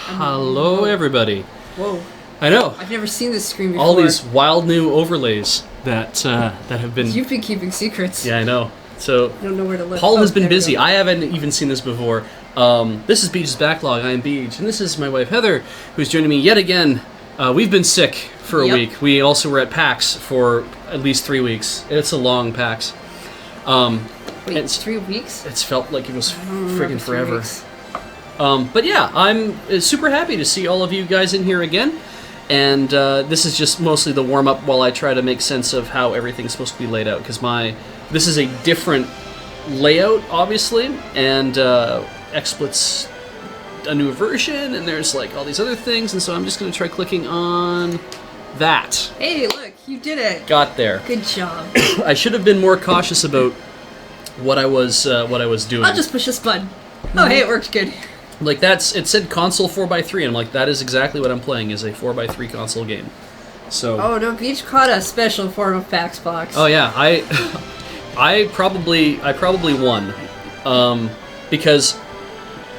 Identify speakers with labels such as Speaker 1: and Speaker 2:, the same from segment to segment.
Speaker 1: Hello, everybody.
Speaker 2: Whoa.
Speaker 1: I know.
Speaker 2: I've never seen this screen before.
Speaker 1: All these wild new overlays that have been...
Speaker 2: You've been keeping secrets.
Speaker 1: Yeah, I know. So
Speaker 2: I don't know where to look.
Speaker 1: Paul has been busy. I haven't even seen this before. This is Beej's Backlog. I am Beej, and this is my wife Heather, who's joining me yet again. We've been sick for a week. We also were at PAX for at least 3 weeks. It's a long PAX.
Speaker 2: Wait, it's 3 weeks?
Speaker 1: It's felt like it was friggin' forever. But yeah, I'm super happy to see all of you guys in here again. And this is just mostly the warm-up while I try to make sense of how everything's supposed to be laid out. Because this is a different layout, obviously, and XSplit's a new version, and there's like all these other things, and so I'm just going to try clicking on that.
Speaker 2: Hey, look, you did it.
Speaker 1: Got there.
Speaker 2: Good job.
Speaker 1: I should have been more cautious about what I was doing.
Speaker 2: I'll just push this button. Oh, hey, it worked good.
Speaker 1: Like it said console 4x3, and I'm like, that is exactly what I'm playing, is a 4x3 console game. So.
Speaker 2: Oh no, Beej caught a special form of PAX box.
Speaker 1: Oh yeah, I probably won, because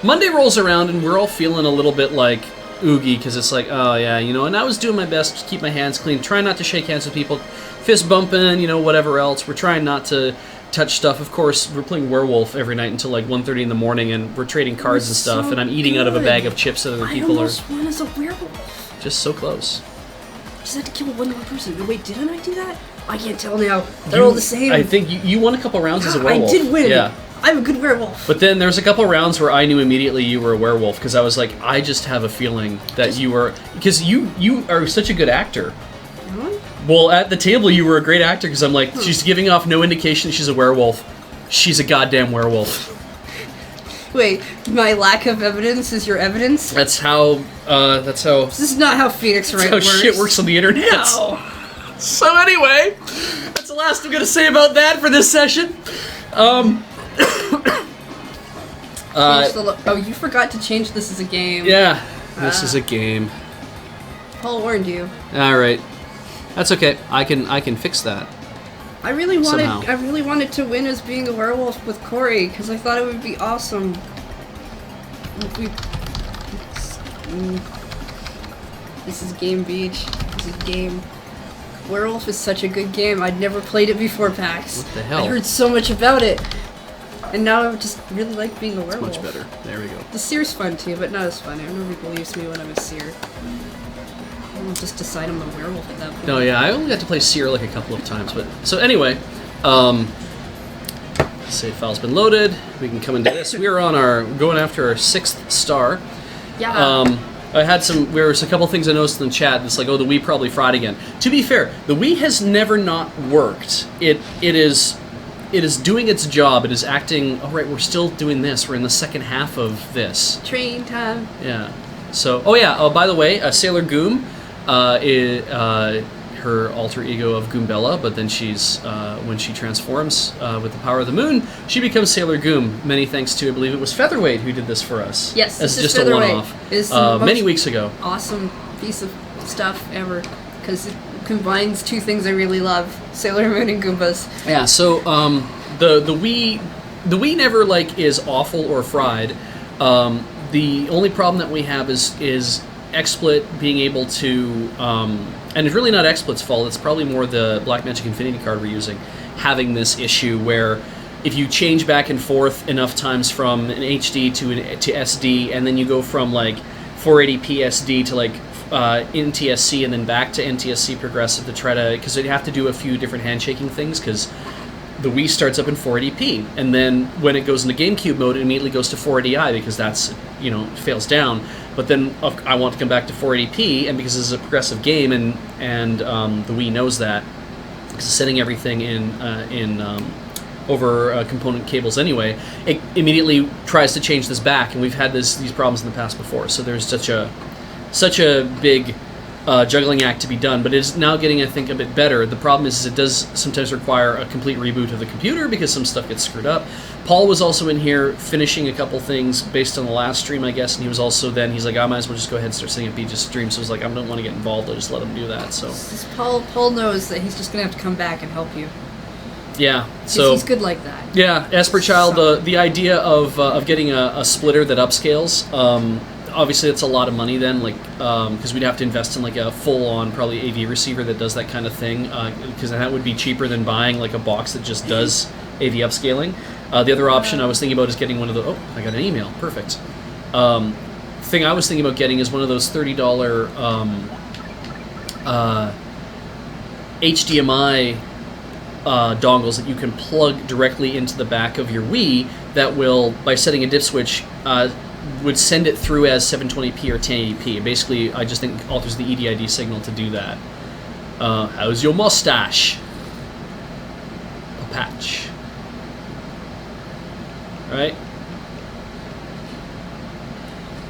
Speaker 1: Monday rolls around and we're all feeling a little bit like oogie, because it's like, oh yeah, and I was doing my best to keep my hands clean, trying not to shake hands with people, fist bumping, whatever else. We're trying not to touch stuff. Of course, we're playing Werewolf every night until like 1:30 in the morning, and we're trading cards and stuff, and I'm eating out of a bag of chips that other people are.
Speaker 2: I almost won as a werewolf.
Speaker 1: Just so close.
Speaker 2: Just had to kill one more person. Wait, didn't I do that? I can't tell now. They're all the same.
Speaker 1: I think you won a couple rounds as a werewolf.
Speaker 2: I did win.
Speaker 1: Yeah.
Speaker 2: I'm a good werewolf.
Speaker 1: But then there's a couple rounds where I knew immediately you were a werewolf, because I was like, I just have a feeling that you were, because you are such a good actor. Well, at the table you were a great actor, because I'm like, she's giving off no indication she's a werewolf. She's a goddamn werewolf.
Speaker 2: Wait, my lack of evidence is your evidence?
Speaker 1: That's how.
Speaker 2: This is not how Phoenix Wright works.
Speaker 1: That's how shit works on the internet.
Speaker 2: No.
Speaker 1: So anyway, that's the last I'm gonna say about that for this session.
Speaker 2: Oh, you forgot to change this as a game.
Speaker 1: Yeah, this is a game.
Speaker 2: Paul warned you.
Speaker 1: All right, that's okay. I can fix that.
Speaker 2: I really wanted
Speaker 1: Somehow.
Speaker 2: To win as being a werewolf with Corey, because I thought it would be awesome. This is game, Beej. This is game. Werewolf is such a good game. I'd never played it before PAX.
Speaker 1: What the hell?
Speaker 2: I heard so much about it. And now I just really like being a werewolf.
Speaker 1: It's much better. There we go.
Speaker 2: The seer's fun too, but not as fun. Nobody believes me when I'm a seer. I'll just decide I'm a werewolf at that point.
Speaker 1: No, yeah, I only got to play Seer like a couple of times, but so anyway, save file's been loaded. We can come into this. We are going after our 6th star.
Speaker 2: Yeah.
Speaker 1: There was a couple things I noticed in the chat. It's like, oh, the Wii probably fried again. To be fair, the Wii has never not worked. It is doing its job. It is acting. Oh right, we're still doing this. We're in the second half of this.
Speaker 2: Train time.
Speaker 1: Yeah. So, oh yeah. Oh, by the way, Sailor Goom. Her alter ego of Goombella, but then she's when she transforms with the power of the moon, she becomes Sailor Goom. Many thanks to, I believe it was Featherweight who did this for us.
Speaker 2: Yes,
Speaker 1: as
Speaker 2: this
Speaker 1: just
Speaker 2: is
Speaker 1: a one-off. Many weeks ago.
Speaker 2: Awesome piece of stuff ever, because it combines two things I really love: Sailor Moon and Goombas. Yeah.
Speaker 1: So the Wii never is awful or fried. The only problem that we have is XSplit being able to, and it's really not XSplit's fault, it's probably more the Blackmagic Infinity card we're using, having this issue where if you change back and forth enough times from an HD to SD, and then you go from 480p SD to NTSC and then back to NTSC progressive to try to, because they'd have to do a few different handshaking things, because the Wii starts up in 480p, and then when it goes into GameCube mode, it immediately goes to 480i, because that's, fails down. But then I want to come back to 480p, and because this is a progressive game, and the Wii knows that, because it's sending everything in over component cables anyway, it immediately tries to change this back, and we've had these problems in the past before. So there's such a big juggling act to be done, but it is now getting, I think, a bit better. The problem is it does sometimes require a complete reboot of the computer because some stuff gets screwed up. Paul was also in here finishing a couple things based on the last stream, I guess, and he was also he's like, I might as well just go ahead and start setting up Beej's stream, so I was like, I don't want to get involved, I'll just let him do that, so.
Speaker 2: Paul knows that he's just going to have to come back and help you.
Speaker 1: Yeah, so
Speaker 2: he's good like that.
Speaker 1: Yeah, Esper Child, the idea of getting a splitter that upscales, obviously it's a lot of money then, like because we'd have to invest in like a full-on probably AV receiver that does that kind of thing, because that would be cheaper than buying like a box that just does AV upscaling. The other option I was thinking about is getting one of the. Oh, I got an email. Perfect. Thing I was thinking about getting is one of those $30 HDMI dongles that you can plug directly into the back of your Wii that will, by setting a dip switch, would send it through as 720p or 1080p. Basically, I just think alters the EDID signal to do that. How's your mustache? A patch. Right?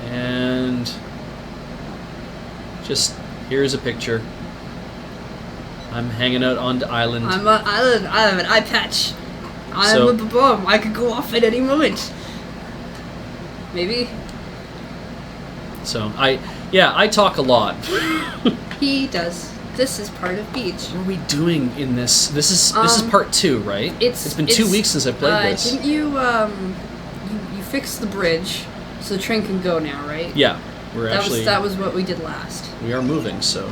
Speaker 1: And just here's a picture. I'm hanging out on the island.
Speaker 2: I'm on island. I have an eye patch. I'm a bomb. I could go off at any moment. Maybe.
Speaker 1: So I talk a lot.
Speaker 2: He does. This is part of Beej.
Speaker 1: What are we doing in this? This is part 2, right? It's been 2 weeks since I played this.
Speaker 2: Didn't you you fixed the bridge so the train can go now, right?
Speaker 1: Yeah,
Speaker 2: that was what we did last.
Speaker 1: We are moving, so.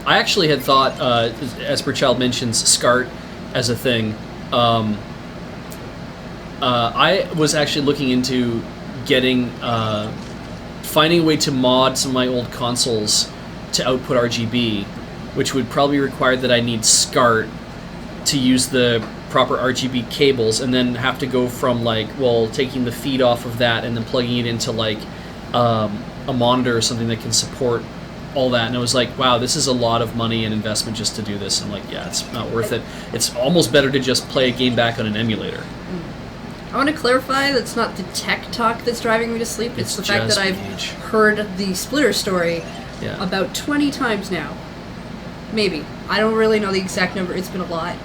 Speaker 1: I actually had thought, as per Child mentions, SCART as a thing. I was actually looking into getting, finding a way to mod some of my old consoles to output RGB, which would probably require that I need SCART to use the proper RGB cables, and then have to go from taking the feed off of that and then plugging it into a monitor or something that can support all that. And I was like, wow, this is a lot of money and investment just to do this. And I'm like, yeah, it's not worth it. It's almost better to just play a game back on an emulator.
Speaker 2: I want to clarify that's not the tech talk that's driving me to sleep. It's the fact that I've heard the Splitter story about 20 times now. Maybe. I don't really know the exact number. It's been a lot.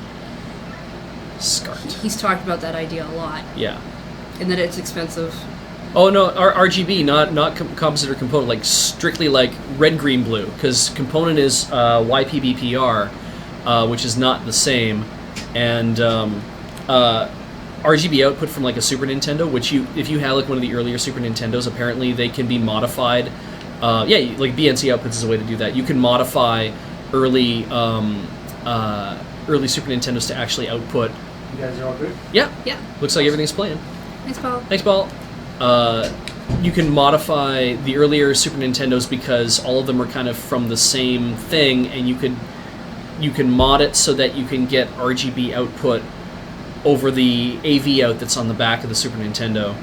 Speaker 1: SCART.
Speaker 2: He's talked about that idea a lot.
Speaker 1: Yeah.
Speaker 2: And that it's expensive.
Speaker 1: Oh no, RGB, not composite or component, like strictly like red, green, blue, because component is YPBPR, which is not the same, and RGB output from like a Super Nintendo, which if you have like one of the earlier Super Nintendos, apparently they can be modified. Like BNC outputs is a way to do that. You can modify early Super Nintendos to actually output.
Speaker 3: You guys are all good?
Speaker 1: Yeah.
Speaker 2: Yeah.
Speaker 1: Looks like everything's playing.
Speaker 2: Thanks, Paul.
Speaker 1: Thanks, Paul. You can modify the earlier Super Nintendos because all of them are kind of from the same thing, and you can mod it so that you can get RGB output over the AV out that's on the back of the Super Nintendo.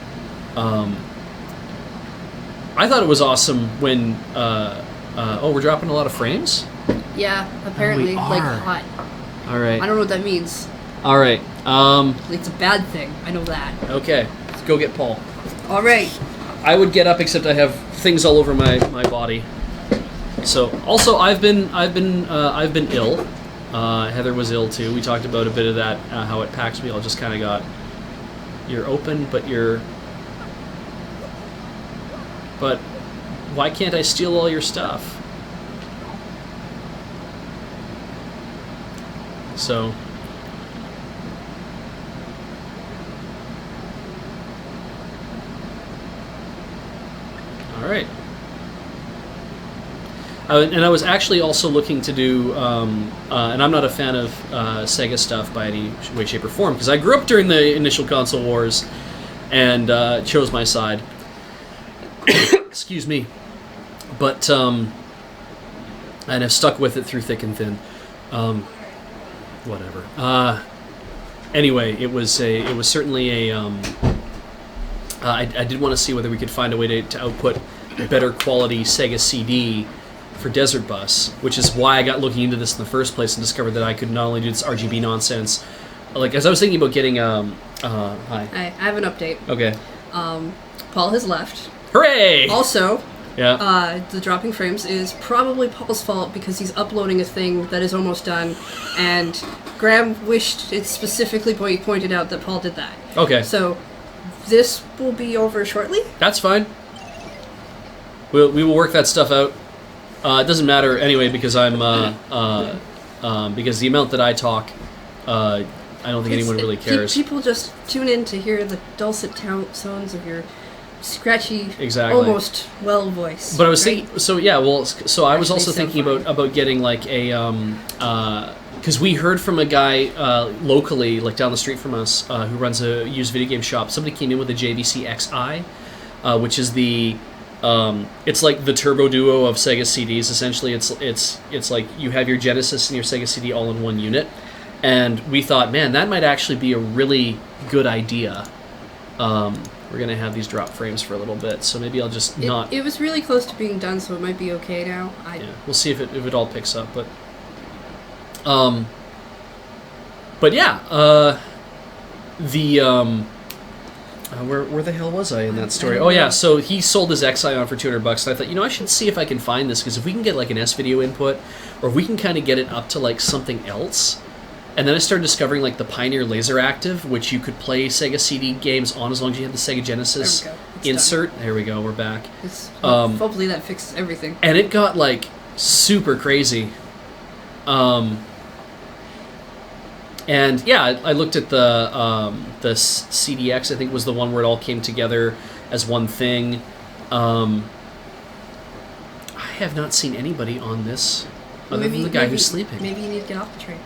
Speaker 1: I thought it was awesome when we're dropping a lot of frames?
Speaker 2: Yeah, apparently, like hot.
Speaker 1: All right.
Speaker 2: I don't know what that means.
Speaker 1: All right.
Speaker 2: It's a bad thing. I know that.
Speaker 1: Okay. Let's go get Paul.
Speaker 2: All right.
Speaker 1: I would get up, except I have things all over my body. So, also, I've been ill. Heather was ill too. We talked about a bit of that, how it packs me. I just kind of got. You're open, but you're. But why can't I steal all your stuff? So. All right. And I was actually also looking to do, and I'm not a fan of Sega stuff by any way, shape, or form, because I grew up during the initial console wars and chose my side. Excuse me. But, and have stuck with it through thick and thin. Whatever. Anyway, it was certainly a, I did want to see whether we could find a way to output a better quality Sega CD for Desert Bus, which is why I got looking into this in the first place and discovered that I could not only do this RGB nonsense, like as I was thinking about getting hi.
Speaker 2: I have an update.
Speaker 1: Okay.
Speaker 2: Paul has left.
Speaker 1: Hooray!
Speaker 2: Also,
Speaker 1: yeah.
Speaker 2: The dropping frames is probably Paul's fault because he's uploading a thing that is almost done, and Graham wished it specifically pointed out that Paul did that.
Speaker 1: Okay.
Speaker 2: So this will be over shortly.
Speaker 1: That's fine. We will work that stuff out. It doesn't matter anyway because I'm because the amount that I talk I don't think anyone really cares.
Speaker 2: People just tune in to hear the dulcet tones of your scratchy,
Speaker 1: exactly.
Speaker 2: almost well voice.
Speaker 1: But I was thinking, so I was also thinking about getting like a, because we heard from a guy locally, like down the street from us, who runs a used video game shop. Somebody came in with a JVC XI, which is the, it's like the turbo duo of Sega CDs. Essentially, it's like you have your Genesis and your Sega CD all in one unit, and we thought, man, that might actually be a really good idea. We're going to have these drop frames for a little bit, so maybe I'll just not...
Speaker 2: It was really close to being done, so it might be okay now.
Speaker 1: Yeah, we'll see if it all picks up, but... yeah, where the hell was I in that story? Oh yeah, so he sold his XI on for $200, and I thought, I should see if I can find this, because if we can get like an S-video input, or if we can kind of get it up to like something else... And then I started discovering like the Pioneer Laser Active, which you could play Sega CD games on as long as you had the Sega Genesis insert. Done. There we go, we're back.
Speaker 2: Hopefully that fixes everything.
Speaker 1: And it got like super crazy. And yeah, I looked at the CDX. I think was the one where it all came together as one thing. I have not seen anybody on this other than the guy who's sleeping.
Speaker 2: Maybe you need to get off the train.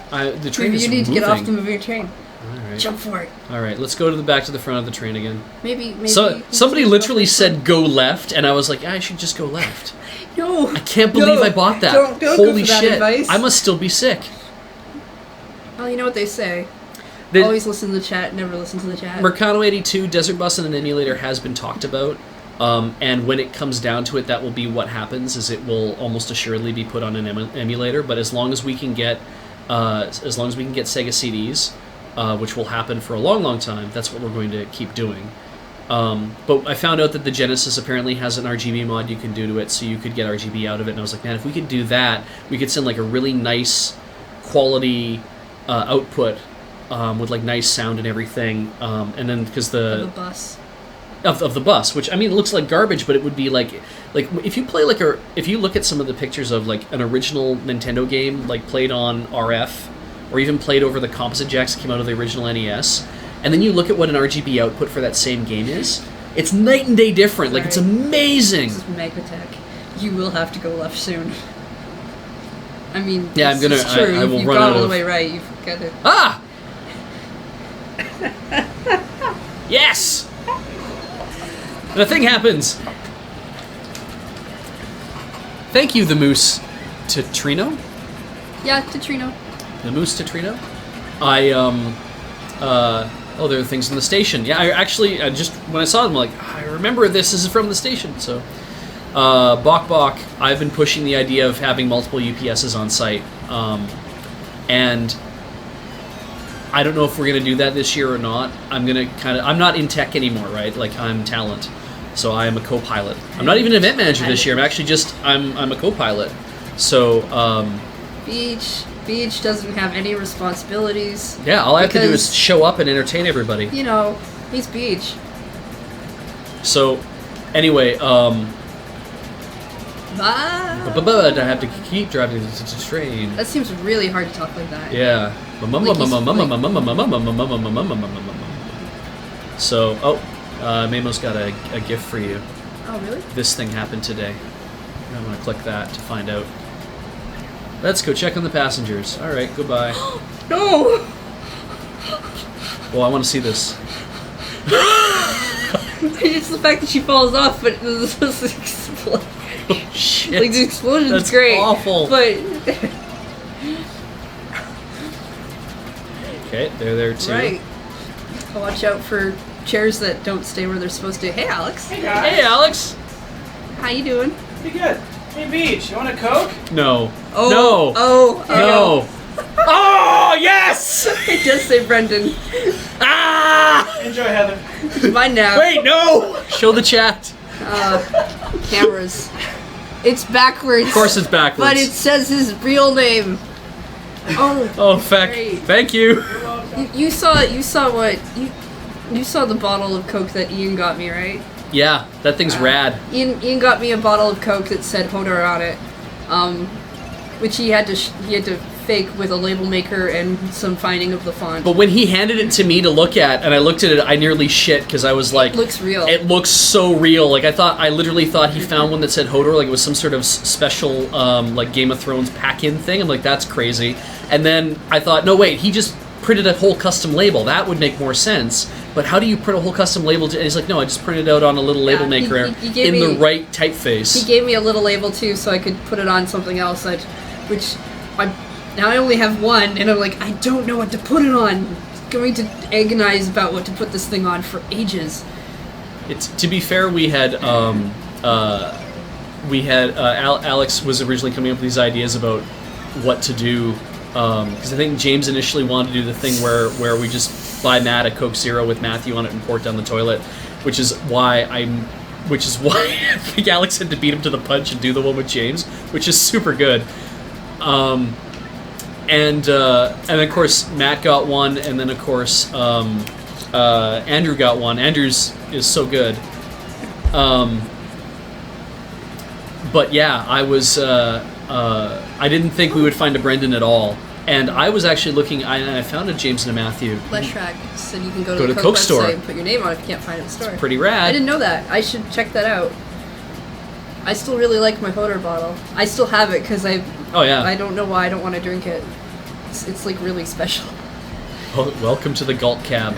Speaker 1: The train
Speaker 2: Maybe
Speaker 1: is
Speaker 2: you need
Speaker 1: moving.
Speaker 2: to get off the moving train.
Speaker 1: All right.
Speaker 2: Jump for it.
Speaker 1: All right, let's go back to the front of the train again.
Speaker 2: Maybe.
Speaker 1: So somebody literally saed go left, and I was like, I should just go left.
Speaker 2: No.
Speaker 1: I can't believe I bought that.
Speaker 2: Don't
Speaker 1: Holy
Speaker 2: go for that
Speaker 1: shit!
Speaker 2: advice.
Speaker 1: I must still be sick.
Speaker 2: Well, you know what they say. Always listen to the chat, never listen to the chat.
Speaker 1: Mercano 82, Desert Bus and an emulator has been talked about. And when it comes down to it, that will be what happens. Is it will almost assuredly be put on an emulator. But as long as we can get Sega CDs, which will happen for a long, long time, that's what we're going to keep doing. But I found out that the Genesis apparently has an RGB mod you can do to it, so you could get RGB out of it. And I was like, man, if we could do that, we could send like a really nice quality output with like nice sound and everything. And then because the
Speaker 2: bus.
Speaker 1: Of the bus, which I mean, it looks like garbage, but it would be like if you play if you look at some of the pictures of like an original Nintendo game, like played on RF, or even played over the composite jacks that came out of the original NES, and then you look at what an RGB output for that same game is, it's night and day different. Like it's amazing. This is
Speaker 2: Megatech. You will have to go left soon. I mean,
Speaker 1: yeah, I'm gonna. I will
Speaker 2: you've
Speaker 1: run
Speaker 2: gone
Speaker 1: out
Speaker 2: all
Speaker 1: of
Speaker 2: the way right. You've got to.
Speaker 1: Ah. Yes. And a thing happens. Thank you, the Moose Tetrino.
Speaker 2: Yeah, Tetrino.
Speaker 1: The Moose Tetrino. Oh, there are things in the station. Yeah, I just when I saw them, I'm like, I remember this is from the station. So, Bok, I've been pushing the idea of having multiple UPSs on site, and I don't know if we're gonna do that this year or not. I'm not in tech anymore, right? Like I'm talent. So I am a co-pilot. I'm not even an event manager this year. I'm actually I'm a co-pilot. So
Speaker 2: Beej doesn't have any responsibilities.
Speaker 1: Yeah, all I have to do is show up and entertain everybody.
Speaker 2: You know, he's Beej.
Speaker 1: So anyway, I have to keep driving the train.
Speaker 2: That seems really hard to talk like that.
Speaker 1: Yeah. So Memo's got a gift for you.
Speaker 2: Oh, really?
Speaker 1: This thing happened today. I'm going to click that to find out. Let's go check on the passengers. All right, goodbye.
Speaker 2: No!
Speaker 1: Well, I want to see this.
Speaker 2: It's the fact that she falls off, but this explosion.
Speaker 1: Oh, shit.
Speaker 2: Like, the explosion's
Speaker 1: That's
Speaker 2: great.
Speaker 1: Awful.
Speaker 2: But.
Speaker 1: Okay, they're there too.
Speaker 2: Right. Watch out for chairs that don't stay where they're supposed to. Hey, Alex.
Speaker 3: Hey, guys.
Speaker 1: Hey, Alex.
Speaker 2: How you doing?
Speaker 3: Pretty good. Hey, Beej, you want a Coke?
Speaker 1: No.
Speaker 2: Oh.
Speaker 1: No.
Speaker 2: Oh.
Speaker 1: No. Oh, yes!
Speaker 2: It does say Brendan.
Speaker 1: Ah!
Speaker 3: Enjoy, Heather.
Speaker 2: Mine now.
Speaker 1: Wait, no! Show the chat.
Speaker 2: Cameras. It's backwards.
Speaker 1: Of course it's backwards.
Speaker 2: But it says his real name. Oh.
Speaker 1: Oh,
Speaker 2: great.
Speaker 1: Thank you.
Speaker 2: You saw the bottle of Coke that Ian got me, right?
Speaker 1: Yeah, that thing's rad.
Speaker 2: Ian got me a bottle of Coke that said Hodor on it, which he had to fake with a label maker and some finding of the font.
Speaker 1: But when he handed it to me to look at, and I looked at it, I nearly shit because I was like,
Speaker 2: it looks real.
Speaker 1: It looks so real. Like I literally thought he found one that said Hodor, like it was some sort of special like Game of Thrones pack-in thing. I'm like, that's crazy. And then I thought, no wait, he just printed a whole custom label. That would make more sense. But how do you print a whole custom label? And he's like, no, I just printed it out on a little label maker
Speaker 2: he
Speaker 1: in the right typeface.
Speaker 2: He gave me a little label too, so I could put it on something else. Now I only have one, and I'm like, I don't know what to put it on. I'm going to agonize about what to put this thing on for ages.
Speaker 1: To be fair, we had Alex was originally coming up with these ideas about what to do, because I think James initially wanted to do the thing where we just buy Matt a Coke Zero with Matthew on it and pour it down the toilet, which is why I think Alex had to beat him to the punch and do the one with James, which is super good. And of course Matt got one, and then of course Andrew got one. Andrew's is so good. But yeah, I was I didn't think we would find a Brendan at all, and I was actually looking. I found a James and a Matthew.
Speaker 2: Leshrac said you can go to the
Speaker 1: Coke
Speaker 2: website
Speaker 1: store
Speaker 2: and put your name on it if you can't find it in the store.
Speaker 1: It's pretty rad.
Speaker 2: I didn't know that. I should check that out. I still really like my Hodor bottle. I still have it because I don't know why I don't want to drink it. It's like really special.
Speaker 1: Oh, welcome to the Gulp Cab.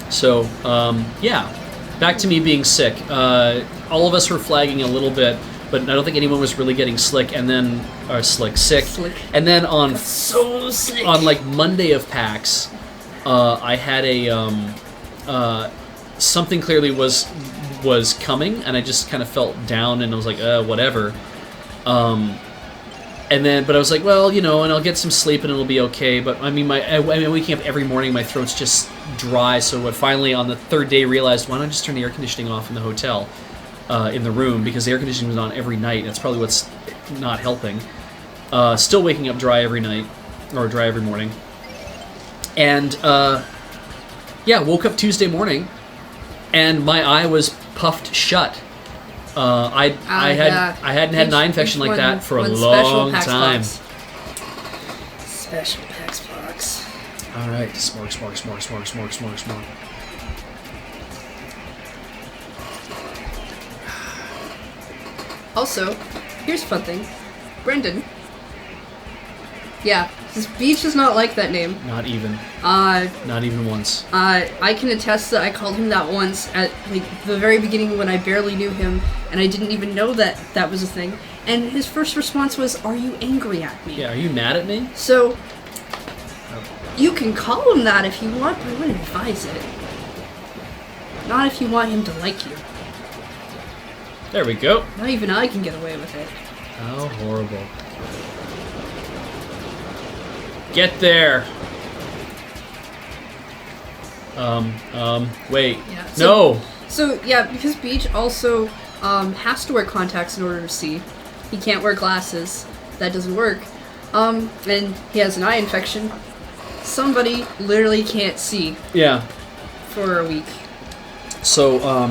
Speaker 1: So, yeah, back to me being sick. All of us were flagging a little bit, but I don't think anyone was really getting sick. And then sick. And then on
Speaker 2: so sick.
Speaker 1: On like Monday of PAX, I had a something clearly was coming, and I just kind of felt down, and I was like, whatever. And then, but I was like, well, and I'll get some sleep and it'll be okay. But I mean, waking up every morning, my throat's just dry. So I finally, on the third day, realized, why don't I just turn the air conditioning off in the hotel, in the room, because the air conditioning was on every night. That's probably what's not helping. Still waking up dry every night, or dry every morning. And woke up Tuesday morning, and my eye was puffed shut. I hadn't had an eye infection like that for a long time.
Speaker 2: Special PAX box.
Speaker 1: All right, smorg.
Speaker 2: Also, here's a fun thing. Brendan. Yeah, this Beej does not like that name.
Speaker 1: Not even. Not even once.
Speaker 2: I can attest that I called him that once at like the very beginning when I barely knew him, and I didn't even know that was a thing. And his first response was, "Are you angry at me?"
Speaker 1: Yeah, are you mad at me?
Speaker 2: So, you can call him that if you want, but I wouldn't advise it. Not if you want him to like you.
Speaker 1: There we go.
Speaker 2: Not even I can get away with it.
Speaker 1: How horrible. Get there. Wait.
Speaker 2: Yeah,
Speaker 1: no.
Speaker 2: So yeah, because Beej also has to wear contacts in order to see. He can't wear glasses. That doesn't work. And he has an eye infection. Somebody literally can't see.
Speaker 1: Yeah.
Speaker 2: For a week. So,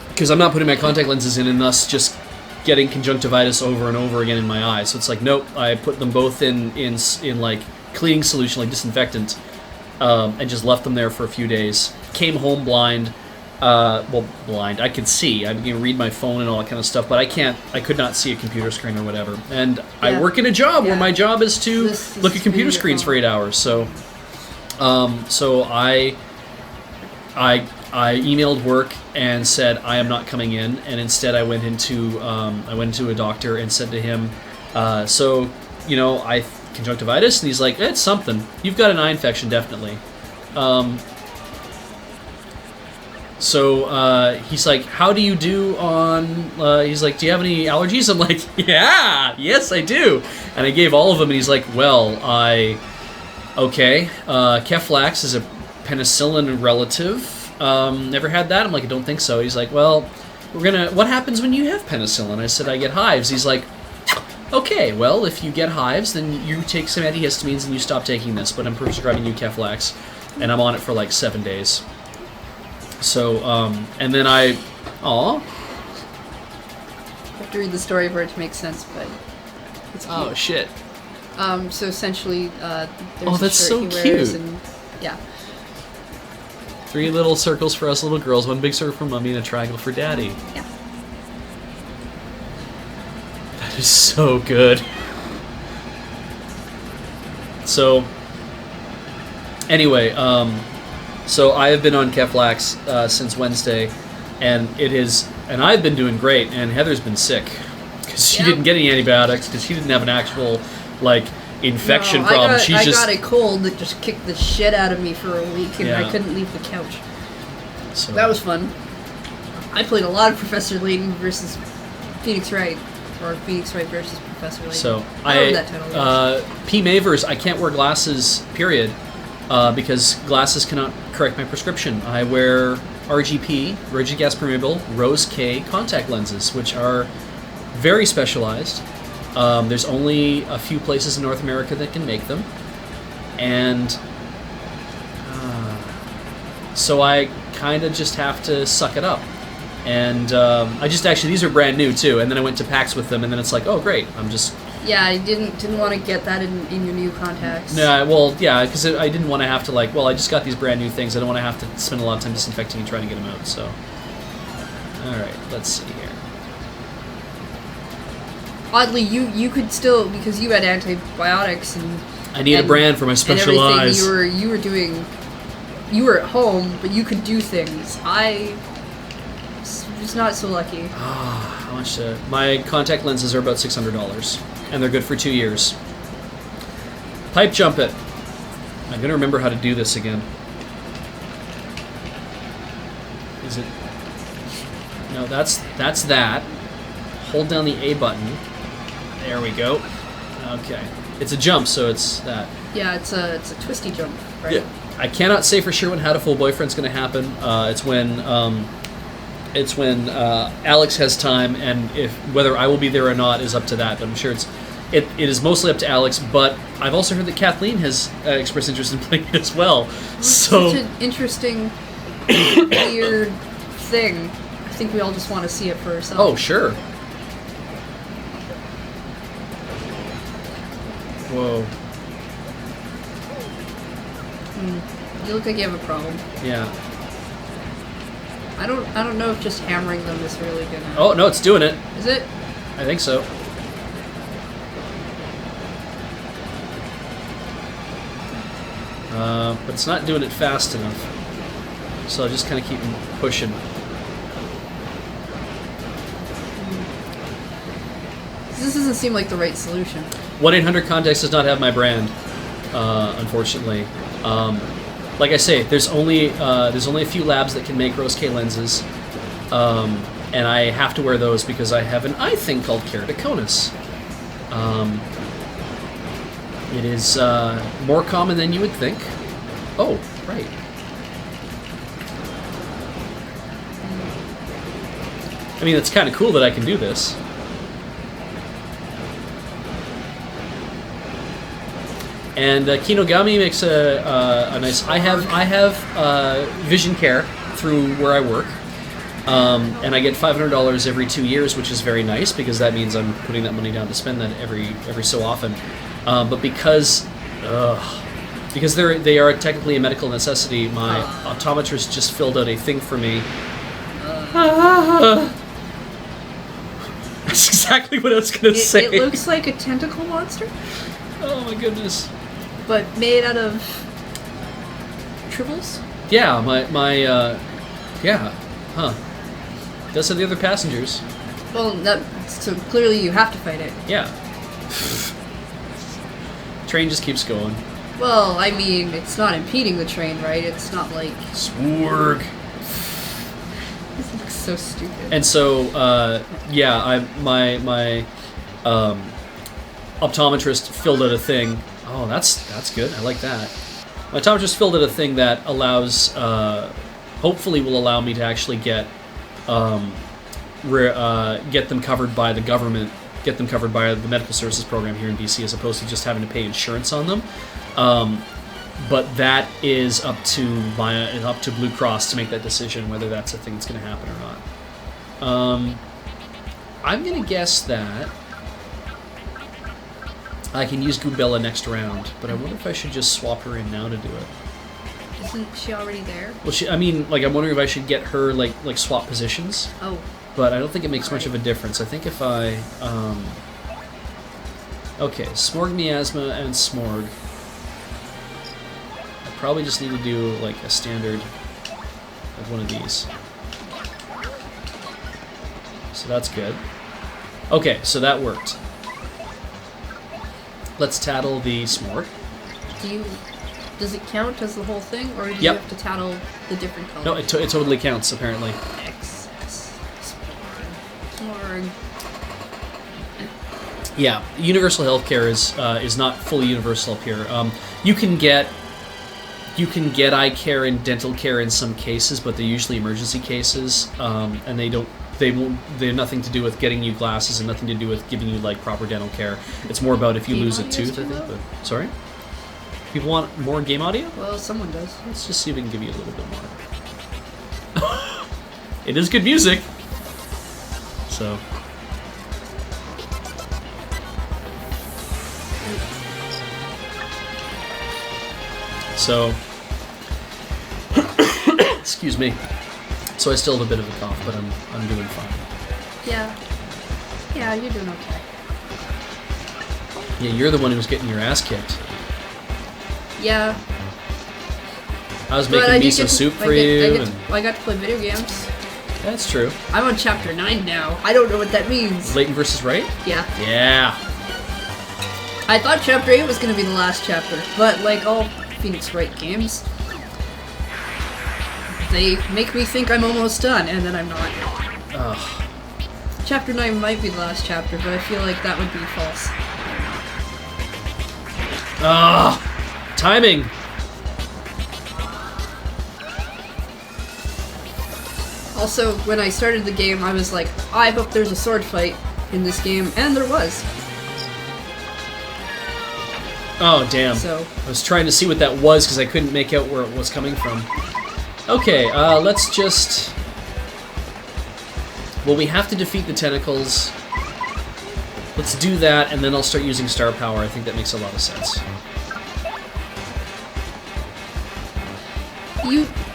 Speaker 1: because I'm not putting my contact lenses in, and thus just getting conjunctivitis over and over again in my eyes. So it's like, nope, I put them both in like cleaning solution, like disinfectant, and just left them there for a few days. Came home blind. Blind. I could see. I can read my phone and all that kind of stuff, but I could not see a computer screen or whatever. And yeah. I work in a job where my job is to look at computer screens for 8 hours. So, I emailed work and said I am not coming in, and instead I went into a doctor and said to him, I conjunctivitis, and he's like, it's something. You've got an eye infection, definitely. He's like, how do you do on? He's like, do you have any allergies? I'm like, yes I do, and I gave all of them, and he's like, well, Keflax is a penicillin relative. Never had that? I'm like, I don't think so. He's like, well, what happens when you have penicillin? I said, I get hives. He's like, okay, well, if you get hives, then you take some antihistamines and you stop taking this, but I'm prescribing you Keflax, and I'm on it for like 7 days. So, and then
Speaker 2: have to read the story for it to make sense, but it's cute.
Speaker 1: Oh, shit.
Speaker 2: So essentially, there's
Speaker 1: that's
Speaker 2: a shirt
Speaker 1: so
Speaker 2: he wears,
Speaker 1: cute.
Speaker 2: and yeah.
Speaker 1: 3 little circles for us little girls, 1 big circle for Mommy, and a triangle for Daddy.
Speaker 2: Yeah.
Speaker 1: That is so good. So, anyway, so I have been on Keflax since Wednesday, and I've been doing great, and Heather's been sick because she didn't get any antibiotics because she didn't have an actual infection problem.
Speaker 2: I got a cold that just kicked the shit out of me for a week, and I couldn't leave the couch.
Speaker 1: So
Speaker 2: that was fun. I played a lot of Professor Layton versus Phoenix Wright, or Phoenix Wright versus Professor Layton.
Speaker 1: So
Speaker 2: that title
Speaker 1: P. Mavers, I can't wear glasses, period, because glasses cannot correct my prescription. I wear RGP, rigid gas permeable, Rose K contact lenses, which are very specialized. There's only a few places in North America that can make them, and so I kind of just have to suck it up. And I just these are brand new too, and then I went to PAX with them, and then it's like, oh great, I'm just...
Speaker 2: Yeah, I didn't want to get that in your new contacts.
Speaker 1: No, well, yeah, because I didn't want to have to I just got these brand new things, I don't want to have to spend a lot of time disinfecting and trying to get them out, so... Alright, let's see here.
Speaker 2: Oddly, you could still, because you had antibiotics and...
Speaker 1: I need a brand for my special eyes.
Speaker 2: You were at home, but you could do things. I was not so lucky.
Speaker 1: How much? My contact lenses are about $600, and they're good for 2 years. Pipe jump it. I'm gonna remember how to do this again. Is it? No, that's that. Hold down the A button. There we go. Okay. It's a jump, so it's that.
Speaker 2: Yeah, it's a twisty jump, right?
Speaker 1: Yeah. I cannot say for sure when Hatoful Boyfriend's going to happen. It's when Alex has time, and whether I will be there or not is up to that. But I'm sure it is mostly up to Alex. But I've also heard that Kathleen has expressed interest in playing it as well.
Speaker 2: It's such an interesting, weird thing. I think we all just want to see it for ourselves.
Speaker 1: Oh, sure. Whoa.
Speaker 2: You look like you have a problem.
Speaker 1: Yeah.
Speaker 2: I don't know if just hammering them is really gonna...
Speaker 1: Oh, no, it's doing it.
Speaker 2: Is it?
Speaker 1: I think so. But it's not doing it fast enough. So I'll just kind of keep pushing.
Speaker 2: This doesn't seem like the right solution.
Speaker 1: 1-800-CONTACTS does not have my brand, unfortunately. Like I say, there's only a few labs that can make Rose K lenses, and I have to wear those because I have an eye thing called keratoconus. It is more common than you would think. Oh, right. I mean, it's kind of cool that I can do this. And Kinogami makes a nice... I have vision care through where I work, and I get $500 every 2 years, which is very nice because that means I'm putting that money down to spend that every so often. But because they are technically a medical necessity, my optometrist just filled out a thing for me. That's exactly what I was going to say.
Speaker 2: It looks like a tentacle monster.
Speaker 1: Oh my goodness.
Speaker 2: But made out of tribbles?
Speaker 1: Yeah, yeah. Huh. Does have the other passengers.
Speaker 2: Well, so clearly you have to fight it.
Speaker 1: Yeah. Train just keeps going.
Speaker 2: Well, I mean, it's not impeding the train, right? It's not like...
Speaker 1: Swarg.
Speaker 2: This looks so stupid.
Speaker 1: And so, yeah, my optometrist filled out a thing. Oh, that's good. I like that. My optometrist filled out a thing that allows, hopefully will allow me to actually get them covered by the government, get them covered by the medical services program here in BC, as opposed to just having to pay insurance on them. But that is up to Blue Cross to make that decision whether that's a thing that's going to happen or not. I'm gonna guess that I can use Goombella next round, but I wonder if I should just swap her in now to do it.
Speaker 2: Isn't she already there?
Speaker 1: Well, I mean, like, I'm wondering if I should get her, like swap positions.
Speaker 2: Oh.
Speaker 1: But I don't think it makes much of a difference. I think if I, okay, Smorg, Miasma, and Smorg. I probably just need to do, like, a standard of one of these. So that's good. Okay, so that worked. Let's tattle the Smorg.
Speaker 2: Does it count as the whole thing, or do you have to tattle the different colors?
Speaker 1: No, it totally counts, apparently.
Speaker 2: Excess. Smorg.
Speaker 1: Yeah, universal healthcare is not fully universal up here. You can get eye care and dental care in some cases, but they're usually emergency cases, and they have nothing to do with getting you glasses and nothing to do with giving you like proper dental care. It's more about if you lose a tooth, I think. But, sorry? People want more game audio?
Speaker 2: Well, someone does.
Speaker 1: Let's just see if we can give you a little bit more. It is good music. So. Excuse me. So I still have a bit of a cough, but I'm doing fine.
Speaker 2: Yeah. Yeah, you're doing okay.
Speaker 1: Yeah, you're the one who was getting your ass kicked.
Speaker 2: Yeah.
Speaker 1: I was making miso soup for you.
Speaker 2: I got to play video games.
Speaker 1: That's true.
Speaker 2: I'm on chapter 9 now. I don't know what that means.
Speaker 1: Leighton versus Wright?
Speaker 2: Yeah.
Speaker 1: Yeah.
Speaker 2: I thought chapter 8 was going to be the last chapter, but like all Phoenix Wright games, they make me think I'm almost done, and then I'm not.
Speaker 1: Ugh.
Speaker 2: Chapter 9 might be the last chapter, but I feel like that would be false.
Speaker 1: Ah, timing.
Speaker 2: Also, when I started the game, I was like, I hope there's a sword fight in this game, and there was.
Speaker 1: Oh, damn.
Speaker 2: So
Speaker 1: I was trying to see what that was because I couldn't make out where it was coming from. Okay, let's just... Well, we have to defeat the tentacles. Let's do that, and then I'll start using star power. I think that makes a lot of sense.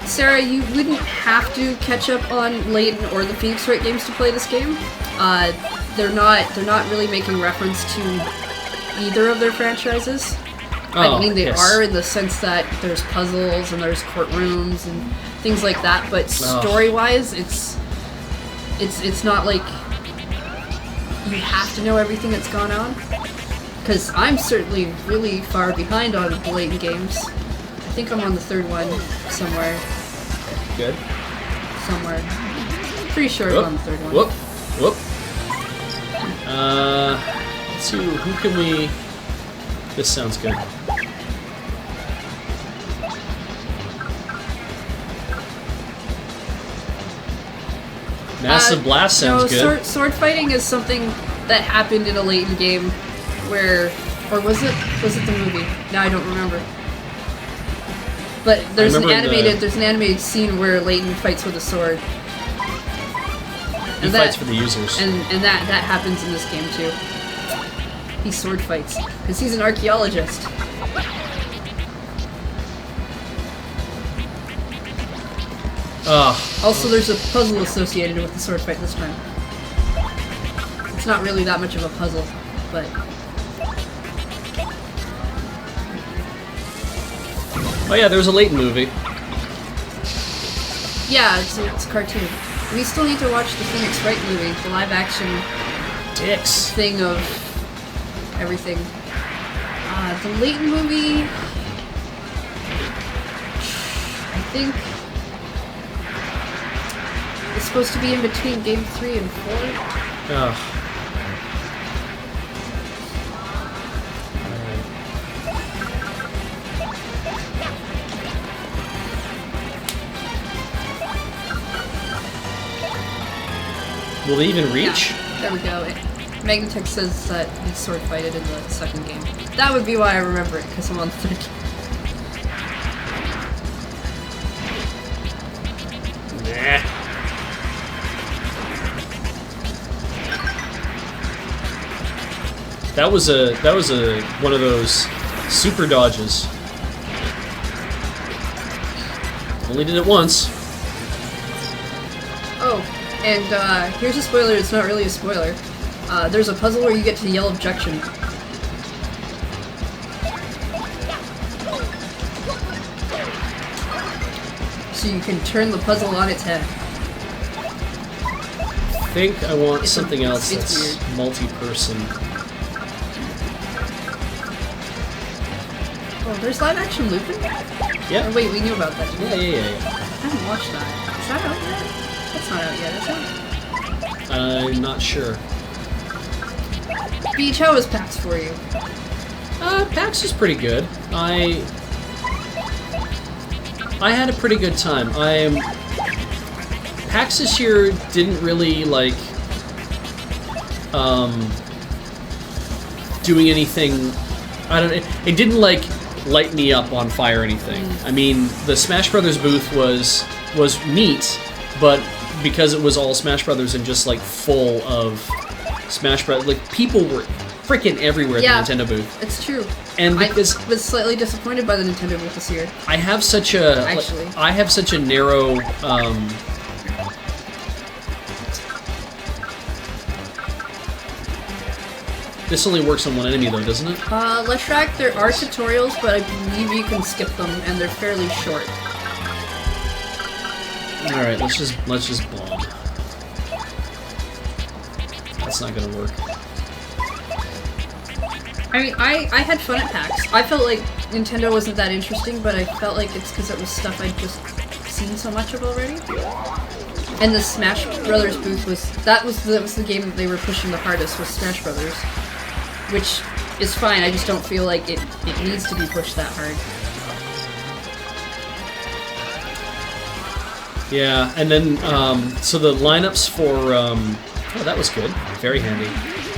Speaker 2: Sarah, you wouldn't have to catch up on Leighton or the Phoenix Wright games to play this game. They're not really making reference to either of their franchises. I mean, they are in the sense that there's puzzles and there's courtrooms and things like that, but story-wise, it's not like you have to know everything that's gone on. Because I'm certainly really far behind on the Leighton games. I think I'm on the third one somewhere.
Speaker 1: Good.
Speaker 2: Somewhere. Pretty sure I'm on the third one.
Speaker 1: Whoop. Let's see, who can we... This sounds good. Massive Blast sounds good.
Speaker 2: Sword fighting is something that happened in a Leighton game where... Or was it the movie? No, I don't remember. But there's an animated scene where Leighton fights with a sword.
Speaker 1: He fights for the users.
Speaker 2: And that happens in this game too. He sword fights because he's an archaeologist. Also, there's a puzzle associated with the sword fight this time. It's not really that much of a puzzle, but...
Speaker 1: Oh yeah, there was a Leighton movie.
Speaker 2: Yeah, it's a cartoon. We still need to watch the Phoenix Wright movie, the live-action thing of everything. The Leighton movie... I think... it's supposed to be in between Game 3 and 4.
Speaker 1: Ugh. Will they even reach?
Speaker 2: Yeah, there we go. Magnatech says that he sword fighted in the second game. That would be why I remember it, because I'm on the third game.
Speaker 1: That was a one of those super dodges. Only did it once.
Speaker 2: Oh, and here's a spoiler. It's not really a spoiler. There's a puzzle where you get to yell objection. So you can turn the puzzle on its head.
Speaker 1: I think I want something else that's multi-person.
Speaker 2: Oh, there's live action Lupin?
Speaker 1: Yeah.
Speaker 2: Oh, wait, we knew about that.
Speaker 1: Yeah.
Speaker 2: I haven't watched that. Is that out yet? That's not out yet, is it?
Speaker 1: I'm not sure.
Speaker 2: Beej, how was PAX for you?
Speaker 1: PAX was pretty good. I had a pretty good time. PAX this year didn't really like doing anything. I don't. It didn't like light me up on fire or anything. I mean, the Smash Brothers booth was neat, but because it was all Smash Brothers and just like full of Smash Brothers, like people were freaking everywhere at the Nintendo booth.
Speaker 2: It's true.
Speaker 1: And because
Speaker 2: I was slightly disappointed by the Nintendo booth this year.
Speaker 1: I have such a I have such a narrow This only works on one enemy though, doesn't it?
Speaker 2: Leshrac, there are tutorials, but I believe you can skip them, and they're fairly short.
Speaker 1: Alright, let's just bomb. That's not gonna work.
Speaker 2: I mean, I had fun at PAX. I felt like Nintendo wasn't that interesting, but I felt like it's because it was stuff I'd just seen so much of already. And the Smash Brothers booth was the game that they were pushing the hardest, was Smash Brothers. Which is fine, I just don't feel like it needs to be pushed that hard.
Speaker 1: Yeah, and then, so the lineups for, oh, that was good. Very handy.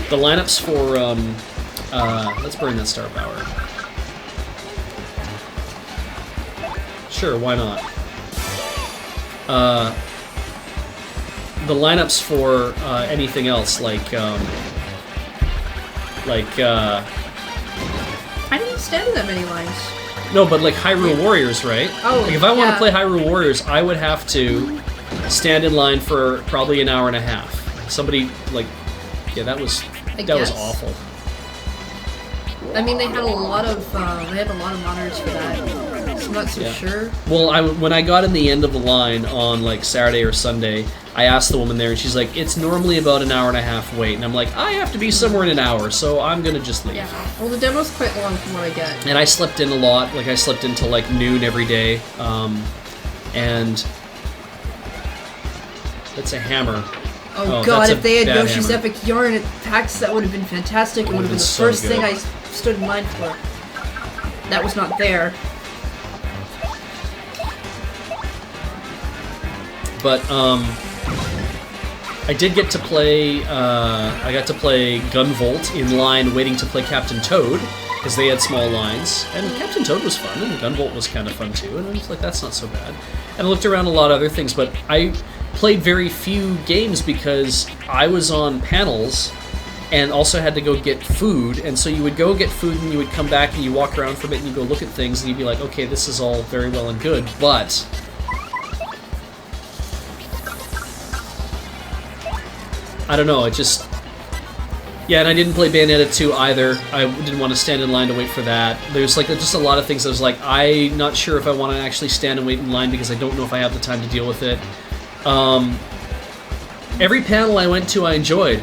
Speaker 1: The lineups for, let's burn that star power. Sure, why not? The lineups for, anything else, like,
Speaker 2: I didn't stand in that many lines.
Speaker 1: No, but like Hyrule Warriors, right?
Speaker 2: Oh,
Speaker 1: like if I want to play Hyrule Warriors, I would have to stand in line for probably an hour and a half. Somebody like, yeah, that was awful.
Speaker 2: I mean, they had a lot of monitors for that. So I'm not so sure.
Speaker 1: Well, when I got in the end of the line on like Saturday or Sunday, I asked the woman there, and she's like, "It's normally about an hour and a half wait," and I'm like, "I have to be somewhere in an hour, so I'm gonna just leave."
Speaker 2: Yeah. Well, the demo's quite long from what I get.
Speaker 1: And I slept in a lot. Like I slept until like noon every day, and it's a hammer.
Speaker 2: Oh god, if they had Yoshi's Epic Yarn at PAX, that would have been fantastic. It would have been the first thing I stood in line for. That was not there.
Speaker 1: But, I did get to play, I got to play Gunvolt in line waiting to play Captain Toad, because they had small lines, and Captain Toad was fun, and Gunvolt was kind of fun too, and I was like, that's not so bad. And I looked around a lot of other things, but I played very few games because I was on panels and also had to go get food, and so you would go get food and you would come back and you walk around for a bit and you go look at things and you'd be like, okay, this is all very well and good, but I don't know, it just... Yeah, and I didn't play Bayonetta 2 either. I didn't want to stand in line to wait for that. There's like just a lot of things I was like, I'm not sure if I want to actually stand and wait in line because I don't know if I have the time to deal with it. Every panel I went to I enjoyed.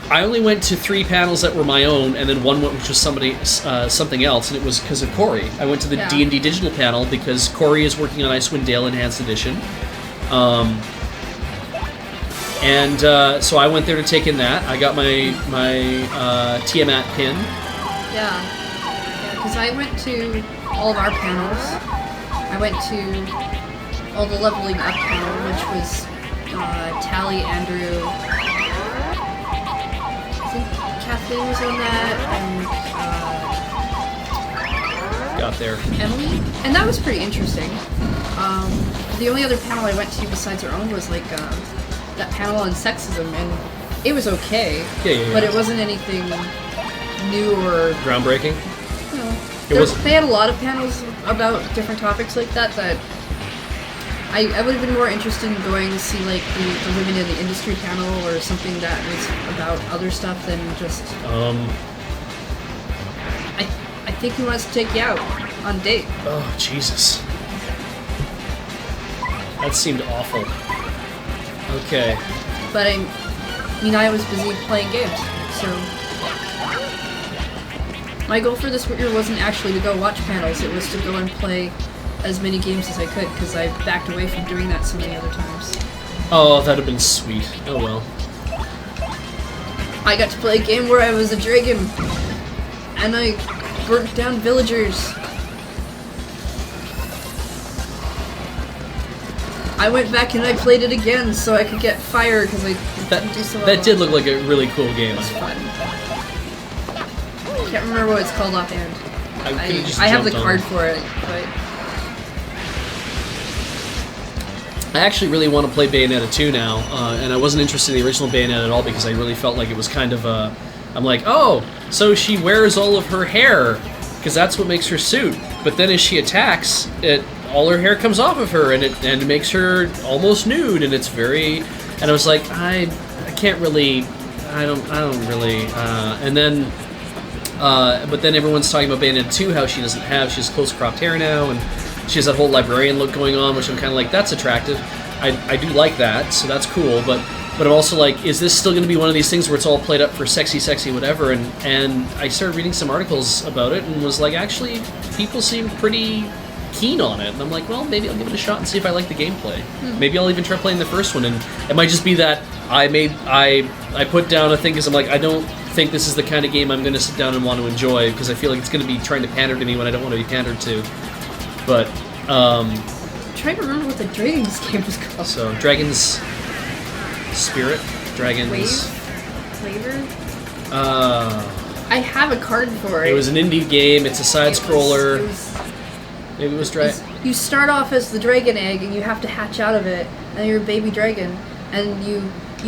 Speaker 1: I only went to 3 panels that were my own, and then one which was something else, and it was because of Corey. I went to the D&D digital panel because Corey is working on Icewind Dale Enhanced Edition. So I went there to take in that. I got my Tiamat pin.
Speaker 2: Yeah, because I went to all of our panels. I went to all the leveling up panel, which was Tally, Andrew, I think Kathleen was on that, and
Speaker 1: got there.
Speaker 2: Emily, and that was pretty interesting. The only other panel I went to besides our own was like that panel on sexism, and it was okay, but it wasn't anything new or
Speaker 1: groundbreaking.
Speaker 2: They had a lot of panels about different topics like that I would have been more interested in going to see like the Women in the Industry panel or something that was about other stuff than just. I think he wants to take you out on a date.
Speaker 1: Oh Jesus, that seemed awful. Okay.
Speaker 2: But I was busy playing games, so my goal for this year wasn't actually to go watch panels. It was to go and play as many games as I could, because I backed away from doing that so many other times.
Speaker 1: Oh, that'd have been sweet. Oh well.
Speaker 2: I got to play a game where I was a dragon, and I burnt down villagers. I went back and I played it again so I could get fire, because I didn't do so well.
Speaker 1: That did look like a really cool game.
Speaker 2: It was fun. I can't remember what it's called offhand. I have the card for it, but...
Speaker 1: I actually really want to play Bayonetta 2 now, and I wasn't interested in the original Bayonetta at all because I really felt like it was kind of a... I'm like, oh, so she wears all of her hair, because that's what makes her suit. But then as she attacks, all her hair comes off of her, and it makes her almost nude, and it's very... And I was like, I can't really... I don't really... and then... but then everyone's talking about Bayonetta 2, how she has close-cropped hair now, and she has that whole librarian look going on, which I'm kind of like, that's attractive. I do like that, so that's cool, but I'm also like, is this still going to be one of these things where it's all played up for sexy whatever, and I started reading some articles about it, and was like, actually, people seem pretty keen on it, and I'm like, well, maybe I'll give it a shot and see if I like the gameplay. Maybe I'll even try playing the first one, and it might just be that I put down a thing because I'm like, I don't think this is the kind of game I'm going to sit down and want to enjoy, because I feel like it's going to be trying to pander to me when I don't want to be pandered to. But,
Speaker 2: I'm trying to remember what the Dragon's game was called.
Speaker 1: So, Dragon's Spirit? Dragon's...
Speaker 2: Flavor? I have a card for it.
Speaker 1: It was an indie game, it's a side-scroller. Maybe it was Dragon...
Speaker 2: You start off as the dragon egg, and you have to hatch out of it, and you're a baby dragon, and you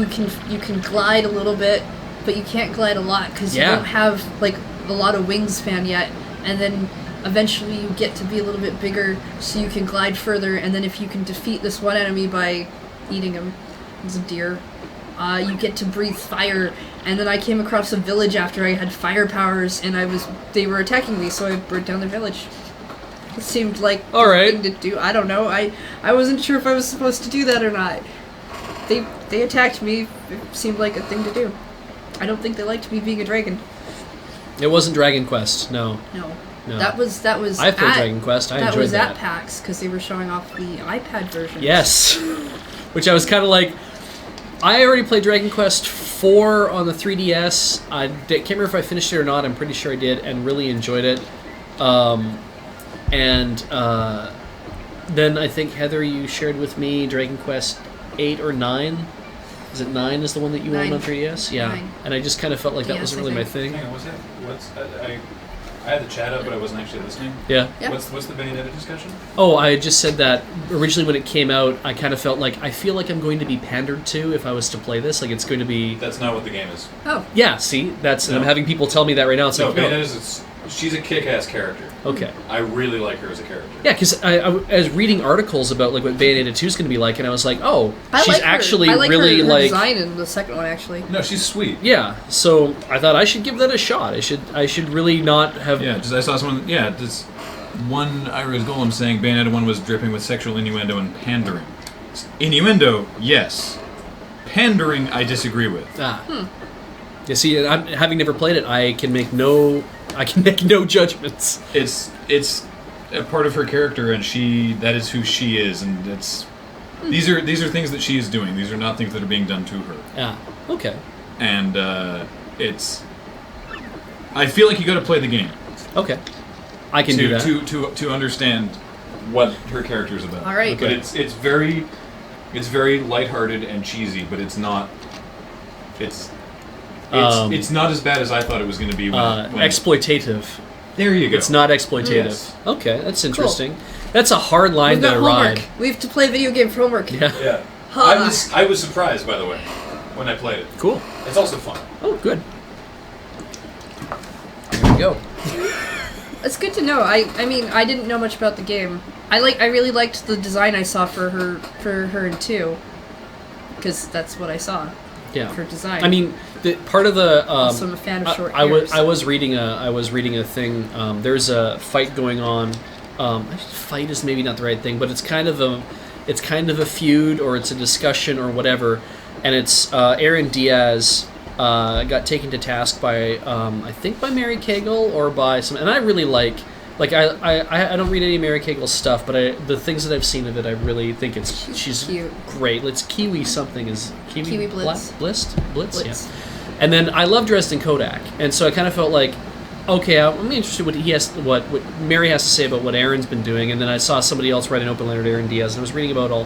Speaker 2: can glide a little bit, but you can't glide a lot, because you don't have, like, a lot of wingspan yet, and then... Eventually you get to be a little bit bigger so you can glide further, and then if you can defeat this one enemy by eating him, it's a deer, you get to breathe fire. And then I came across a village after I had fire powers, and they were attacking me, so I burnt down the village. It seemed like a thing to do. I don't know. I wasn't sure if I was supposed to do that or not. They attacked me. It seemed like a thing to do. I don't think they liked me being a dragon.
Speaker 1: It wasn't Dragon Quest, no.
Speaker 2: No. That was.
Speaker 1: I've played Dragon Quest. I enjoyed that.
Speaker 2: That was at PAX because they were showing off the iPad version.
Speaker 1: Yes, which I was kind of like. I already played Dragon Quest 4 on the 3DS. I can't remember if I finished it or not. I'm pretty sure I did, and really enjoyed it. Then I think Heather, you shared with me Dragon Quest 8 or 9. Is it 9 is the one that you owned on 3DS? Yeah. 9. And I just kind of felt like that wasn't really my thing.
Speaker 4: Hang on, I had the chat up, but I wasn't actually listening.
Speaker 1: Yeah.
Speaker 4: What's the Bayonetta discussion?
Speaker 1: Oh, I just said that originally when it came out, I kind of felt like, I feel like I'm going to be pandered to if I was to play this. Like, it's going to be...
Speaker 4: That's not what the game is.
Speaker 2: Oh.
Speaker 1: Yeah, see? And I'm having people tell me that right now. It's like,
Speaker 4: Bayonetta's she's a kick-ass character.
Speaker 1: Okay.
Speaker 4: I really like her as a character.
Speaker 1: Yeah, because I was reading articles about like what Bayonetta 2 is going to be like, and I was like, oh, she's
Speaker 2: like
Speaker 1: actually
Speaker 2: her. I like
Speaker 1: really
Speaker 2: her
Speaker 1: like
Speaker 2: design in the second one actually.
Speaker 4: No, she's sweet.
Speaker 1: Yeah, so I thought I should give that a shot. I should really not have.
Speaker 4: Yeah, just I saw someone. Yeah, this one Irish Golem saying Bayonetta 1 was dripping with sexual innuendo and pandering. Innuendo, yes. Pandering, I disagree with.
Speaker 1: You see, having never played it, I can make no judgments.
Speaker 4: It's a part of her character, and that is who she is, and it's these are things that she is doing. These are not things that are being done to her.
Speaker 1: Yeah. Okay.
Speaker 4: And it's. I feel like you got to play the game.
Speaker 1: Okay. I can do that
Speaker 4: to understand what her character is about.
Speaker 2: All right.
Speaker 4: But it's very lighthearted and cheesy, but it's not. It's not as bad as I thought it was going to be. When
Speaker 1: exploitative.
Speaker 4: There you go.
Speaker 1: It's not exploitative. Yes. Okay, that's interesting. Cool. That's a hard line to ride.
Speaker 2: We have to play a video game for homework.
Speaker 1: Yeah.
Speaker 4: I was surprised, by the way, when I played it.
Speaker 1: Cool.
Speaker 4: It's also fun.
Speaker 1: Oh, good. go.
Speaker 2: It's good to know. I mean, I didn't know much about the game. I really liked the design I saw for her in 2, because that's what I saw.
Speaker 1: Yeah.
Speaker 2: For design.
Speaker 1: I mean, part of the.
Speaker 2: Also, I'm a fan of short
Speaker 1: I
Speaker 2: hairs.
Speaker 1: was reading a thing. There's a fight going on. Fight is maybe not the right thing, but it's kind of a feud, or it's a discussion or whatever, and it's Aaron Diaz got taken to task by I think by Mary Cagle or by some, and I really like I don't read any Mary Cagle stuff, but the things that I've seen of it, I really think she's
Speaker 2: cute.
Speaker 1: Great. It's Kiwi something is
Speaker 2: Kiwi Blitz.
Speaker 1: Blitz, yeah. And then I love Dresden Kodak, and so I kind of felt like, okay, I'm interested what Mary has to say about what Aaron's been doing, and then I saw somebody else write an open letter to Aaron Diaz, and I was reading about all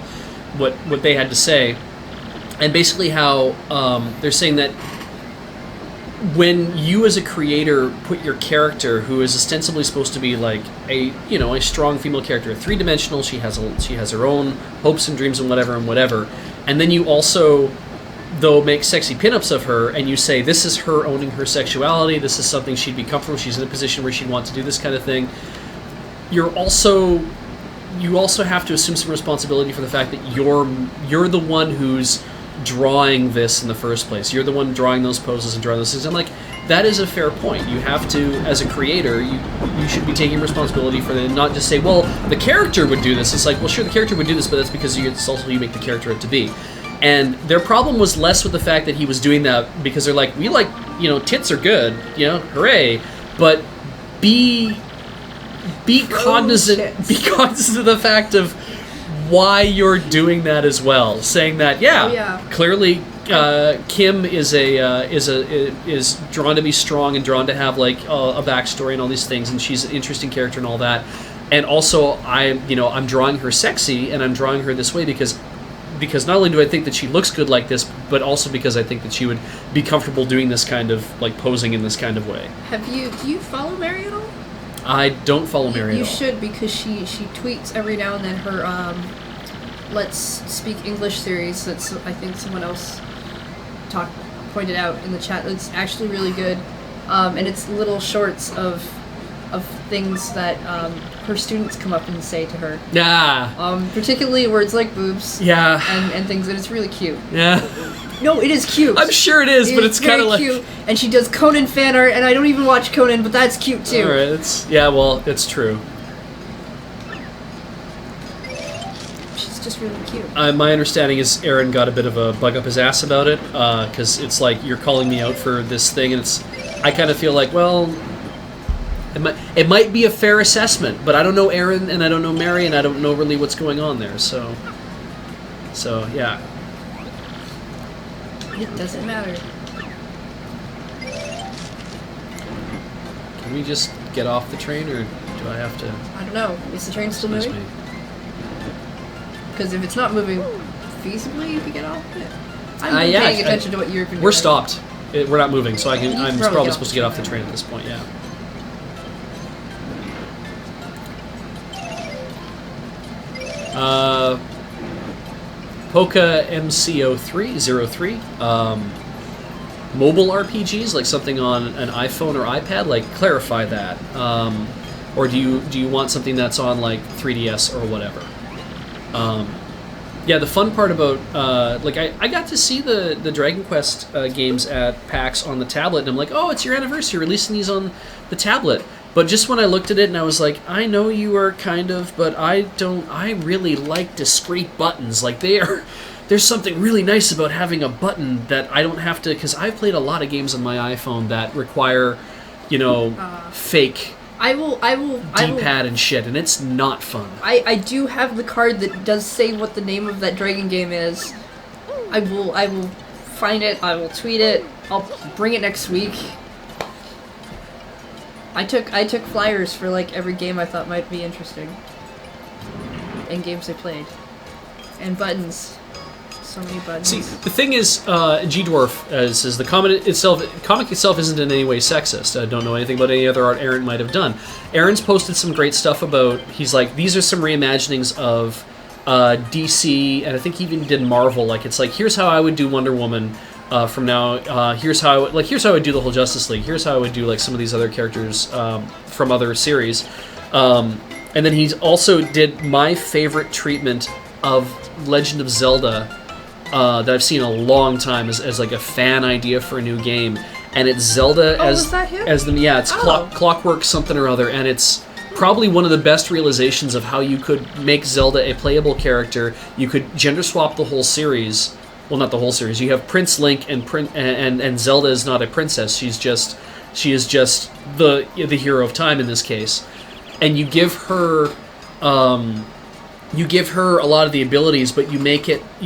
Speaker 1: what they had to say, and basically how they're saying that when you as a creator put your character, who is ostensibly supposed to be like a strong female character, three-dimensional, she has her own hopes and dreams and whatever, and then you also though make sexy pinups of her, and you say this is her owning her sexuality, this is something she'd be comfortable, she's in a position where she'd want to do this kind of thing, you also have to assume some responsibility for the fact that you're the one who's drawing this in the first place. You're the one drawing those poses and drawing those things. I'm like, that is a fair point. You have to, as a creator, you should be taking responsibility for it, and not just say, well, the character would do this. It's like, well, sure, the character would do this, but that's because it's also you make the character it to be. And their problem was less with the fact that he was doing that because they're like, we like, tits are good, hooray, but be cognizant of the fact of why you're doing that as well, saying that clearly Kim is drawn to be strong and drawn to have like a backstory and all these things, and she's an interesting character and all that, and also I'm drawing her sexy, and I'm drawing her this way because not only do I think that she looks good like this, but also because I think that she would be comfortable doing this kind of like posing in this kind of way.
Speaker 2: Do you follow Mary at all?
Speaker 1: I don't follow Mary at all.
Speaker 2: You should, because she tweets every now and then her Let's Speak English series that's, I think someone else pointed out in the chat. It's actually really good. And it's little shorts of things that her students come up and say to her.
Speaker 1: Yeah.
Speaker 2: Particularly words like boobs.
Speaker 1: Yeah.
Speaker 2: And things, and it's really cute.
Speaker 1: Yeah.
Speaker 2: No, it is cute.
Speaker 1: I'm sure it is, but it's kind of like
Speaker 2: cute. And she does Conan fan art, and I don't even watch Conan, but that's cute too.
Speaker 1: All right, it's true.
Speaker 2: She's just really cute.
Speaker 1: My understanding is Aaron got a bit of a bug up his ass about it, because it's like, you're calling me out for this thing, and I kind of feel like, well, it might be a fair assessment, but I don't know Aaron, and I don't know Mary, and I don't know really what's going on there, so yeah.
Speaker 2: It doesn't matter.
Speaker 1: Can we just get off the train, or do I have to?
Speaker 2: I don't know. Is the train still moving? Because if it's not moving feasibly, you can get off it. I'm paying attention to what you're doing.
Speaker 1: We're stopped. We're not moving, so I'm probably supposed to get off the train at this point. Yeah. Poca MC0303. Mobile RPGs, like something on an iPhone or iPad, like clarify that. Or do you want something that's on like 3DS or whatever? Yeah, the fun part about I got to see the Dragon Quest games at PAX on the tablet, and I'm like, oh, it's your anniversary, releasing these on the tablet. But just when I looked at it and I was like, I know you are kind of, but I really like discrete buttons. Like there's something really nice about having a button that I don't have to, because I've played a lot of games on my iPhone that require, fake D-pad and shit, and it's not fun.
Speaker 2: I do have the card that does say what the name of that dragon game is. I will find it, I will tweet it, I'll bring it next week. I took flyers for like every game I thought might be interesting. And games I played. And buttons. So many buttons.
Speaker 1: See, the thing is, G-Dwarf says the comic itself isn't in any way sexist. I don't know anything about any other art Aaron might have done. Aaron's posted some great stuff about, he's like, these are some reimaginings of DC, and I think he even did Marvel. Like, it's like, here's how I would do Wonder Woman. from now. Here's how I would do the whole Justice League. Here's how I would do like some of these other characters from other series. And then he also did my favorite treatment of Legend of Zelda that I've seen in a long time as like a fan idea for a new game. And it's Zelda
Speaker 2: was that him?
Speaker 1: as the it's Clockwork something or other, and it's probably one of the best realizations of how you could make Zelda a playable character. You could gender swap the whole series. Well, not the whole series. You have Prince Link and Zelda is not a princess. She is just the hero of time in this case. And you give her a lot of the abilities, but you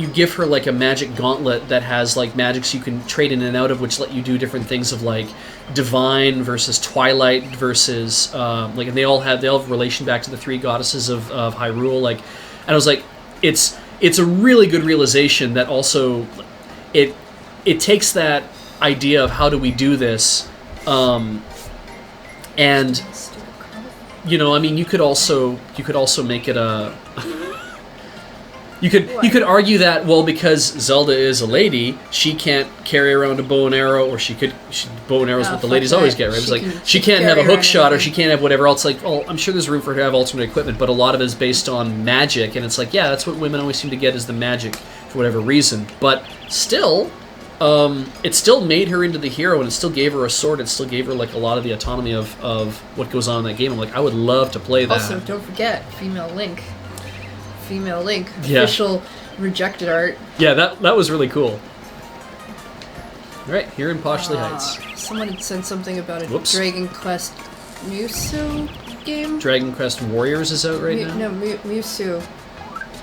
Speaker 1: give her like a magic gauntlet that has like magics you can trade in and out of, which let you do different things of like divine versus twilight versus and they all have relation back to the three goddesses of Hyrule. Like, and I was like, it's a really good realization that also it takes that idea of how do we do this, and I mean, you could also make it a. You could argue that, well, because Zelda is a lady, she can't carry around a bow and arrow, or bow and arrow is what the ladies always get, right? It's like she can't have a hook shot, or she can't have whatever else. Like, oh, I'm sure there's room for her to have alternate equipment, but a lot of it is based on magic, and it's like, yeah, that's what women always seem to get is the magic for whatever reason. But still, it still made her into the hero, and it still gave her a sword. It still gave her like a lot of the autonomy of what goes on in that game. I'm like, I would love to play that.
Speaker 2: Also, don't forget female Link, official rejected art.
Speaker 1: Yeah, that was really cool. All right, here in Poshley Heights.
Speaker 2: Someone had said something about a Dragon Quest Musou game.
Speaker 1: Dragon Quest Warriors is out right now?
Speaker 2: No, Musou.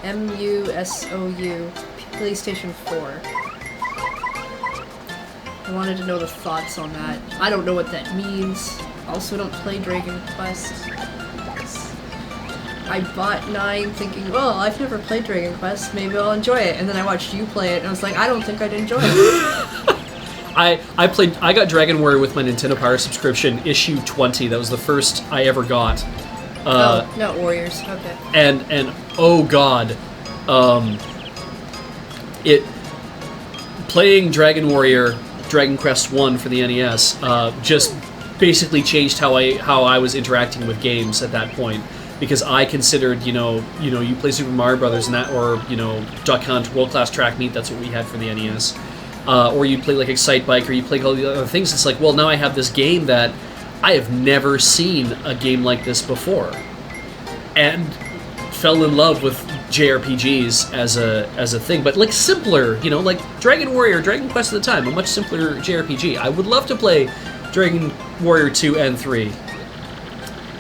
Speaker 2: Musou. PlayStation 4. I wanted to know the thoughts on that. I don't know what that means. Also don't play Dragon Quest. I bought 9 thinking, well, I've never played Dragon Quest, maybe I'll enjoy it. And then I watched you play it, and I was like, I don't think I'd enjoy it.
Speaker 1: I got Dragon Warrior with my Nintendo Power subscription, issue 20. That was the first I ever got.
Speaker 2: Not Warriors, okay.
Speaker 1: And oh god, playing Dragon Warrior, Dragon Quest 1 for the NES, just basically changed how I was interacting with games at that point. Because I considered, you play Super Mario Brothers and that, or Duck Hunt, World Class Track Meet. That's what we had for the NES. Or you play like Excite Bike, or you play all the other things. It's like, well, now I have this game that I have never seen a game like this before, and fell in love with JRPGs as a thing. But like simpler, like Dragon Warrior, Dragon Quest at the time, a much simpler JRPG. I would love to play Dragon Warrior 2 and 3.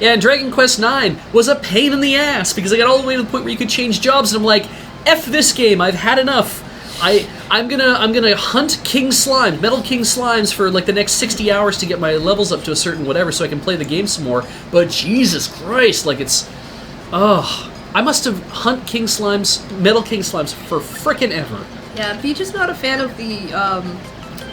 Speaker 1: Yeah, and Dragon Quest 9 was a pain in the ass because I got all the way to the point where you could change jobs, and I'm like, F this game, I've had enough. I'm gonna hunt King Slime, Metal King Slimes for like the next 60 hours to get my levels up to a certain whatever so I can play the game some more. But Jesus Christ, like I must have hunt Metal King Slimes for frickin' ever.
Speaker 2: Yeah, Beej is not a fan of the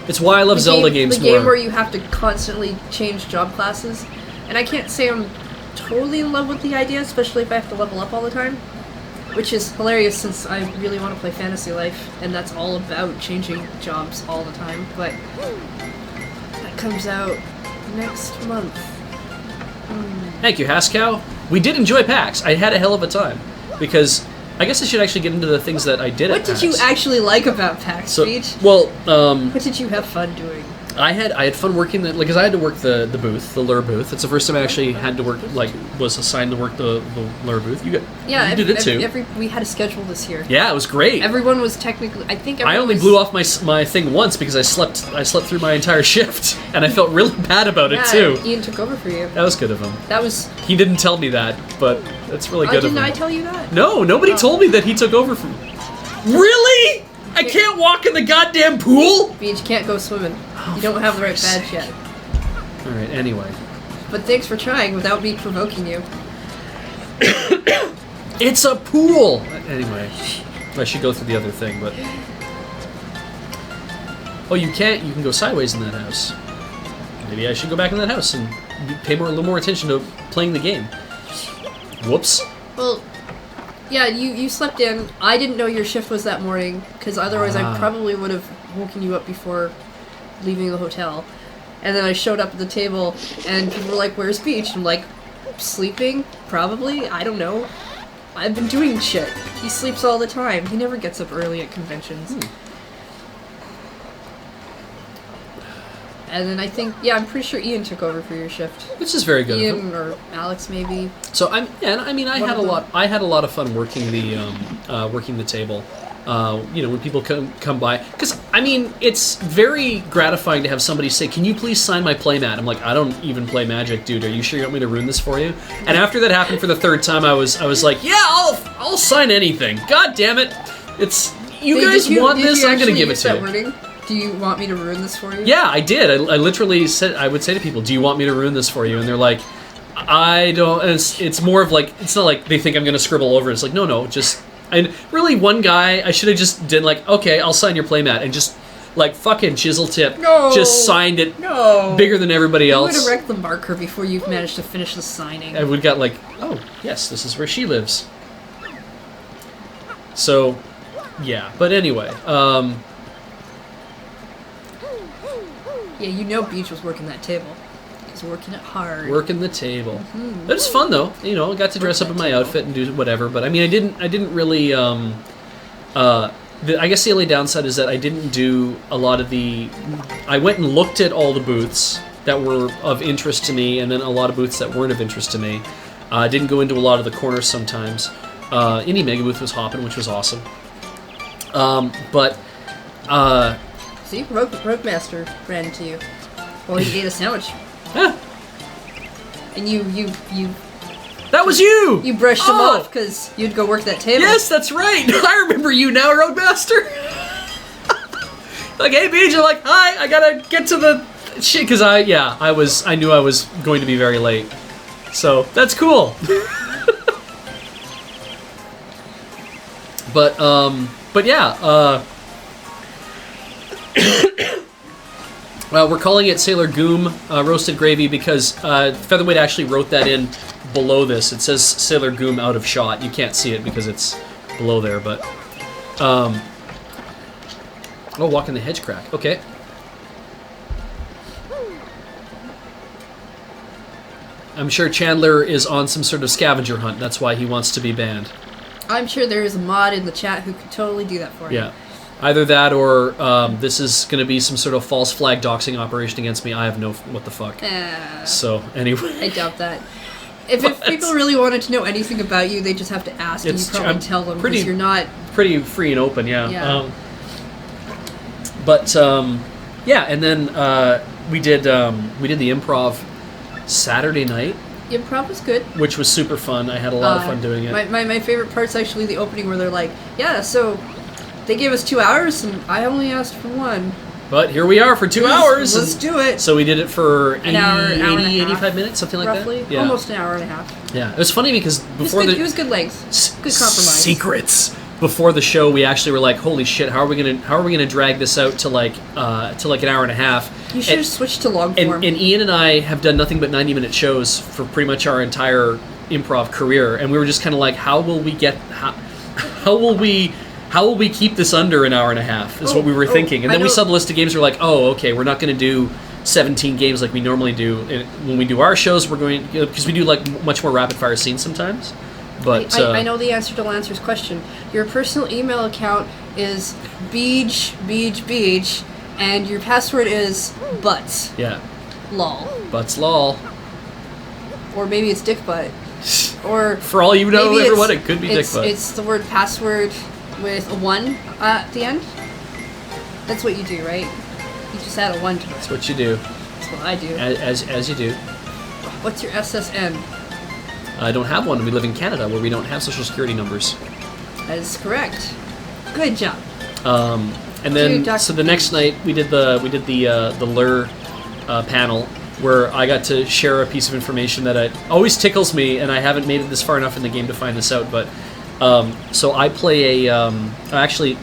Speaker 1: it's why I love Zelda games more.
Speaker 2: The game where you have to constantly change job classes. And I can't say I'm totally in love with the idea, especially if I have to level up all the time. Which is hilarious since I really want to play Fantasy Life, and that's all about changing jobs all the time. But that comes out next month.
Speaker 1: Thank you, Haskow. We did enjoy PAX. I had a hell of a time. Because I guess I should actually get into the things that I did at PAX.
Speaker 2: What did you actually like about PAX, Beej?
Speaker 1: Well,
Speaker 2: what did you have fun doing?
Speaker 1: I had fun working because I had to work the booth, the lure booth. It's the first time I actually had to work, was assigned to work the lure booth. You did it too.
Speaker 2: We had a schedule this year.
Speaker 1: Yeah, it was great.
Speaker 2: Everyone was technically,
Speaker 1: I only blew off my thing once because I slept through my entire shift, and I felt really bad about it too.
Speaker 2: Ian took over for you.
Speaker 1: That was good of him. He didn't tell me that, but that's really good of him.
Speaker 2: Didn't I tell you that?
Speaker 1: No, nobody told me that he took over from me. Really? I can't walk in the goddamn pool?
Speaker 2: Beej, can't go swimming. You don't have the right badge yet.
Speaker 1: Alright, anyway.
Speaker 2: But thanks for trying without me provoking you.
Speaker 1: It's a pool! Anyway. I should go through the other thing, but... Oh, you can't? You can go sideways in that house. Maybe I should go back in that house and pay a little more attention to playing the game. Whoops.
Speaker 2: Well... Yeah, you slept in. I didn't know your shift was that morning, because otherwise I probably would have woken you up before leaving the hotel. And then I showed up at the table, and people were like, "Where's Beej?" I'm like, "Sleeping? Probably. I don't know. I've been doing shit. He sleeps all the time. He never gets up early at conventions." And then I think, I'm pretty sure Ian took over for your shift.
Speaker 1: Which is very good.
Speaker 2: Ian or Alex, maybe.
Speaker 1: So I had a lot of fun working the table. When people come by, because it's very gratifying to have somebody say, "Can you please sign my playmat?" I'm like, "I don't even play Magic, dude. Are you sure you want me to ruin this for you?" And after that happened for the third time, I was like, "Yeah, I'll sign anything. God damn it! It's you guys want this? I'm gonna give it to you."
Speaker 2: Wording? Do you want me to ruin this for you?
Speaker 1: Yeah, I did. I literally said, I would say to people, "Do you want me to ruin this for you?" And they're like, "I don't." And it's more of like, it's not like they think I'm gonna scribble over it. It's like, no, just. And really, one guy, I should have just did like, "Okay, I'll sign your playmat," and just like fucking chisel tip, just signed it, bigger than everybody else.
Speaker 2: You would have wrecked the marker before you've managed to finish the signing.
Speaker 1: I would have got like, "Oh yes, this is where she lives." So, yeah. But anyway,
Speaker 2: yeah, Beej was working that table. He's working it hard.
Speaker 1: Working the table. It was fun though. I got to dress up in my outfit and do whatever. But I didn't really. I guess the only downside is that I didn't do a lot of the. I went and looked at all the booths that were of interest to me, and then a lot of booths that weren't of interest to me. I didn't go into a lot of the corners sometimes. Indie Mega booth was hopping, which was awesome.
Speaker 2: See, Rogue Master ran into you. Well, he ate a sandwich.
Speaker 1: Yeah.
Speaker 2: And you
Speaker 1: That was you!
Speaker 2: You brushed him off because you'd go work that table.
Speaker 1: Yes, that's right! I remember you now, Roadmaster! Like, "Hey, Beej," I'm like, "Hi, I gotta get to the shit," because I knew I was going to be very late. So, that's cool. But yeah, we're calling it Sailor Goom Roasted Gravy because Featherweight actually wrote that in below this. It says Sailor Goom out of shot. You can't see it because it's below there, but... walk in the hedge crack. Okay. I'm sure Chandler is on some sort of scavenger hunt. That's why he wants to be banned.
Speaker 2: I'm sure there is a mod in the chat who could totally do that for him.
Speaker 1: Yeah. Either that or this is going to be some sort of false flag doxing operation against me. I have no... What the fuck. So, anyway.
Speaker 2: I doubt that. If people really wanted to know anything about you, they just have to ask, and you probably tell them, because you're not...
Speaker 1: Pretty free and open, yeah.
Speaker 2: Yeah.
Speaker 1: And then we did the improv Saturday night.
Speaker 2: Improv was good.
Speaker 1: Which was super fun. I had a lot of fun doing it.
Speaker 2: My favorite part's actually the opening where they're like, "Yeah, so they gave us 2 hours, and I only asked for 1.
Speaker 1: But here we are for 2 hours.
Speaker 2: Let's do it."
Speaker 1: So we did it for 80,
Speaker 2: hour and a half,
Speaker 1: 85 minutes, something like
Speaker 2: roughly.
Speaker 1: that. Yeah.
Speaker 2: Almost an hour and a half.
Speaker 1: Yeah, it was funny because before
Speaker 2: it was good length, good compromise.
Speaker 1: Secrets. Before the show, we actually were like, "Holy shit! How are we gonna drag this out to like an hour and a half?"
Speaker 2: You should have switched to long form.
Speaker 1: And Ian and I have done nothing but 90-minute shows for pretty much our entire improv career, and we were just kind of like, how will we keep this under an hour and a half? Is what we were thinking, and then we saw the list of games. We're like, "Oh, okay, we're not going to do 17 games like we normally do when we do our shows. We're going because we do like much more rapid fire scenes sometimes." But
Speaker 2: I know the answer to Lancer's question. Your personal email account is Beej, and your password is butts.
Speaker 1: Yeah.
Speaker 2: Lol.
Speaker 1: Butts lol.
Speaker 2: Or maybe it's dick butt. Or
Speaker 1: for all you know, everyone, it could be dick butt.
Speaker 2: It's the word password with a 1 at the end. That's what you do, right? You just add a 1 to it.
Speaker 1: That's what you do.
Speaker 2: That's what I do.
Speaker 1: As you do.
Speaker 2: What's your SSN?
Speaker 1: I don't have one. We live in Canada where we don't have social security numbers.
Speaker 2: That is correct. Good job.
Speaker 1: And then so the next night we did the Lure panel where I got to share a piece of information that always tickles me, and I haven't made it this far enough in the game to find this out. But so I play actually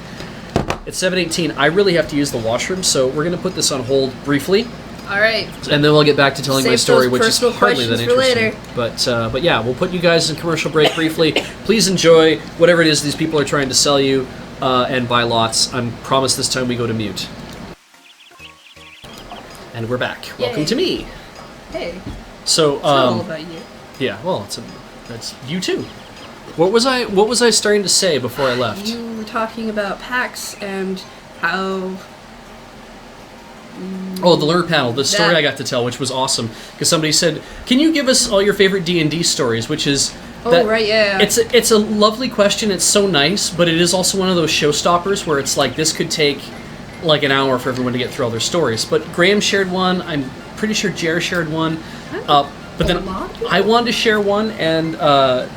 Speaker 1: at 7:18. I really have to use the washroom, so we're gonna put this on hold briefly.
Speaker 2: All right.
Speaker 1: And then we'll get back to telling my story, which is hardly that interesting.
Speaker 2: Later.
Speaker 1: But yeah, we'll put you guys in commercial break briefly. Please enjoy whatever it is these people are trying to sell you, and buy lots. I promise this time we go to mute. And we're back.
Speaker 2: Yay.
Speaker 1: Welcome to me.
Speaker 2: Hey.
Speaker 1: So,
Speaker 2: It's not all about you.
Speaker 1: yeah, well, that's you too. What was I starting to say before I left?
Speaker 2: You were talking about PAX and how...
Speaker 1: Oh, the learner panel, the story
Speaker 2: That-
Speaker 1: I got to tell, which was awesome, because somebody said, "Can you give us all your favorite D&D stories?" Which is
Speaker 2: Oh, right, yeah.
Speaker 1: It's a lovely question. It's so nice, but it is also one of those showstoppers where it's like this could take like an hour for everyone to get through all their stories. But Graham shared one. I'm pretty sure Jer shared one. But then I wanted to share one, and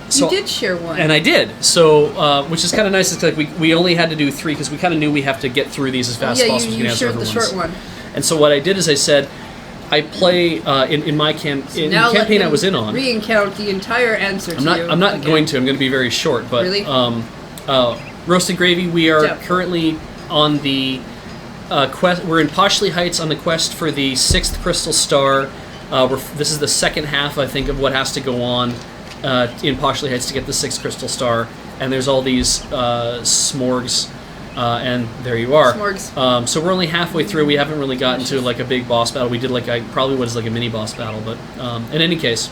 Speaker 1: so
Speaker 2: you did share one,
Speaker 1: and I did. So, which is kind of nice. It's like we only had to do 3 because we kind of knew we have to get through these as fast as possible.
Speaker 2: you shared the short one.
Speaker 1: And so what I did is I said, I play in my campaign I was in on.
Speaker 2: Re-encount the entire answer to you.
Speaker 1: I'm not going to. I'm going to be very short. But
Speaker 2: Really?
Speaker 1: Roasted Gravy. We are
Speaker 2: Yeah.
Speaker 1: currently on the quest. We're in Poshley Heights on the quest for the 6th crystal star. This is the second half, I think, of what has to go on in Poshley Heights to get the 6th crystal star. And there's all these smorgs. And there you are.
Speaker 2: Smorgs.
Speaker 1: So we're only halfway through. We haven't really gotten to like a big boss battle. We did like probably what is like a mini boss battle. But in any case,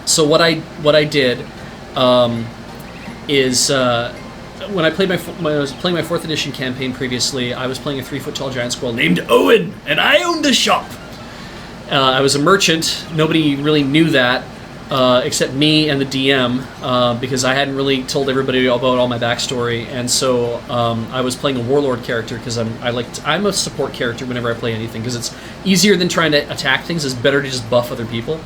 Speaker 1: so what I did is when I played when I was playing my 4th edition campaign previously, I was playing a 3-foot-tall giant squirrel named Owen, and I owned a shop. I was a merchant. Nobody really knew that. Except me and the DM, because I hadn't really told everybody about all my backstory, and so I was playing a warlord character because I'm a support character whenever I play anything because it's easier than trying to attack things. It's better to just buff other people.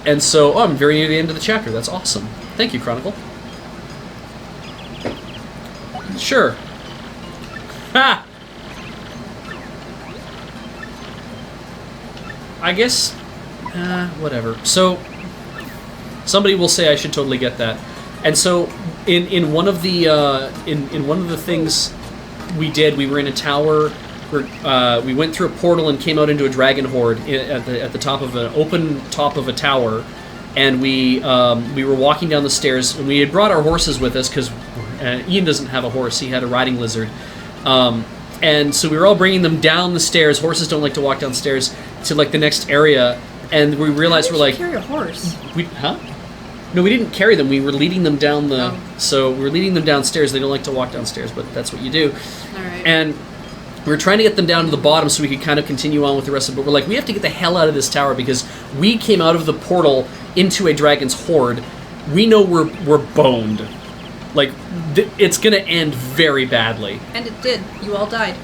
Speaker 1: And so I'm very near the end of the chapter. That's awesome. Thank you, Chronicle. Sure. Ha! I guess. Whatever. So, somebody will say I should totally get that. And so, in one of the in one of the things we did, we were in a tower. We went through a portal and came out into a dragon horde at the top of an open top of a tower, and we were walking down the stairs, and we had brought our horses with us because Ian doesn't have a horse; he had a riding lizard. And so we were all bringing them down the stairs. Horses don't like to walk downstairs to like the next area. And we realized we're like
Speaker 2: carry a horse.
Speaker 1: No, we didn't carry them. We were leading them down the.
Speaker 2: Oh.
Speaker 1: So we were leading them downstairs. They don't like to walk downstairs, but that's what you do.
Speaker 2: All right.
Speaker 1: And we were trying to get them down to the bottom so we could kind of continue on with the rest of it. But we're like, we have to get the hell out of this tower because we came out of the portal into a dragon's horde. We know we're boned. Like it's gonna end very badly.
Speaker 2: And it did. You all died.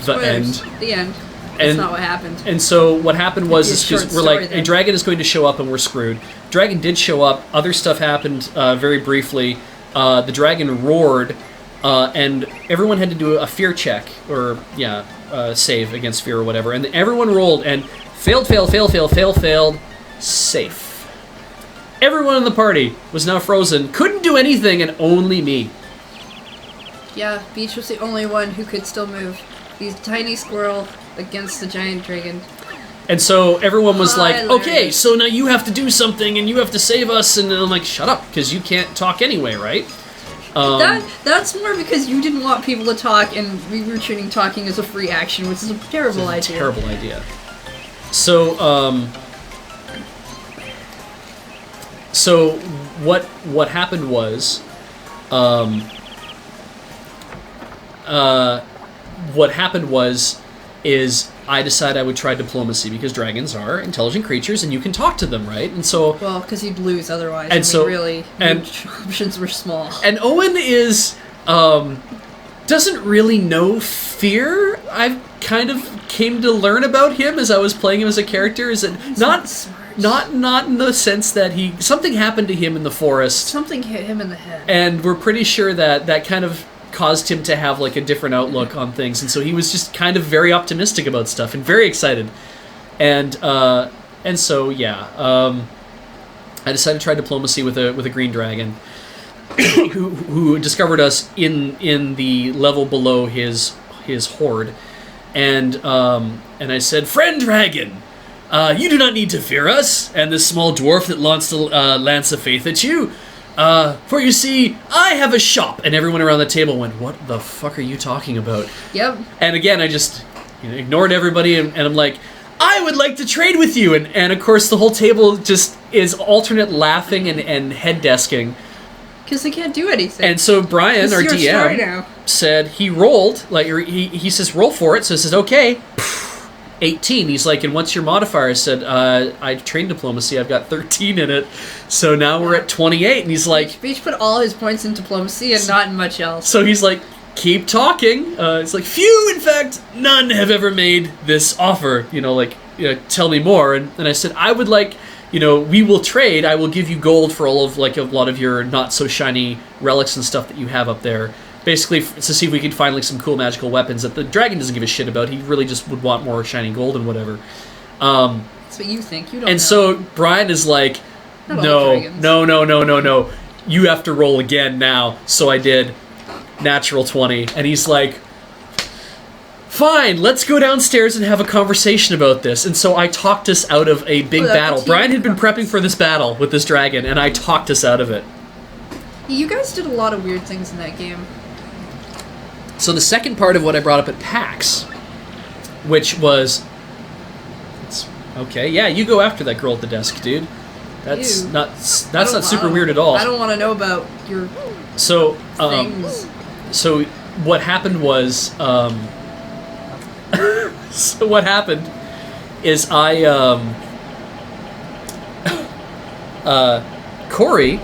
Speaker 1: The end.
Speaker 2: The end. That's not what happened.
Speaker 1: And so what happened was is we're like,
Speaker 2: then.
Speaker 1: a dragon is going to show up and we're screwed. Dragon did show up. Other stuff happened very briefly. The dragon roared, and everyone had to do a fear check, or save against fear or whatever. And everyone rolled and failed, safe. Everyone in the party was now frozen, couldn't do anything, and only me.
Speaker 2: Yeah, Beej was the only one who could still move. He's a tiny squirrel against the giant dragon.
Speaker 1: And so everyone was like,
Speaker 2: Hilarious.
Speaker 1: okay, so now you have to do something and you have to save us. And I'm like, shut up, because you can't talk anyway, right?
Speaker 2: That's more because you didn't want people to talk, and we were treating talking as a free action, which is a terrible idea.
Speaker 1: Terrible idea. So, what happened was, is I decided I would try diplomacy because dragons are intelligent creatures and you can talk to them, right? And so,
Speaker 2: well, because you'd lose otherwise.
Speaker 1: And so,
Speaker 2: really,
Speaker 1: and
Speaker 2: options were small.
Speaker 1: And Owen is doesn't really know fear. I've kind of came to learn about him as I was playing him as a character. Is it not in the sense that something happened to him in the forest.
Speaker 2: Something hit him in the head.
Speaker 1: And we're pretty sure that kind of caused him to have like a different outlook on things, and so he was just kind of very optimistic about stuff and very excited. And so I decided to try diplomacy with a green dragon who discovered us in the level below his horde, and I said, "Friend dragon, you do not need to fear us." And this small dwarf that launched a lance of faith at you. For you see, I have a shop. And everyone around the table went, what the fuck are you talking about?
Speaker 2: Yep.
Speaker 1: And again, I just ignored everybody, and I'm like, I would like to trade with you, and of course the whole table just is alternate laughing and head desking.
Speaker 2: Because they can't do anything.
Speaker 1: And so Brian, our
Speaker 2: your story
Speaker 1: DM,
Speaker 2: now.
Speaker 1: said he rolled, like he says roll for it, so he says okay, 18. He's like, and what's your modifier? I said, I trained diplomacy, I've got 13 in it, so now we're at 28, and he's like...
Speaker 2: Beej put all his points in diplomacy and not in much else.
Speaker 1: So he's like, keep talking. It's like, few, in fact, none have ever made this offer, tell me more. And I said, I would like... we will trade. I will give you gold for all of, a lot of your not-so-shiny relics and stuff that you have up there. Basically, to see if we can find, some cool magical weapons that the dragon doesn't give a shit about. He really just would want more shiny gold and whatever.
Speaker 2: That's what you think. You don't know.
Speaker 1: And so Brian is like, no. You have to roll again now. So I did. Natural 20. And he's like... Fine, let's go downstairs and have a conversation about this. And so I talked us out of a big battle. Brian had been prepping for this battle with this dragon, and I talked us out of it.
Speaker 2: You guys did a lot of weird things in that game.
Speaker 1: So the second part of what I brought up at PAX, which was... Okay, yeah, you go after that girl at the desk, dude. That's not super weird at all.
Speaker 2: I don't want to know about your things.
Speaker 1: So what happened was... So what happened is Corey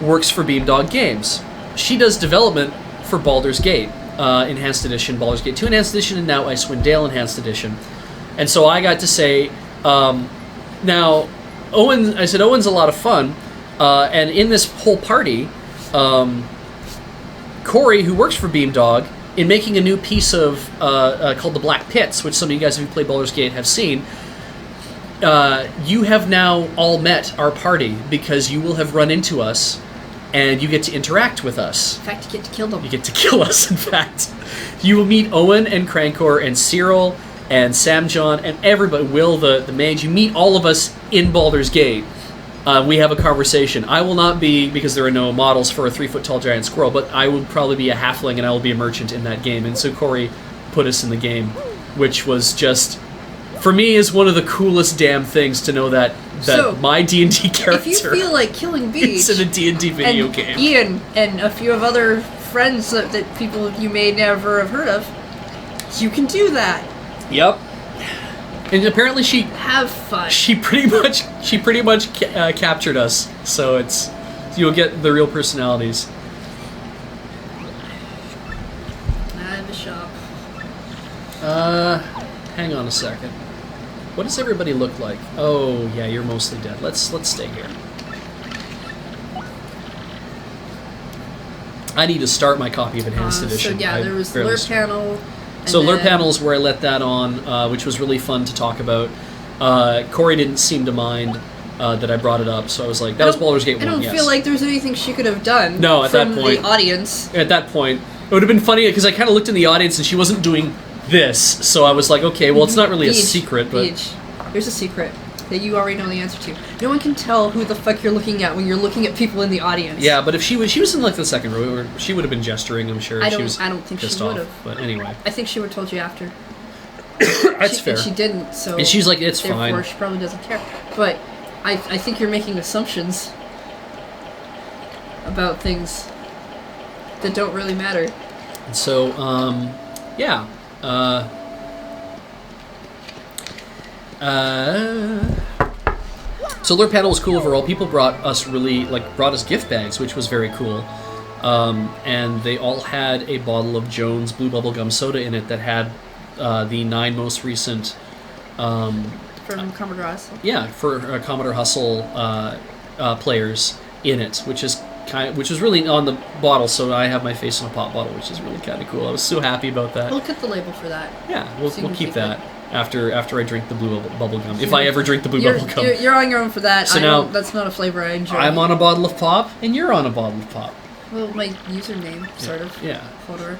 Speaker 1: works for Beamdog Games. She does development for Baldur's Gate Enhanced Edition, Baldur's Gate 2 Enhanced Edition, and now Icewind Dale Enhanced Edition. And so I got to say, now, I said, Owen's a lot of fun, and in this whole party, Corey, who works for Beamdog, in making a new piece of called the Black Pits, which some of you guys, if you play Baldur's Gate, have seen, you have now all met our party because you will have run into us, and you get to interact with us.
Speaker 2: In fact, you get to kill them.
Speaker 1: You get to kill us, in fact. You will meet Owen and Crankor and Cyril and Sam John and everybody, Will the mage. You meet all of us in Baldur's Gate. We have a conversation. I will not be, because there are no models for a 3-foot-tall giant squirrel, but I would probably be a halfling and I will be a merchant in that game. And so Corey put us in the game, which was just, for me, is one of the coolest damn things to know that so, my D&D character...
Speaker 2: If you feel like killing Beej...
Speaker 1: It's in a D&D video game.
Speaker 2: Ian and a few of other friends that people you may never have heard of, you can do that.
Speaker 1: Yep. And apparently she
Speaker 2: have fun.
Speaker 1: She pretty much captured us. So you'll get the real personalities.
Speaker 2: I have a shop.
Speaker 1: Hang on a second. What does everybody look like? Oh yeah, you're mostly dead. Let's stay here. I need to start my copy of Enhanced Edition.
Speaker 2: So yeah, there was the Lure Panel.
Speaker 1: So Lure Panel is where I let that on, which was really fun to talk about. Corey didn't seem to mind that I brought it up, so I was like, that was Baldur's Gate 1,
Speaker 2: I don't feel like there's anything she could have done
Speaker 1: no, at that point,
Speaker 2: the audience.
Speaker 1: At that point. It would have been funny, because I kind of looked in the audience and she wasn't doing this, so I was like, okay, well, it's not really a secret, but...
Speaker 2: Beej. There's a secret that you already know the answer to. No one can tell who the fuck you're looking at when you're looking at people in the audience.
Speaker 1: Yeah, but if she was in like the second row, she would have been gesturing, I'm sure.
Speaker 2: I don't think she would have.
Speaker 1: But anyway.
Speaker 2: I think she would have told you after.
Speaker 1: That's fair.
Speaker 2: And she didn't, so...
Speaker 1: And she's like, it's fine.
Speaker 2: Therefore, she probably doesn't care. But I think you're making assumptions about things that don't really matter.
Speaker 1: And so, yeah. So Lure Panel was cool overall. People brought us gift bags, which was very cool. And they all had a bottle of Jones Blue Bubblegum Soda in it that had the 9 most recent...
Speaker 2: from Commodore Hustle?
Speaker 1: Yeah, for Commodore Hustle players in it, which is really on the bottle, so I have my face in a pop bottle, which is really kind of cool. I was so happy about that.
Speaker 2: We'll cut the label for that.
Speaker 1: Yeah, we'll keep that. After I drink the blue bubble gum. If I ever drink the blue bubble gum.
Speaker 2: You're on your own for that.
Speaker 1: So now,
Speaker 2: that's not a flavor I enjoy.
Speaker 1: I'm on a bottle of pop, and you're on a bottle of pop.
Speaker 2: Well, my username, sort of.
Speaker 1: Yeah.
Speaker 2: Hodor.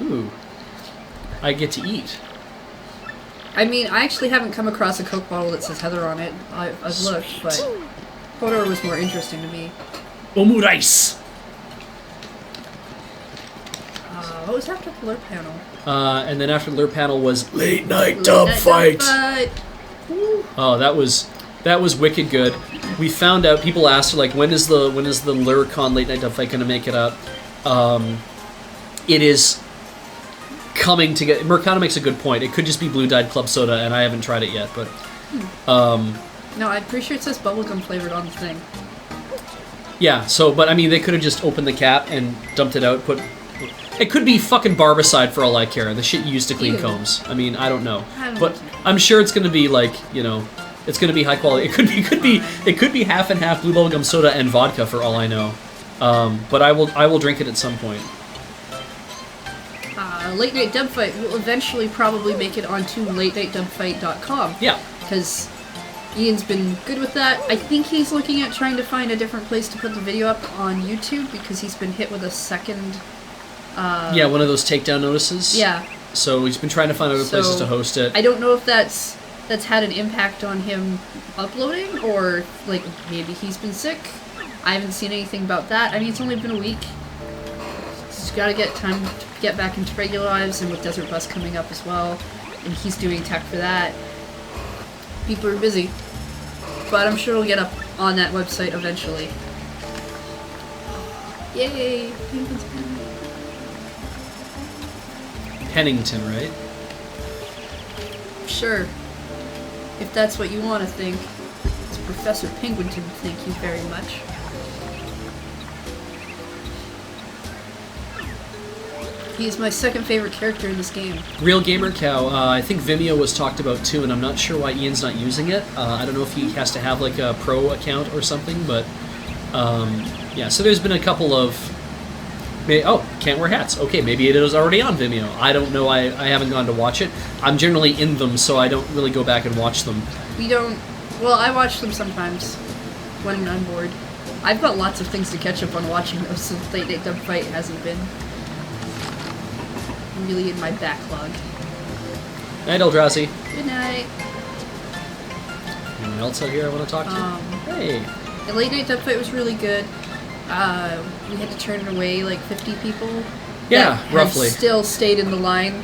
Speaker 1: Ooh. I get to eat.
Speaker 2: I mean, I actually haven't come across a Coke bottle that says Heather on it. I've looked, but Hodor was more interesting to me.
Speaker 1: Omurais!
Speaker 2: What was after the LERP panel?
Speaker 1: And then after the LERP panel was Late Night
Speaker 2: Late
Speaker 1: Dub
Speaker 2: Night
Speaker 1: Fight.
Speaker 2: Woo.
Speaker 1: Oh, that was wicked good. We found out, people asked, like, when is the Luricon Late Night Dub Fight going to make it up? It is coming to get... Mercado makes a good point. It could just be Blue Dyed Club Soda, and I haven't tried it yet, but...
Speaker 2: No, I'm pretty sure it says bubblegum flavored on the thing.
Speaker 1: Yeah, so, but I mean, they could have just opened the cap and dumped it out, It could be fucking Barbicide for all I care, the shit you use to clean combs. I mean, I don't know. But I'm sure it's going to be, like, you know... It's going to be high quality. It could be half and half blue bubblegum soda and vodka for all I know. But I will drink it at some point.
Speaker 2: Late Night Dub Fight will eventually probably make it onto latenightdubfight.com.
Speaker 1: Yeah.
Speaker 2: Because Ian's been good with that. I think he's looking at trying to find a different place to put the video up on YouTube because he's been hit with a second...
Speaker 1: yeah, one of those takedown notices.
Speaker 2: Yeah.
Speaker 1: So he's been trying to find other places to host it.
Speaker 2: I don't know if that's had an impact on him uploading, or like maybe he's been sick. I haven't seen anything about that. I mean, it's only been a week. He's got to get time to get back into regular lives, and with Desert Bus coming up as well, and he's doing tech for that. People are busy, but I'm sure it'll get up on that website eventually. Yay!
Speaker 1: Pennington, right?
Speaker 2: Sure. If that's what you want to think. It's Professor Penguinton, thank you very much. He's my second favorite character in this game.
Speaker 1: Real Gamer Cow, I think Vimeo was talked about too, and I'm not sure why Ian's not using it. I don't know if he has to have like a pro account or something, but yeah, so there's been a couple of... Oh, can't wear hats. Okay, maybe it is already on Vimeo. I don't know. I haven't gone to watch it. I'm generally in them, so I don't really go back and watch them.
Speaker 2: We don't... Well, I watch them sometimes when I'm bored. I've got lots of things to catch up on watching those since Late Night Dub Fight hasn't been really in my backlog.
Speaker 1: Night, Eldrazi.
Speaker 2: Good night.
Speaker 1: Anyone else out here I want to talk to? Hey.
Speaker 2: The Late Night Dub Fight was really good. We had to turn away like 50 people.
Speaker 1: Yeah,
Speaker 2: that
Speaker 1: roughly.
Speaker 2: Still stayed in the line,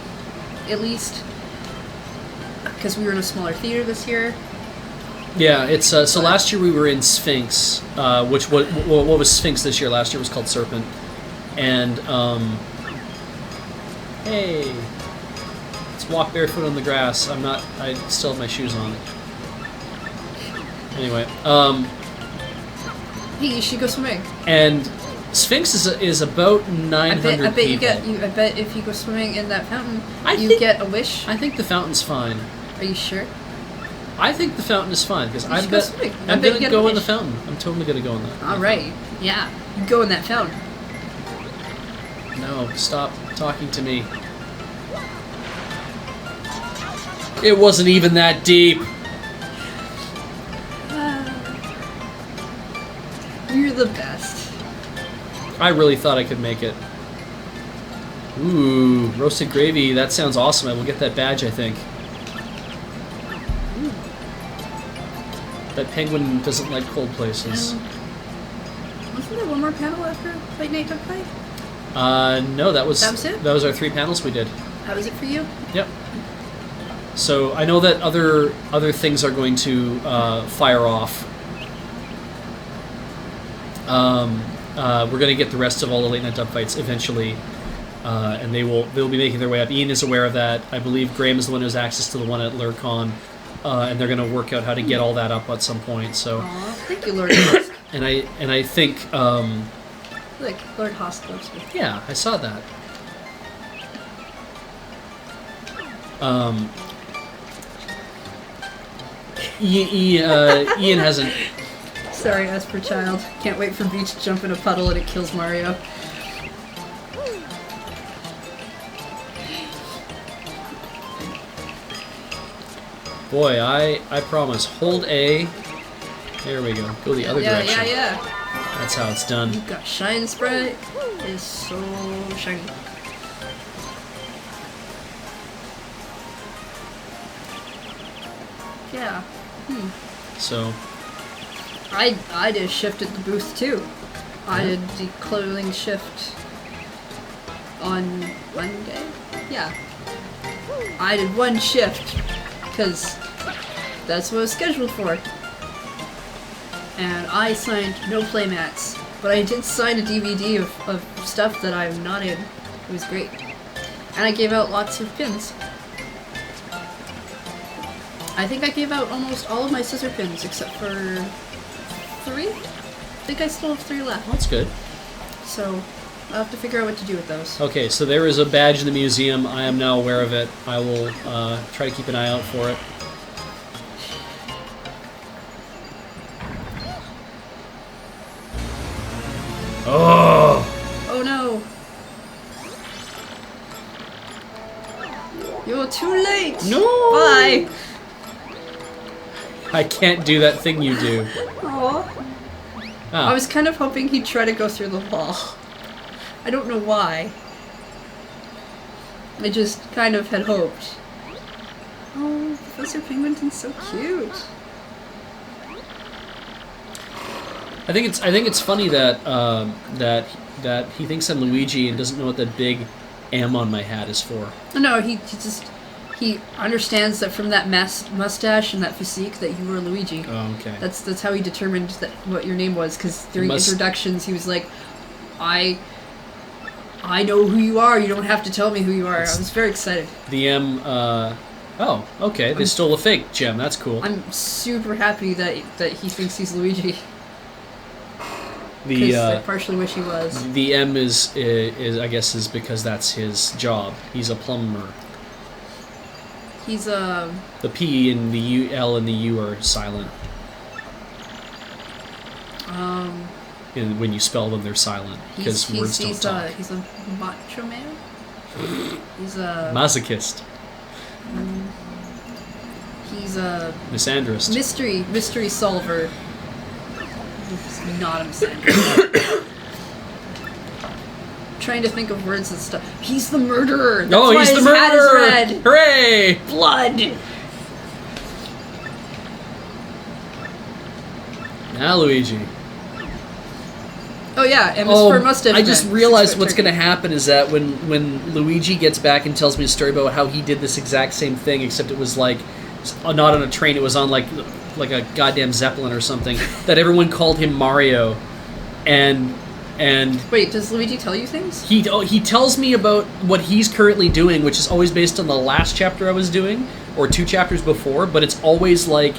Speaker 2: at least, because we were in a smaller theater this year.
Speaker 1: Yeah, it's so last year we were in Sphinx, which what was Sphinx this year? Last year was called Serpent, and hey, let's walk barefoot on the grass. I still have my shoes on. Anyway,
Speaker 2: Hey, you should go swimming.
Speaker 1: And Sphinx is about 900
Speaker 2: I bet
Speaker 1: people.
Speaker 2: I bet if you go swimming in that fountain,
Speaker 1: you
Speaker 2: get a wish.
Speaker 1: I think the fountain's fine.
Speaker 2: Are you sure?
Speaker 1: I think the fountain is fine because I'm
Speaker 2: go swimming.
Speaker 1: I'm gonna go in the fountain. I'm totally gonna go in that.
Speaker 2: All right. Yeah, you go in that fountain.
Speaker 1: No, stop talking to me. It wasn't even that deep.
Speaker 2: You're the best.
Speaker 1: I really thought I could make it. Ooh, roasted gravy. That sounds awesome. I will get that badge, I think. Ooh. That penguin doesn't like cold places.
Speaker 2: Wasn't there one more panel after Late Night Dub Fight?
Speaker 1: No, that was
Speaker 2: it?
Speaker 1: That was our 3 panels we did.
Speaker 2: How was it for you?
Speaker 1: Yep. So I know that other things are going to fire off. We're going to get the rest of all the Late Night Dub Fights eventually, and they'll be making their way up. Ian is aware of that. I believe Graham is the one who has access to the one at Luricon, and they're going to work out how to get all that up at some point. So,
Speaker 2: Aw, thank you, Lord.
Speaker 1: and I think
Speaker 2: Look, Lord Host loves me.
Speaker 1: yeah, I saw that. Ian hasn't.
Speaker 2: Sorry, as per child. Can't wait for Beej to jump in a puddle and it kills Mario.
Speaker 1: Boy, I promise. Hold A. There we go. Go the other direction.
Speaker 2: Yeah.
Speaker 1: That's how it's done.
Speaker 2: You've got Shine Sprite. It is so shiny. Yeah.
Speaker 1: So.
Speaker 2: I did shift at the booth too. I did the clothing shift. on Monday. Yeah. I did one shift, because that's what I was scheduled for. And I signed no playmats, but I did sign a DVD of stuff that I'm not in. It was great. And I gave out lots of pins. I think I gave out almost all of my scissor pins, except for 3? I think I still have 3 left.
Speaker 1: That's good.
Speaker 2: So, I'll have to figure out what to do with those.
Speaker 1: Okay, so there is a badge in the museum. I am now aware of it. I will try to keep an eye out for it. Oh!
Speaker 2: Oh no! You're too late!
Speaker 1: No!
Speaker 2: Bye!
Speaker 1: I can't do that thing you do.
Speaker 2: Aww.
Speaker 1: Ah.
Speaker 2: I was kind of hoping he'd try to go through the wall. I don't know why. I just kind of had hoped. Oh, Professor Penguinton's so cute.
Speaker 1: I think it's funny that that he thinks I'm Luigi and doesn't know what that big M on my hat is for.
Speaker 2: No, he understands that from that mustache and that physique that you were Luigi.
Speaker 1: Oh, okay.
Speaker 2: That's how he determined that what your name was, because during introductions he was like, I know who you are, you don't have to tell me who you are. I was very excited.
Speaker 1: The M, oh, okay, they stole a fake gem, that's cool.
Speaker 2: I'm super happy that he thinks he's Luigi.
Speaker 1: The,
Speaker 2: I partially wish he was.
Speaker 1: The M is I guess is because that's his job. He's a plumber.
Speaker 2: He's
Speaker 1: The P and the U, L and the U are silent. And when you spell them, they're silent because words don't talk.
Speaker 2: He's a macho man. He's a
Speaker 1: masochist.
Speaker 2: He's a
Speaker 1: misandrist.
Speaker 2: Mystery solver. He's not a misandrist. Trying to think of words and stuff. He's the murderer. That's why
Speaker 1: he's the
Speaker 2: his
Speaker 1: murderer.
Speaker 2: hat is red.
Speaker 1: Hooray!
Speaker 2: Blood.
Speaker 1: Now Luigi.
Speaker 2: Oh yeah, and Miss Fur must have
Speaker 1: I just realized what's going to happen is that when Luigi gets back and tells me a story about how he did this exact same thing, except it was like not on a train, it was on like a goddamn Zeppelin or something, that everyone called him Mario, and
Speaker 2: wait, does Luigi tell you things?
Speaker 1: He tells me about what he's currently doing, which is always based on the last chapter I was doing, or 2 chapters before, but it's always like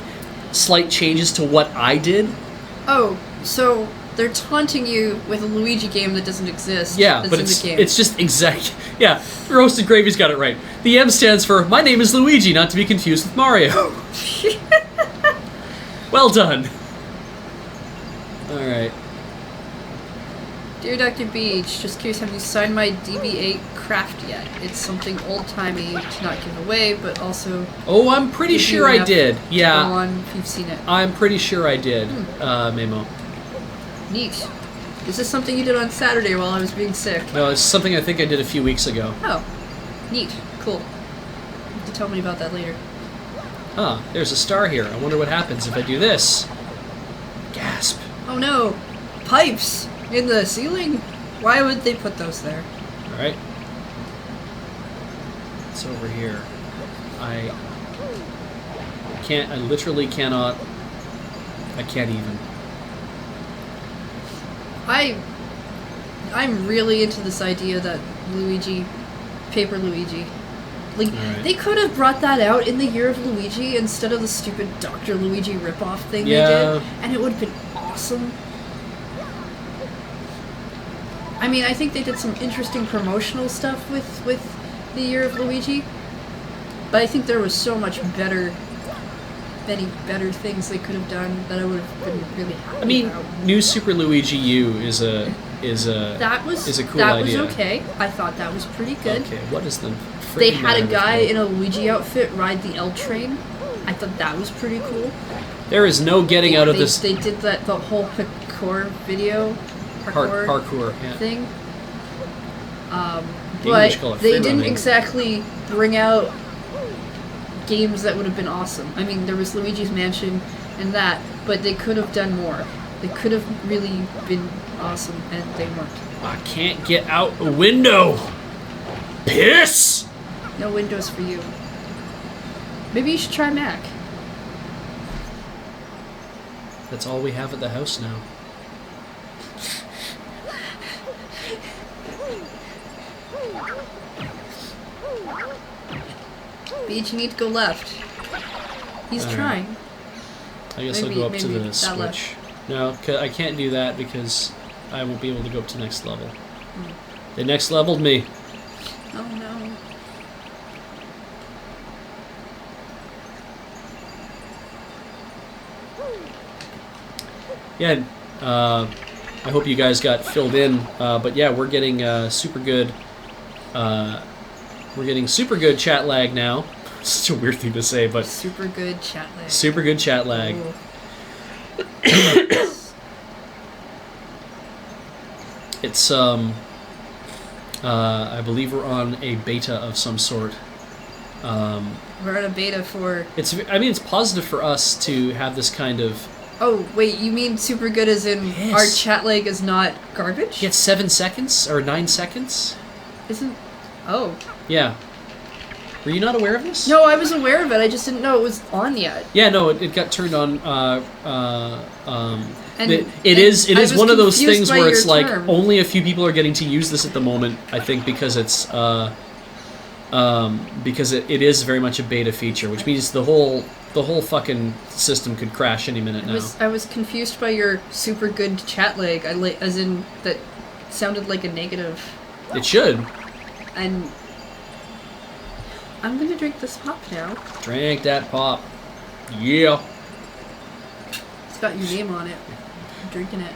Speaker 1: slight changes to what I did.
Speaker 2: Oh, so they're taunting you with a Luigi game that doesn't exist.
Speaker 1: Yeah,
Speaker 2: that's
Speaker 1: but
Speaker 2: in the game.
Speaker 1: it's just exact. Yeah, Roasted Gravy's got it right. The M stands for My name is Luigi, not to be confused with Mario. Well done. All right.
Speaker 2: Dear Dr. Beej, just curious, have you signed my DB8 craft yet? It's something old-timey to not give away, but also...
Speaker 1: Oh, I'm pretty sure I did. Yeah.
Speaker 2: Go on if you've seen it.
Speaker 1: I'm pretty sure I did, Memo.
Speaker 2: Neat. Is this something you did on Saturday while I was being sick?
Speaker 1: No, it's something I think I did a few weeks ago.
Speaker 2: Oh. Neat. Cool. You have to tell me about that later.
Speaker 1: Huh, there's a star here. I wonder what happens if I do this. Gasp.
Speaker 2: Oh no! Pipes! In the ceiling? Why would they put those there?
Speaker 1: Alright. It's over here. I literally cannot... I can't even.
Speaker 2: I'm really into this idea that Luigi... Paper Luigi... Like, they could have brought that out in the Year of Luigi instead of the stupid Dr. Luigi ripoff thing they did, and it would have been awesome. I mean, I think they did some interesting promotional stuff with the Year of Luigi, but I think there was so much many better things they could have done that I would have been really happy about.
Speaker 1: New Super Luigi U is a cool
Speaker 2: that
Speaker 1: idea.
Speaker 2: Was okay. I thought that was pretty good.
Speaker 1: Okay, what is the?
Speaker 2: They had a guy in a Luigi outfit ride the L train. I thought that was pretty cool.
Speaker 1: There is no getting out of this.
Speaker 2: They did the whole parkour video.
Speaker 1: Parkour
Speaker 2: thing. But they didn't exactly bring out games that would have been awesome. I mean, there was Luigi's Mansion and that, but they could have done more. They could have really been awesome, and they weren't.
Speaker 1: I can't get out a window. Piss!
Speaker 2: No windows for you. Maybe you should try Mac.
Speaker 1: That's all we have at the house now.
Speaker 2: Beej, you need to go left. He's trying.
Speaker 1: I guess I'll go up to the switch. No, I can't do that because I won't be able to go up to next level. They next leveled me.
Speaker 2: Oh no.
Speaker 1: Yeah, I hope you guys got filled in. But yeah, we're getting super good. We're getting super good chat lag now. Such a weird thing to say, but
Speaker 2: super good chat lag.
Speaker 1: Super good chat lag. It's I believe we're on a beta of some sort.
Speaker 2: We're on a beta for.
Speaker 1: I mean, it's positive for us to have this kind of.
Speaker 2: Oh wait, you mean super good as in our chat lag is not garbage?
Speaker 1: Yeah, 7 seconds or 9 seconds.
Speaker 2: Isn't? Oh.
Speaker 1: Yeah. Were you not aware of this?
Speaker 2: No, I was aware of it. I just didn't know it was on yet.
Speaker 1: Yeah, no, it got turned on. It is one of those things where it's like only a few people are getting to use this at the moment. I think because it's because it is very much a beta feature, which means the whole fucking system could crash any minute now.
Speaker 2: I was confused by your super good chat lag. As in that sounded like a negative.
Speaker 1: It should.
Speaker 2: And I'm gonna drink this pop now.
Speaker 1: Drink that pop. Yeah.
Speaker 2: It's got your name on it. I'm drinking it.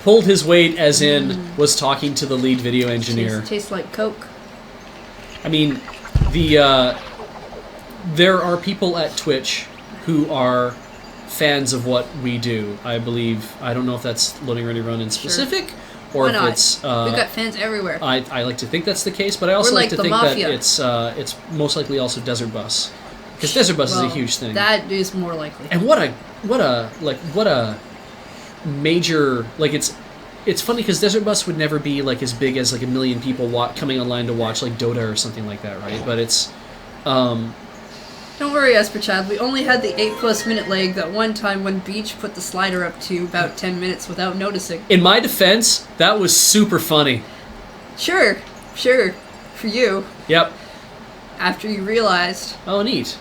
Speaker 1: Pulled his weight as in was talking to the lead video engineer.
Speaker 2: Tastes like Coke.
Speaker 1: I mean, there are people at Twitch who are fans of what we do. I believe. I don't know if that's Loading Ready Run in specific. Or
Speaker 2: why not?
Speaker 1: If it's,
Speaker 2: we've got fans everywhere.
Speaker 1: I like to think that's the case, but I also like to think Mafia. That it's most likely also Desert Bus, because Desert Bus is a huge thing.
Speaker 2: That is more likely.
Speaker 1: And what a major it's funny because Desert Bus would never be like as big as like 1 million people coming online to watch like Dota or something like that, right? But it's
Speaker 2: Don't worry, Esper Chad. We only had the 8+ minute lag that one time when Beej put the slider up to about 10 minutes without noticing.
Speaker 1: In my defense, that was super funny.
Speaker 2: Sure. For you.
Speaker 1: Yep.
Speaker 2: After you realized.
Speaker 1: Oh, neat.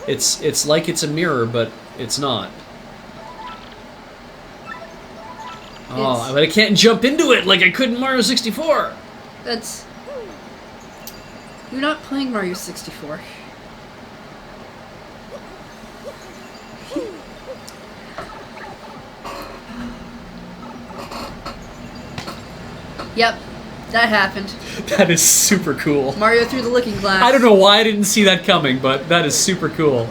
Speaker 1: It's like it's a mirror, but it's not. Oh, but I can't jump into it like I could in Mario 64.
Speaker 2: That's... You're not playing Mario 64. Yep, that happened.
Speaker 1: That is super cool.
Speaker 2: Mario through the looking glass.
Speaker 1: I don't know why I didn't see that coming, but that is super cool.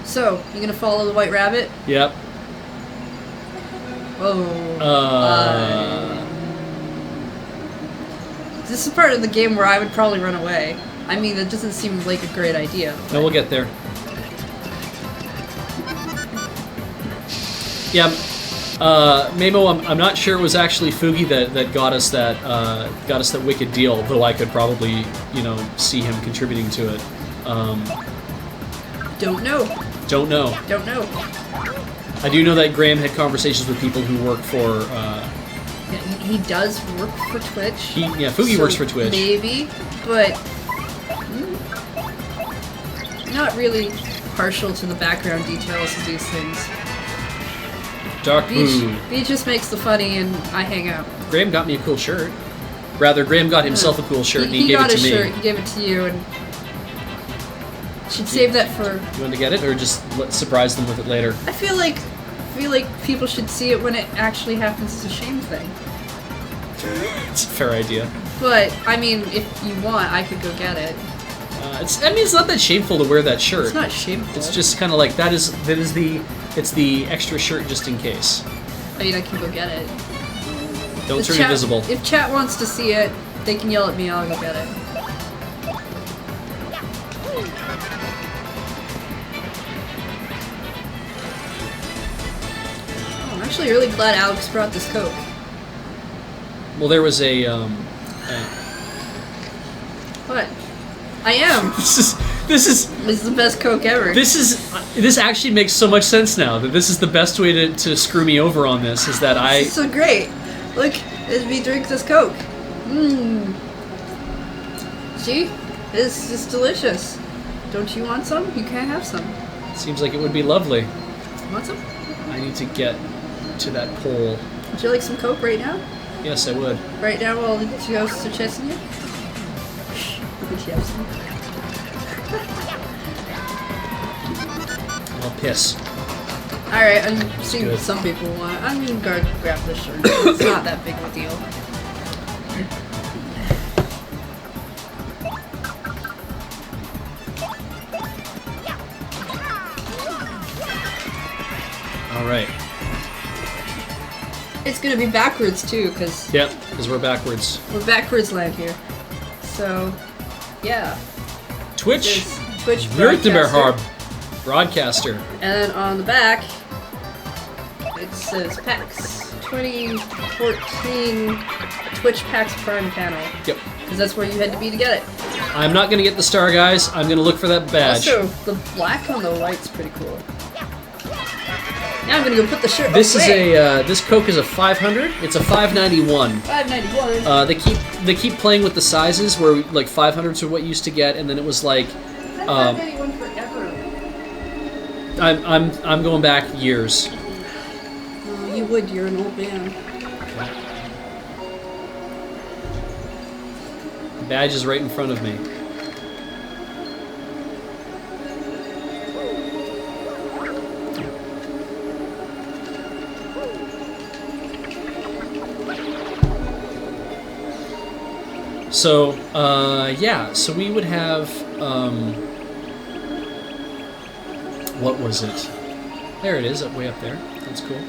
Speaker 2: So, you gonna follow the white rabbit?
Speaker 1: Yep.
Speaker 2: Whoa. This is part of the game where I would probably run away. I mean, that doesn't seem like a great idea.
Speaker 1: No, we'll get there. Yeah. Mamo, I'm not sure it was actually Fugi that got us that wicked deal, though I could probably, see him contributing to it.
Speaker 2: Don't know.
Speaker 1: Don't know.
Speaker 2: Don't know.
Speaker 1: I do know that Graham had conversations with people who work for...
Speaker 2: Yeah, he does work for Twitch.
Speaker 1: Fugi works for Twitch.
Speaker 2: Maybe, but... not really partial to the background details of these things.
Speaker 1: Dark Boo.
Speaker 2: Beej just makes the funny and I hang out.
Speaker 1: Graham got me a cool shirt. Rather, Graham got himself a cool shirt and he gave it to me.
Speaker 2: He got a shirt, he gave it to you, and... Should save that for...
Speaker 1: You want to get it, or just surprise them with it later?
Speaker 2: I feel like people should see it when it actually happens. It's a shame thing.
Speaker 1: It's a fair idea.
Speaker 2: But, I mean, if you want, I could go get it.
Speaker 1: It's not that shameful to wear that shirt.
Speaker 2: It's not shameful.
Speaker 1: It's just kind of like, it's the extra shirt just in case.
Speaker 2: I mean, I can go get it.
Speaker 1: Don't turn invisible.
Speaker 2: If chat wants to see it, they can yell at me, I'll go get it. Oh, I'm actually really glad Alex brought this Coke.
Speaker 1: Well, there was a,
Speaker 2: What? I am.
Speaker 1: This is
Speaker 2: the best Coke ever.
Speaker 1: This actually makes so much sense now. That this is the best way to screw me over on this. Is that
Speaker 2: This is so great. Look, as we drink this Coke. Mmm. See? This is delicious. Don't you want some? You can have some.
Speaker 1: Seems like it would be lovely.
Speaker 2: Want some?
Speaker 1: I need to get to that pole.
Speaker 2: Would you like some Coke right now?
Speaker 1: Yes, I would.
Speaker 2: Right now while the two ghosts are chasing you? Would you have some?
Speaker 1: I'll piss.
Speaker 2: Alright, I'm seeing
Speaker 1: good.
Speaker 2: some people want. I'm gonna go grab the shirt. It's not that big of a deal.
Speaker 1: Alright.
Speaker 2: It's gonna be backwards too, because
Speaker 1: Yep, because we're backwards.
Speaker 2: we're backwards land here. So, yeah.
Speaker 1: Twitch.
Speaker 2: There's Twitch broadcaster.
Speaker 1: Broadcaster.
Speaker 2: And then on the back, it says PAX 2014 Twitch PAX Prime panel.
Speaker 1: Yep.
Speaker 2: Because that's where you had to be to get it.
Speaker 1: I'm not going to get the star, guys. I'm going to look for that badge.
Speaker 2: Also, the black on the white's pretty cool. Now I'm gonna go put the shirt
Speaker 1: This
Speaker 2: away.
Speaker 1: is a this Coke is a 500. It's a 591.
Speaker 2: $5.91.
Speaker 1: They keep playing with the sizes where like 500s are what you used to get, and then it was like
Speaker 2: $5.91 forever.
Speaker 1: I'm going back years.
Speaker 2: Oh, you would. You're an old man.
Speaker 1: The badge is right in front of me. So, yeah, so we would have, what was it? There it is, way up there. That's cool.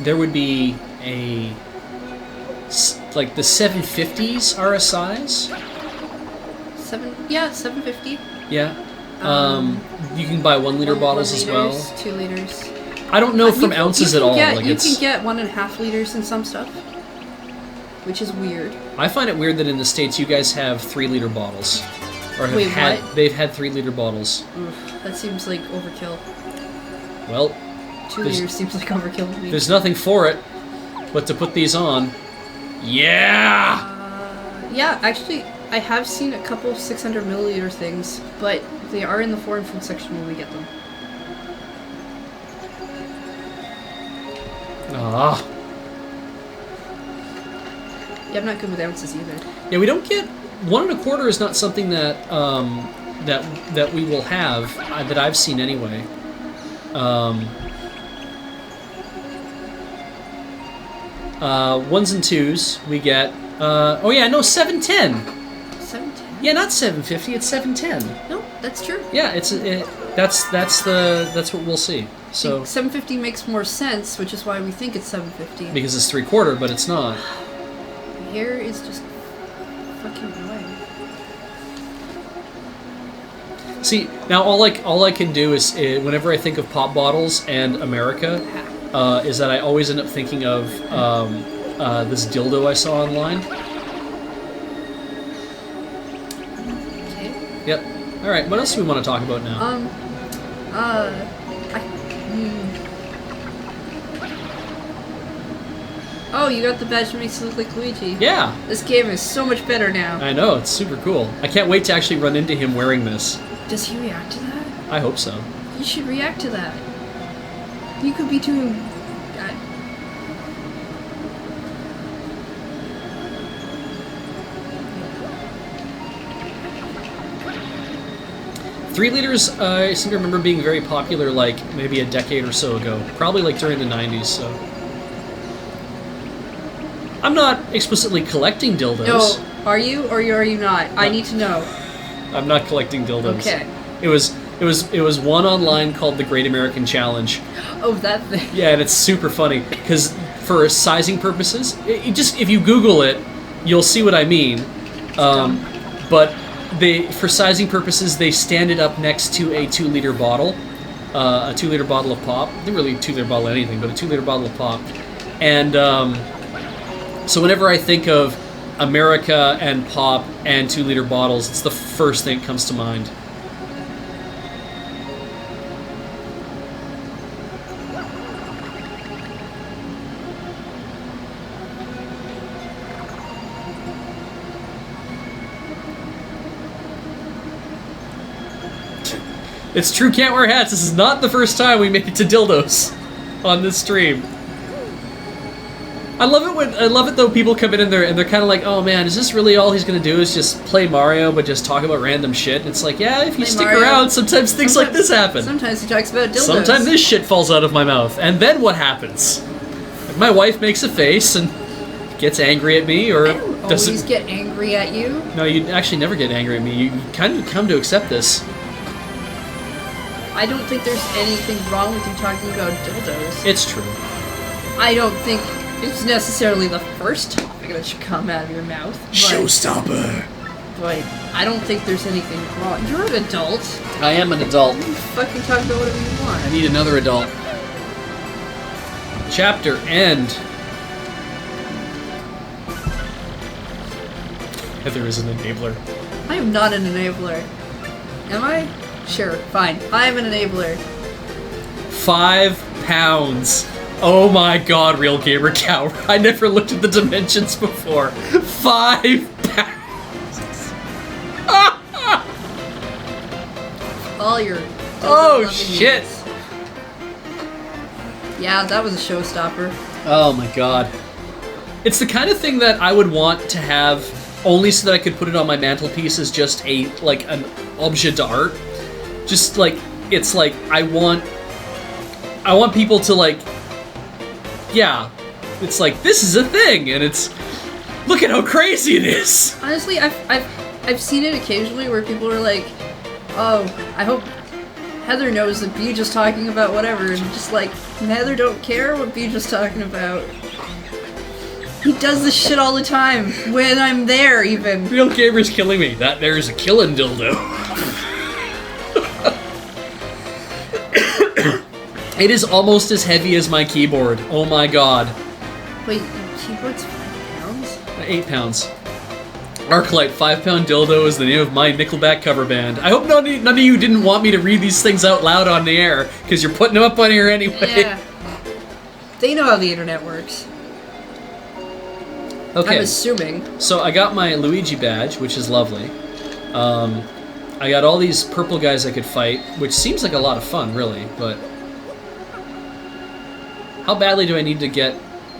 Speaker 1: There would be like the 750s are a size.
Speaker 2: 750.
Speaker 1: Yeah. You can buy 1 liter bottles as well.
Speaker 2: 2 liters.
Speaker 1: I don't know from ounces at all.
Speaker 2: You
Speaker 1: Like
Speaker 2: can get 1.5 liters in some stuff, which is weird.
Speaker 1: I find it weird that in the States you guys have 3 liter bottles. Or have
Speaker 2: Wait,
Speaker 1: had
Speaker 2: what?
Speaker 1: they've had 3 liter bottles.
Speaker 2: Oof, that seems like overkill.
Speaker 1: Well,
Speaker 2: 2 liters seems like overkill to me.
Speaker 1: there's nothing for it but to put these on. Yeah!
Speaker 2: Yeah, actually, I have seen a couple of 600 milliliter things, but they are in the foreign food section when we get them.
Speaker 1: Ah.
Speaker 2: Yeah, I'm not good with ounces either.
Speaker 1: Yeah, we don't get 1 1/4 is not something that that we will have that I've seen anyway. Ones and twos we get. Oh yeah, no 710.
Speaker 2: 710?
Speaker 1: Yeah, not 750. It's 710.
Speaker 2: No, that's true.
Speaker 1: Yeah, that's what we'll see. So
Speaker 2: 750 makes more sense, which is why we think it's 750.
Speaker 1: because it's 3/4, but it's not.
Speaker 2: Here is just fucking annoying.
Speaker 1: See, now all I can do is whenever I think of pop bottles and America, is that I always end up thinking of this dildo I saw online.
Speaker 2: Okay.
Speaker 1: Yep. All right. What else do we want to talk about now?
Speaker 2: Oh, you got the badge that makes you look like Luigi.
Speaker 1: Yeah.
Speaker 2: This game is so much better now.
Speaker 1: I know, it's super cool. I can't wait to actually run into him wearing this.
Speaker 2: Does he react to that?
Speaker 1: I hope so.
Speaker 2: You should react to that. You could be doing...
Speaker 1: 3 liters, I seem to remember being very popular like maybe a decade or so ago. Probably like during the 90s, so... I'm not explicitly collecting dildos.
Speaker 2: No, are you or are you not? I need to know.
Speaker 1: I'm not collecting dildos.
Speaker 2: Okay.
Speaker 1: It was one online called the Great American Challenge.
Speaker 2: Oh, that thing.
Speaker 1: Yeah, and it's super funny because for sizing purposes, if you Google it, you'll see what I mean. But for sizing purposes, they stand it up next to a 2 liter bottle, a 2 liter bottle of pop. Not really a 2 liter bottle of anything, but a 2 liter bottle of pop, and So whenever I think of America and pop and 2-liter bottles, it's the first thing that comes to mind. It's true, can't wear hats. This is not the first time we make it to dildos on this stream. I love it though. People come in and they're kind of like, oh man, is this really all he's gonna do? Is just play Mario, but just talk about random shit? And it's like, yeah, if you stick around, sometimes things like this happen.
Speaker 2: Sometimes he talks about dildos.
Speaker 1: Sometimes this shit falls out of my mouth, and then what happens? Like my wife makes a face and gets angry at me, or
Speaker 2: I don't
Speaker 1: doesn't
Speaker 2: always get angry at you.
Speaker 1: No, you actually never get angry at me. You kind of come to accept this.
Speaker 2: I don't think there's anything wrong with you talking about dildos.
Speaker 1: It's true.
Speaker 2: I don't think it's necessarily the first topic that should come out of your mouth.
Speaker 1: Showstopper.
Speaker 2: But I don't think there's anything wrong. You're an adult.
Speaker 1: I am an adult.
Speaker 2: You fucking talk about whatever you want.
Speaker 1: I need another adult. Chapter end. Heather is an enabler.
Speaker 2: I am not an enabler. Am I? Sure, fine. I'm an enabler.
Speaker 1: 5 pounds. Oh my god, Real Gamer Cow. I never looked at the dimensions before. 5 pounds.
Speaker 2: All your...
Speaker 1: Oh shit.
Speaker 2: Needs. Yeah, that was a showstopper.
Speaker 1: Oh my god. It's the kind of thing that I would want to have only so that I could put it on my mantelpiece as just an objet d'art. Just like, it's like, I want people to like, yeah, it's like, this is a thing, and it's, look at how crazy it is!
Speaker 2: Honestly, I've seen it occasionally where people are like, oh, I hope Heather knows that Beej is talking about whatever, and just like, Heather don't care what Beej is talking about. He does this shit all the time, when I'm there, even.
Speaker 1: Real Gamer's killing me. That there's a killing dildo. It is almost as heavy as my keyboard. Oh my god.
Speaker 2: Wait, your keyboard's 5 pounds?
Speaker 1: 8 pounds. Arclight, 5-pound dildo is the name of my Nickelback cover band. I hope none of you didn't want me to read these things out loud on the air, because you're putting them up on here anyway.
Speaker 2: Yeah. They know how the internet works.
Speaker 1: Okay.
Speaker 2: I'm assuming.
Speaker 1: So I got my Luigi badge, which is lovely. I got all these purple guys I could fight, which seems like a lot of fun, really, but... How badly do I need to get...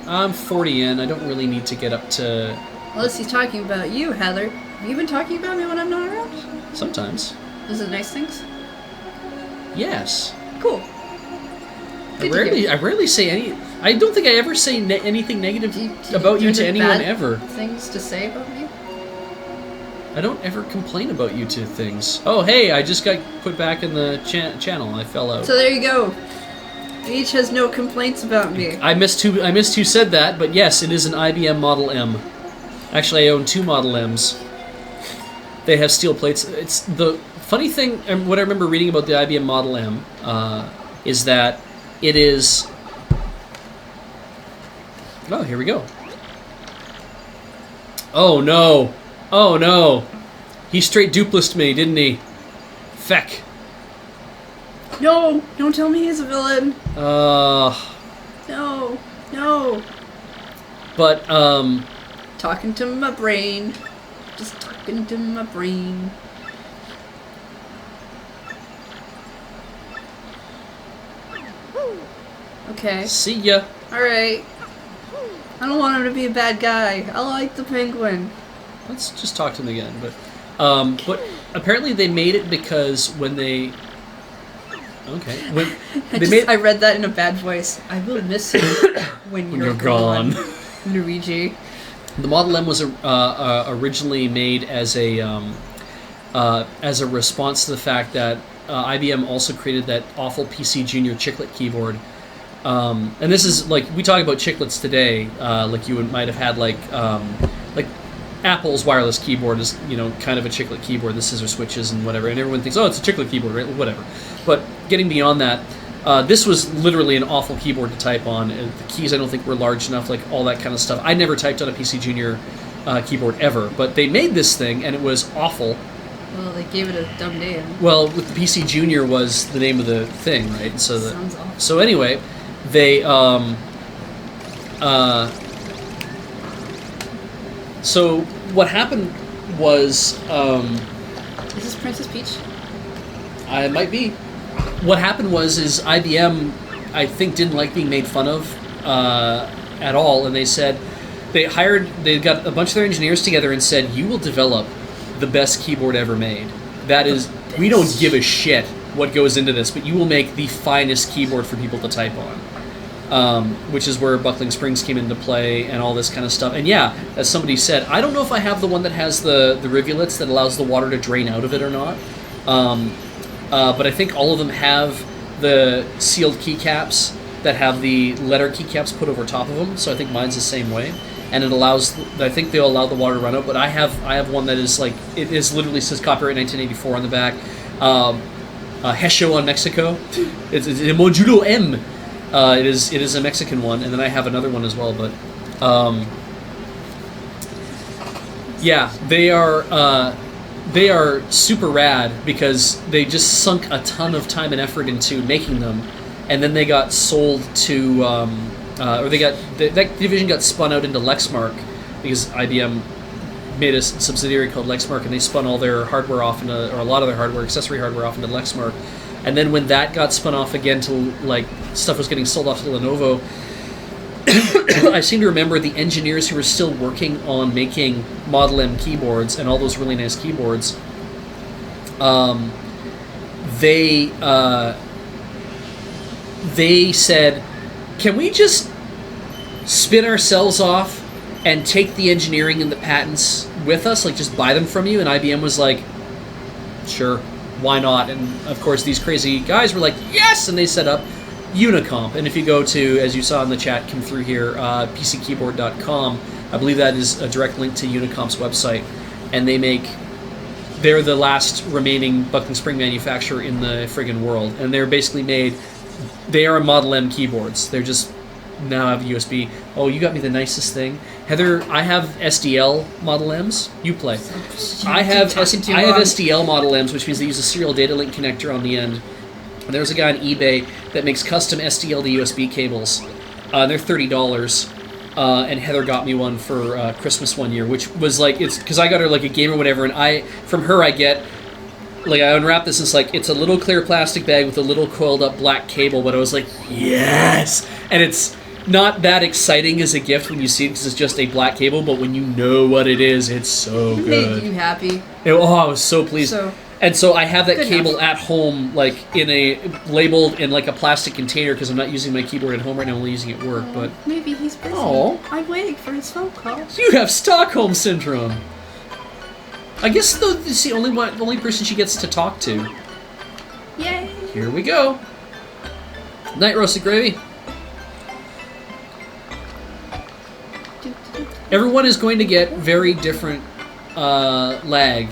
Speaker 1: I'm 40 in, I don't really need to get up to...
Speaker 2: Unless he's talking about you, Heather. Have you been talking about me when I'm not around?
Speaker 1: Sometimes.
Speaker 2: Is it nice things?
Speaker 1: Yes.
Speaker 2: Cool.
Speaker 1: I rarely say any... I don't think I ever say anything negative about you to anyone ever.
Speaker 2: Things to say about me?
Speaker 1: I don't ever complain about you to things. Oh, hey, I just got put back in the channel. I fell out.
Speaker 2: So there you go. Beej has no complaints about me.
Speaker 1: I missed who said that, but yes, it is an IBM Model M. Actually, I own 2 Model M's. They have steel plates. It's the funny thing, and what I remember reading about the IBM Model M is that it is... Oh, here we go. Oh no! Oh no! He straight dupliced me, didn't he? Feck.
Speaker 2: No! Don't tell me he's a villain! No. No.
Speaker 1: But,
Speaker 2: Talking to my brain. Just talking to my brain. Okay.
Speaker 1: See ya.
Speaker 2: Alright. I don't want him to be a bad guy. I like the penguin.
Speaker 1: Let's just talk to him again. But apparently they made it because when they... Okay. When
Speaker 2: I read that in a bad voice. I will miss you when you're gone. Luigi.
Speaker 1: The Model M was originally made as a response to the fact that IBM also created that awful PC Junior chiclet keyboard. And this is like, we talk about chiclets today, like you might have had like Apple's wireless keyboard is, kind of a chiclet keyboard, the scissor switches and whatever, and everyone thinks, oh, it's a chiclet keyboard, right? Whatever. But getting beyond that, This was literally an awful keyboard to type on. The keys I don't think were large enough, like all that kind of stuff. I never typed on a PC Junior keyboard ever, but they made this thing and it was awful.
Speaker 2: Well, they gave it a dumb name.
Speaker 1: Well, with the PC Junior was the name of the thing, right? So
Speaker 2: Sounds awful.
Speaker 1: So anyway, they so what happened was
Speaker 2: Is this Princess Peach?
Speaker 1: I might be. What happened was IBM, I think, didn't like being made fun of at all, and they said they got a bunch of their engineers together and said, "You will develop the best keyboard ever made. That is, we don't give a shit what goes into this, but you will make the finest keyboard for people to type on." Which is where buckling springs came into play and all this kind of stuff. And yeah, as somebody said, I don't know if I have the one that has the rivulets that allows the water to drain out of it or not. But I think all of them have the sealed keycaps that have the letter keycaps put over top of them. So I think mine's the same way, and it allows. I think they'll allow the water to run out. But I have one that is like it is literally says copyright 1984 on the back. Hesho on Mexico. It's a Modulo M. It is a Mexican one, and then I have another one as well. But yeah, they are super rad because they just sunk a ton of time and effort into making them, and then they got sold to, or they got that division got spun out into Lexmark because IBM made a subsidiary called Lexmark, and they spun all their hardware off into, or a lot of their hardware, accessory hardware off into Lexmark, and then when that got spun off again to like stuff was getting sold off to Lenovo. I seem to remember the engineers who were still working on making Model M keyboards and all those really nice keyboards. They said, "Can we just spin ourselves off and take the engineering and the patents with us? Like, just buy them from you?" And IBM was like, "Sure, why not?" And of course, these crazy guys were like, "Yes!" And they set up Unicomp, and if you go to, as you saw in the chat come through here, pckeyboard.com, I believe that is a direct link to Unicomp's website, and they're the last remaining buckling spring manufacturer in the friggin' world, and they're basically they are Model M keyboards. They're just now have USB. Oh, you got me the nicest thing, Heather. I have SDL Model M's. You play. I have SDL Model M's, which means they use a serial data link connector on the end. And there's a guy on eBay that makes custom SDL to USB cables. They're $30. And Heather got me one for Christmas one year, which was like, it's because I got her like a game or whatever, and from her I get, like, I unwrap this and it's like, it's a little clear plastic bag with a little coiled up black cable, but I was like, yes! And it's not that exciting as a gift when you see it because it's just a black cable, but when you know what it is, it's so good.
Speaker 2: Made you happy.
Speaker 1: I was so pleased. And so I have that cable at home, like labeled in like a plastic container because I'm not using my keyboard at home right now. I'm only using it at work. But
Speaker 2: maybe he's busy. I'm waiting for his phone call.
Speaker 1: You have Stockholm syndrome. I guess though it's the only person she gets to talk to.
Speaker 2: Yay!
Speaker 1: Here we go. Night roasted gravy. Everyone is going to get very different lag.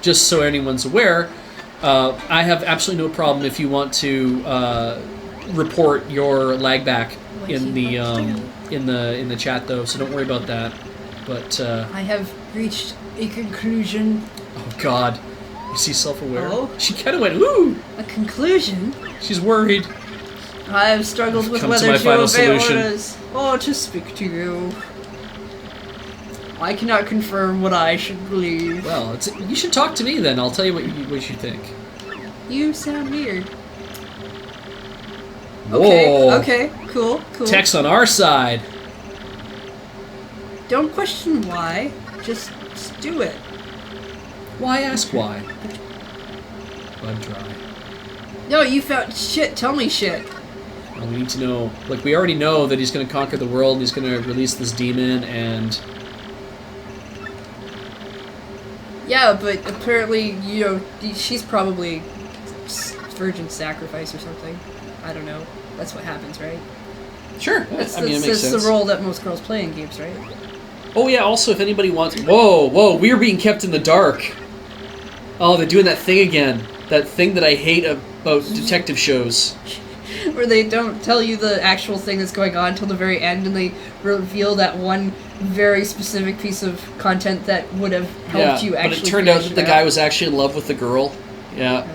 Speaker 1: Just so anyone's aware, I have absolutely no problem if you want to report your lag back in the chat though, so don't worry about that. But
Speaker 2: I have reached a conclusion.
Speaker 1: Oh God, is she self-aware?
Speaker 2: Oh.
Speaker 1: She kind of went ooh.
Speaker 2: A conclusion.
Speaker 1: She's worried.
Speaker 2: I have struggled with whether to obey orders or to speak to you. I cannot confirm what I should believe.
Speaker 1: Well, you should talk to me then. I'll tell you what you think.
Speaker 2: You sound weird.
Speaker 1: Whoa.
Speaker 2: Okay, cool.
Speaker 1: Text on our side.
Speaker 2: Don't question why. Just do it.
Speaker 1: Why ask why? Blood dry.
Speaker 2: No, you found shit. Tell me shit.
Speaker 1: Well, we need to know. Like, we already know that he's going to conquer the world. And he's going to release this demon and.
Speaker 2: Yeah, but apparently, she's probably virgin sacrifice or something. I don't know. That's what happens, right?
Speaker 1: Sure.
Speaker 2: That's
Speaker 1: it makes sense.
Speaker 2: the role that most girls play in games, right?
Speaker 1: Oh, yeah, also, if anybody wants... Whoa, we're being kept in the dark. Oh, they're doing that thing again. That thing that I hate about detective shows.
Speaker 2: Where they don't tell you the actual thing that's going on until the very end, and they reveal that one very specific piece of content that would have helped you actually.
Speaker 1: But it turned out that the guy was actually in love with the girl. Yeah.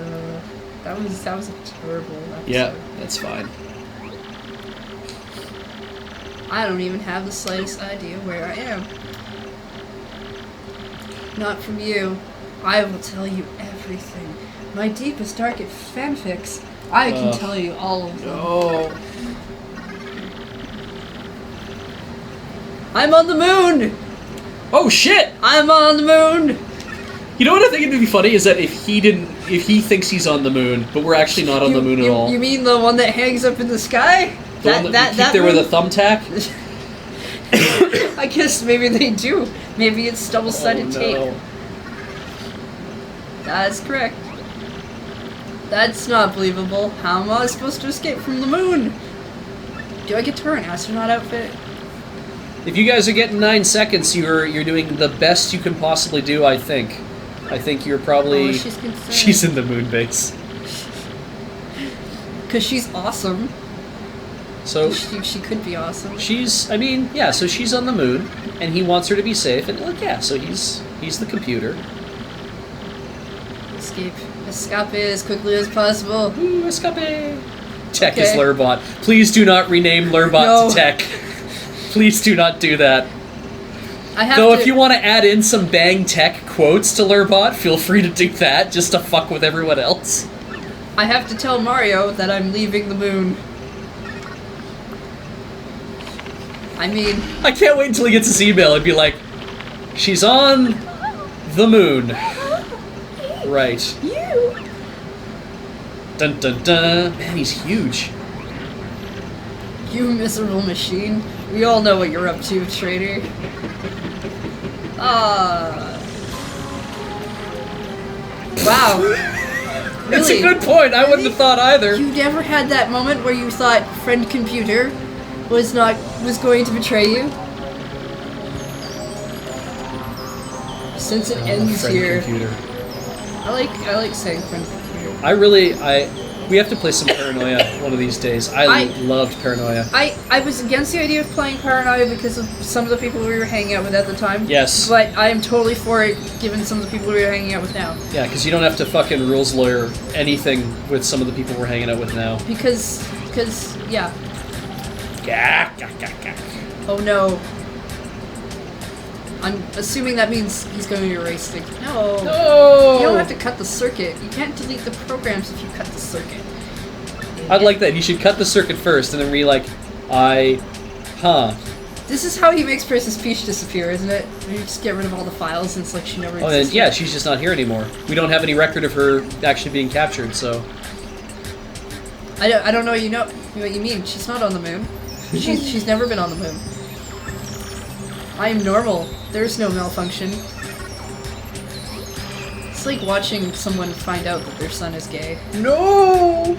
Speaker 2: That was a terrible episode.
Speaker 1: Yeah, that's fine.
Speaker 2: I don't even have the slightest idea where I am. Not from you. I will tell you everything. My deepest, darkest fanfics. I can tell you all of them.
Speaker 1: No.
Speaker 2: I'm on the moon!
Speaker 1: Oh shit!
Speaker 2: I'm on the moon!
Speaker 1: You know what I think it'd be funny is that if he thinks he's on the moon, but we're actually not on the moon at all.
Speaker 2: You mean the one that hangs up in the sky?
Speaker 1: The one that you keep there with a thumbtack?
Speaker 2: I guess maybe they do. Maybe it's double-sided tape. That's correct. That's not believable. How am I supposed to escape from the moon? Do I get to wear an astronaut outfit?
Speaker 1: If you guys are getting 9 seconds, you're doing the best you can possibly do, I think. I think you're probably...
Speaker 2: Oh, she's concerned.
Speaker 1: She's in the moon base.
Speaker 2: Because she's awesome.
Speaker 1: So...
Speaker 2: She could be awesome.
Speaker 1: She's... I mean, yeah, so she's on the moon, and he wants her to be safe, and look, yeah, so he's the computer.
Speaker 2: Escape as quickly as possible.
Speaker 1: Ooh, escape! Tech is Lurbot. Please do not rename Lurbot to Tech. Please do not do that. Though if you want to add in some Bang Tech quotes to Lurbot, feel free to do that, just to fuck with everyone else.
Speaker 2: I have to tell Mario that I'm leaving the moon. I mean...
Speaker 1: I can't wait until he gets his email and be like, she's on the moon. Right.
Speaker 2: You!
Speaker 1: Dun dun dun. Man, he's huge.
Speaker 2: You miserable machine. We all know what you're up to, traitor. Wow. Really?
Speaker 1: That's a good point. I wouldn't have thought either.
Speaker 2: You never had that moment where you thought friend computer was going to betray you? Since it ends
Speaker 1: friend
Speaker 2: here.
Speaker 1: Computer.
Speaker 2: I like saying friend computer.
Speaker 1: We have to play some Paranoia one of these days. I loved Paranoia.
Speaker 2: I was against the idea of playing Paranoia because of some of the people we were hanging out with at the time.
Speaker 1: Yes.
Speaker 2: But I am totally for it given some of the people we were hanging out with now.
Speaker 1: Yeah, because you don't have to fucking rules lawyer anything with some of the people we're hanging out with now.
Speaker 2: Because yeah.
Speaker 1: Gah, gah, gah, gah.
Speaker 2: Oh no. I'm assuming that means he's going to erase things. No.
Speaker 1: No!
Speaker 2: You don't have to cut the circuit. You can't delete the programs if you cut the circuit.
Speaker 1: I'd like that. You should cut the circuit first and then be like,
Speaker 2: This is how he makes Princess Peach disappear, isn't it? You just get rid of all the files and it's like she never existed.
Speaker 1: Then, yeah, she's just not here anymore. We don't have any record of her actually being captured, so...
Speaker 2: I don't know what you mean. She's not on the moon. She's never been on the moon. I am normal. There's no malfunction. It's like watching someone find out that their son is gay.
Speaker 1: No!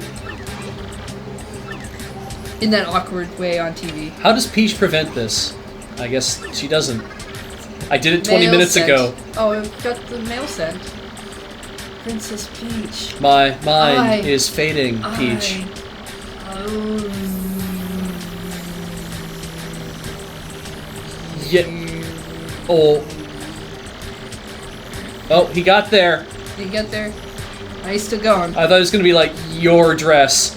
Speaker 2: In that awkward way on TV.
Speaker 1: How does Peach prevent this? I guess she doesn't. I did it 20 minutes ago.
Speaker 2: Oh, it got the mail sent. Princess Peach.
Speaker 1: My mind is fading, Peach. Yeah. Oh, he got there.
Speaker 2: Did he get there? He's still going.
Speaker 1: I thought it was going to be like, your dress.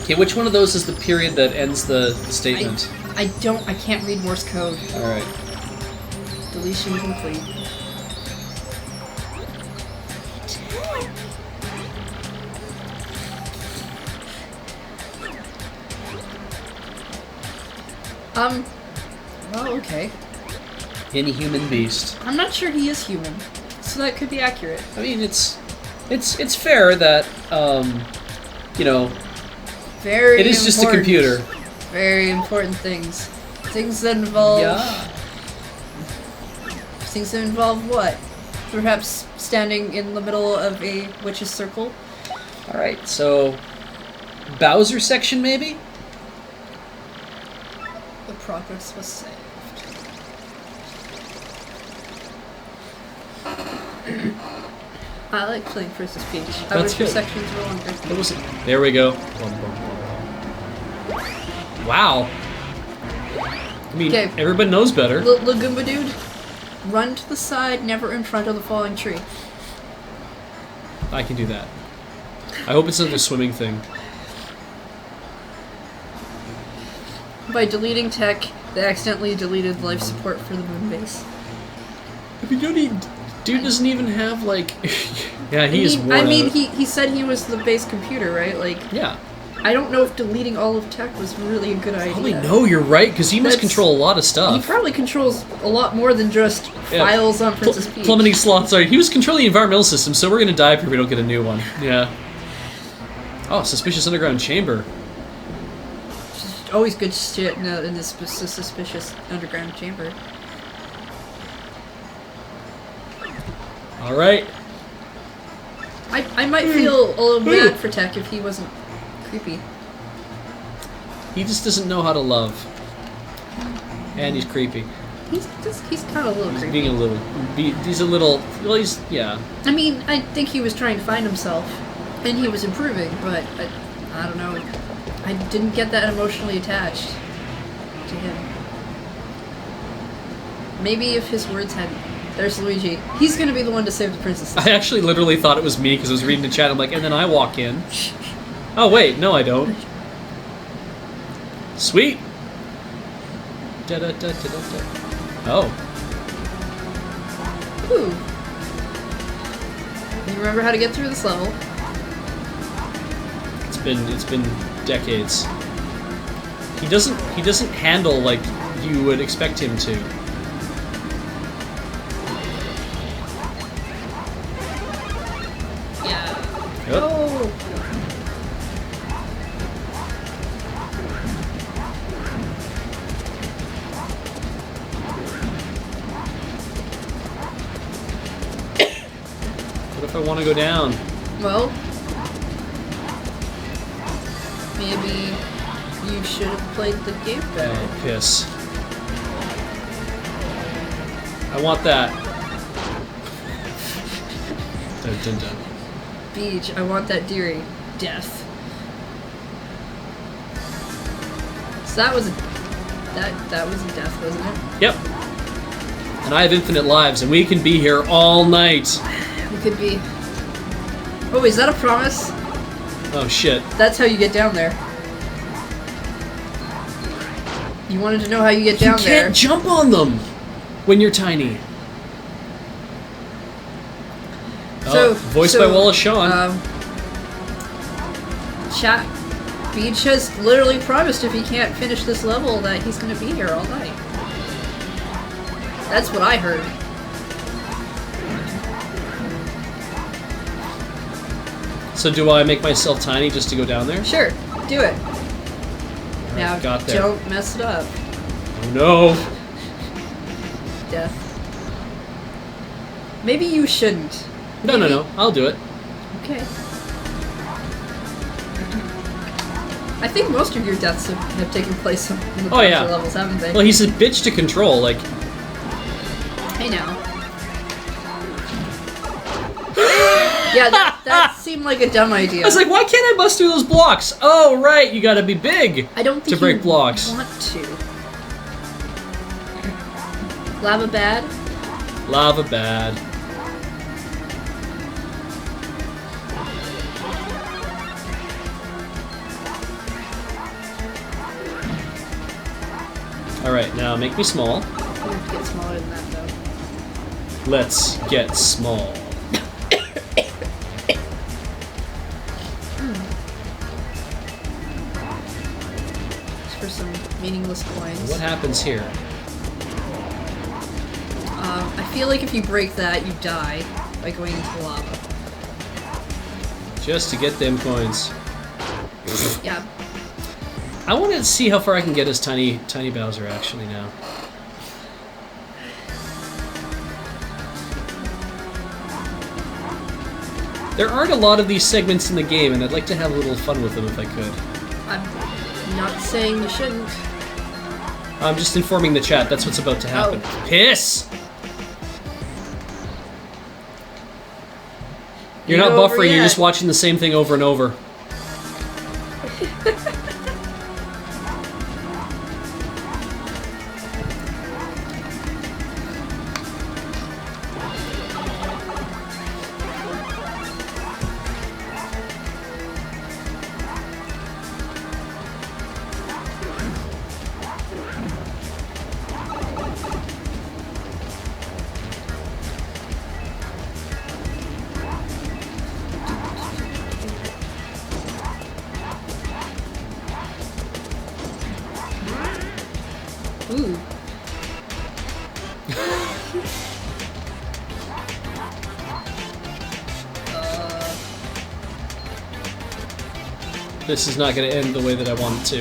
Speaker 1: Okay, which one of those is the period that ends the statement?
Speaker 2: I can't read Morse code.
Speaker 1: Alright.
Speaker 2: Deletion complete. Well, okay.
Speaker 1: Inhuman beast.
Speaker 2: I'm not sure he is human, so that could be accurate.
Speaker 1: I mean, it's fair that, you know,
Speaker 2: it
Speaker 1: is just a computer.
Speaker 2: Very important things. Things that involve...
Speaker 1: Yeah.
Speaker 2: Things that involve what? Perhaps standing in the middle of a witch's circle?
Speaker 1: Alright, so... Bowser section, maybe?
Speaker 2: The progress was saved. I like playing versus Beej. I
Speaker 1: That's
Speaker 2: wish your
Speaker 1: good.
Speaker 2: sections were longer.
Speaker 1: It was. There we go. Wow. I mean,
Speaker 2: Okay.
Speaker 1: everybody knows better.
Speaker 2: Little Goomba dude, run to the side, never in front of the falling tree.
Speaker 1: I can do that. I hope it's another swimming thing.
Speaker 2: By deleting tech, they accidentally deleted life support for the moon base.
Speaker 1: If you don't dude doesn't even have like. Yeah, he is worn
Speaker 2: I mean,
Speaker 1: out.
Speaker 2: he said he was the base computer, right? Like,
Speaker 1: Yeah.
Speaker 2: I don't know if deleting all of tech was really a good idea.
Speaker 1: Probably no, you're right, because he must
Speaker 2: That's-
Speaker 1: control a lot of
Speaker 2: He
Speaker 1: stuff.
Speaker 2: probably controls a lot more than just
Speaker 1: Yeah.
Speaker 2: files on Princess Peach.
Speaker 1: Plummeting slots. Sorry, he was controlling the environmental system, so we're gonna die if we don't get a new one. Yeah. Oh, suspicious underground chamber.
Speaker 2: Always good shit in this suspicious underground chamber.
Speaker 1: All right.
Speaker 2: I might feel a little bad for Tech if he wasn't creepy.
Speaker 1: He just doesn't know how to love. And he's creepy.
Speaker 2: He's kind of a little
Speaker 1: He's
Speaker 2: creepy.
Speaker 1: being a little. He's a little. Well, he's yeah.
Speaker 2: I mean, I think he was trying to find himself, and he was improving, but I don't know. I didn't get that emotionally attached to him. Maybe if his words had... There's Luigi. He's gonna be the one to save the princess.
Speaker 1: I actually literally thought it was me because I was reading the chat. I'm like, and then I walk in. Oh wait, no, I don't. Sweet. Da da da da da da. Oh.
Speaker 2: Ooh. You remember how to get through this level?
Speaker 1: It's been decades. He doesn't handle like you would expect him to.
Speaker 2: Yeah.
Speaker 1: Yep.
Speaker 2: Oh.
Speaker 1: What if I want to go down?
Speaker 2: Well, maybe you should have played the game better.
Speaker 1: Oh, piss. I want that. Dun, dun, dun.
Speaker 2: Beej, I want that dearie. Death. So that was a death, wasn't it?
Speaker 1: Yep. And I have infinite lives, and we can be here all night.
Speaker 2: We could be. Oh, is that a promise?
Speaker 1: Oh shit.
Speaker 2: That's how you get down there. You wanted to know how you get down
Speaker 1: You
Speaker 2: there.
Speaker 1: can't jump on them when you're tiny.
Speaker 2: So,
Speaker 1: voiced by Wallace Shawn.
Speaker 2: Chat. Beej has literally promised if he can't finish this level that he's going to be here all night. That's what I heard.
Speaker 1: So do I make myself tiny just to go down there?
Speaker 2: Sure, do it. Now,
Speaker 1: got there.
Speaker 2: don't mess it up.
Speaker 1: Oh no.
Speaker 2: Death. Maybe you shouldn't.
Speaker 1: No. I'll do it.
Speaker 2: Okay. I think most of your deaths have taken place in the
Speaker 1: Oh, yeah.
Speaker 2: levels, haven't they?
Speaker 1: Well, he's a bitch to control. Like,
Speaker 2: Hey now. Yeah, that seemed like a dumb idea.
Speaker 1: I was like, why can't I bust through those blocks? Oh, right, you gotta be big
Speaker 2: I don't think
Speaker 1: to break
Speaker 2: you
Speaker 1: blocks.
Speaker 2: want to. Lava bad?
Speaker 1: Lava bad. Alright, now make me small.
Speaker 2: You have to get smaller than that, though.
Speaker 1: Let's get small.
Speaker 2: Just for some meaningless coins.
Speaker 1: What happens here?
Speaker 2: I feel like if you break that, you die by going into the lava.
Speaker 1: Just to get them coins.
Speaker 2: Yeah.
Speaker 1: I want to see how far I can get as Tiny Bowser actually now. There aren't a lot of these segments in the game, and I'd like to have a little fun with them if I could.
Speaker 2: I'm not saying you shouldn't.
Speaker 1: I'm just informing the chat, that's what's about to happen.
Speaker 2: Oh.
Speaker 1: Piss! You're not buffering, you're just watching the same thing over and over.
Speaker 2: Ooh.
Speaker 1: This is not going to end the way that I want it to.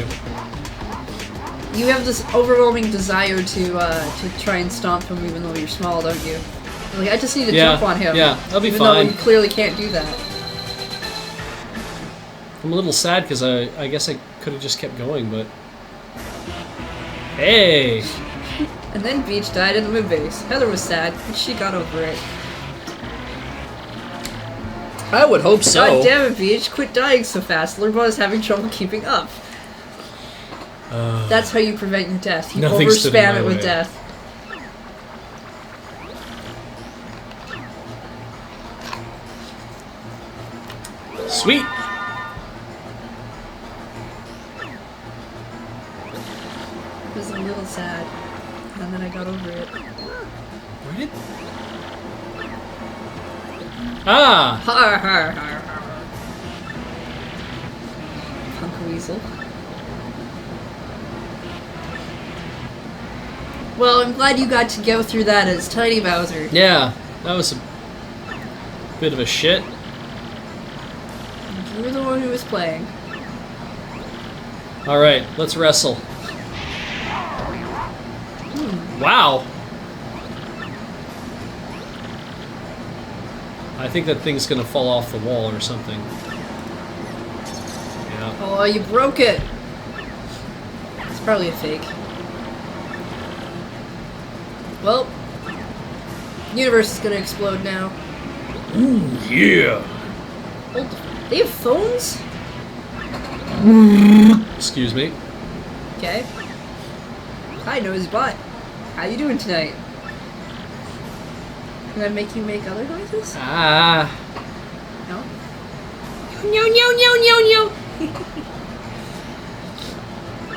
Speaker 2: You have this overwhelming desire to try and stomp him even though you're small, don't you? Like, I just need to jump on him.
Speaker 1: Yeah, that'll be
Speaker 2: even
Speaker 1: fine.
Speaker 2: Even though you clearly can't do that.
Speaker 1: I'm a little sad because I guess I could have just kept going, but... Hey!
Speaker 2: And then Beej died in the moon base. Heather was sad, but she got over it.
Speaker 1: I would hope so.
Speaker 2: God damn it, Beej. Quit dying so fast. Lerbot is having trouble keeping up. That's how you prevent your death. You overspam it with death.
Speaker 1: Sweet!
Speaker 2: It was a little sad. And then I got over it.
Speaker 1: Where did... Ah!
Speaker 2: Har har har har. Punk weasel. Well, I'm glad you got to go through that as Tiny Bowser.
Speaker 1: Yeah, that was a bit of a shit.
Speaker 2: You were the one who was playing.
Speaker 1: Alright, let's wrestle. Wow! I think that thing's gonna fall off the wall or something. Yeah.
Speaker 2: Oh, you broke it! It's probably a fake. Well, the universe is gonna explode now.
Speaker 1: Ooh, yeah!
Speaker 2: Hold the they have phones?
Speaker 1: Excuse me.
Speaker 2: Okay. Hi, Nose Butt. How you doing tonight? Can I make you make other noises?
Speaker 1: Ah.
Speaker 2: No? No, no, no, no, no!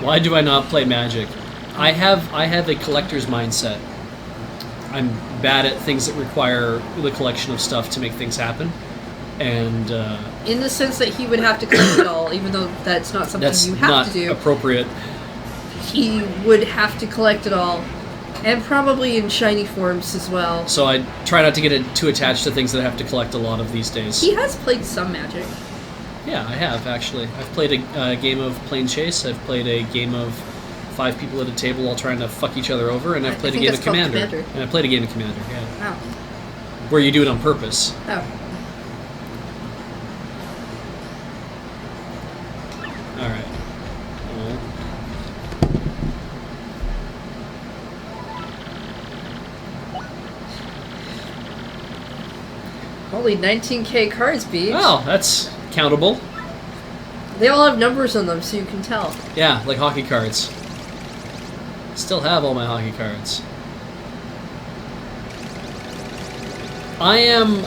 Speaker 1: Why do I not play Magic? I have a collector's mindset. I'm bad at things that require the collection of stuff to make things happen. And
Speaker 2: in the sense that he would have to collect it all, even though that's not something
Speaker 1: that's
Speaker 2: you have
Speaker 1: not
Speaker 2: to do.
Speaker 1: appropriate.
Speaker 2: He would have to collect it all. And probably in shiny forms as well.
Speaker 1: So I try not to get too attached to things that I have to collect a lot of these days.
Speaker 2: He has played some Magic.
Speaker 1: Yeah, I have, actually. I've played a game of Plane Chase, I've played a game of 5 people at a table all trying to fuck each other over, and I've played a game of Commander. And I played a game of Commander, yeah.
Speaker 2: Wow.
Speaker 1: Where you do it on purpose.
Speaker 2: Oh.
Speaker 1: Alright.
Speaker 2: Only 19k cards, Beej.
Speaker 1: Oh, that's countable.
Speaker 2: They all have numbers on them, so you can tell.
Speaker 1: Yeah, like hockey cards. Still have all my hockey cards. I am,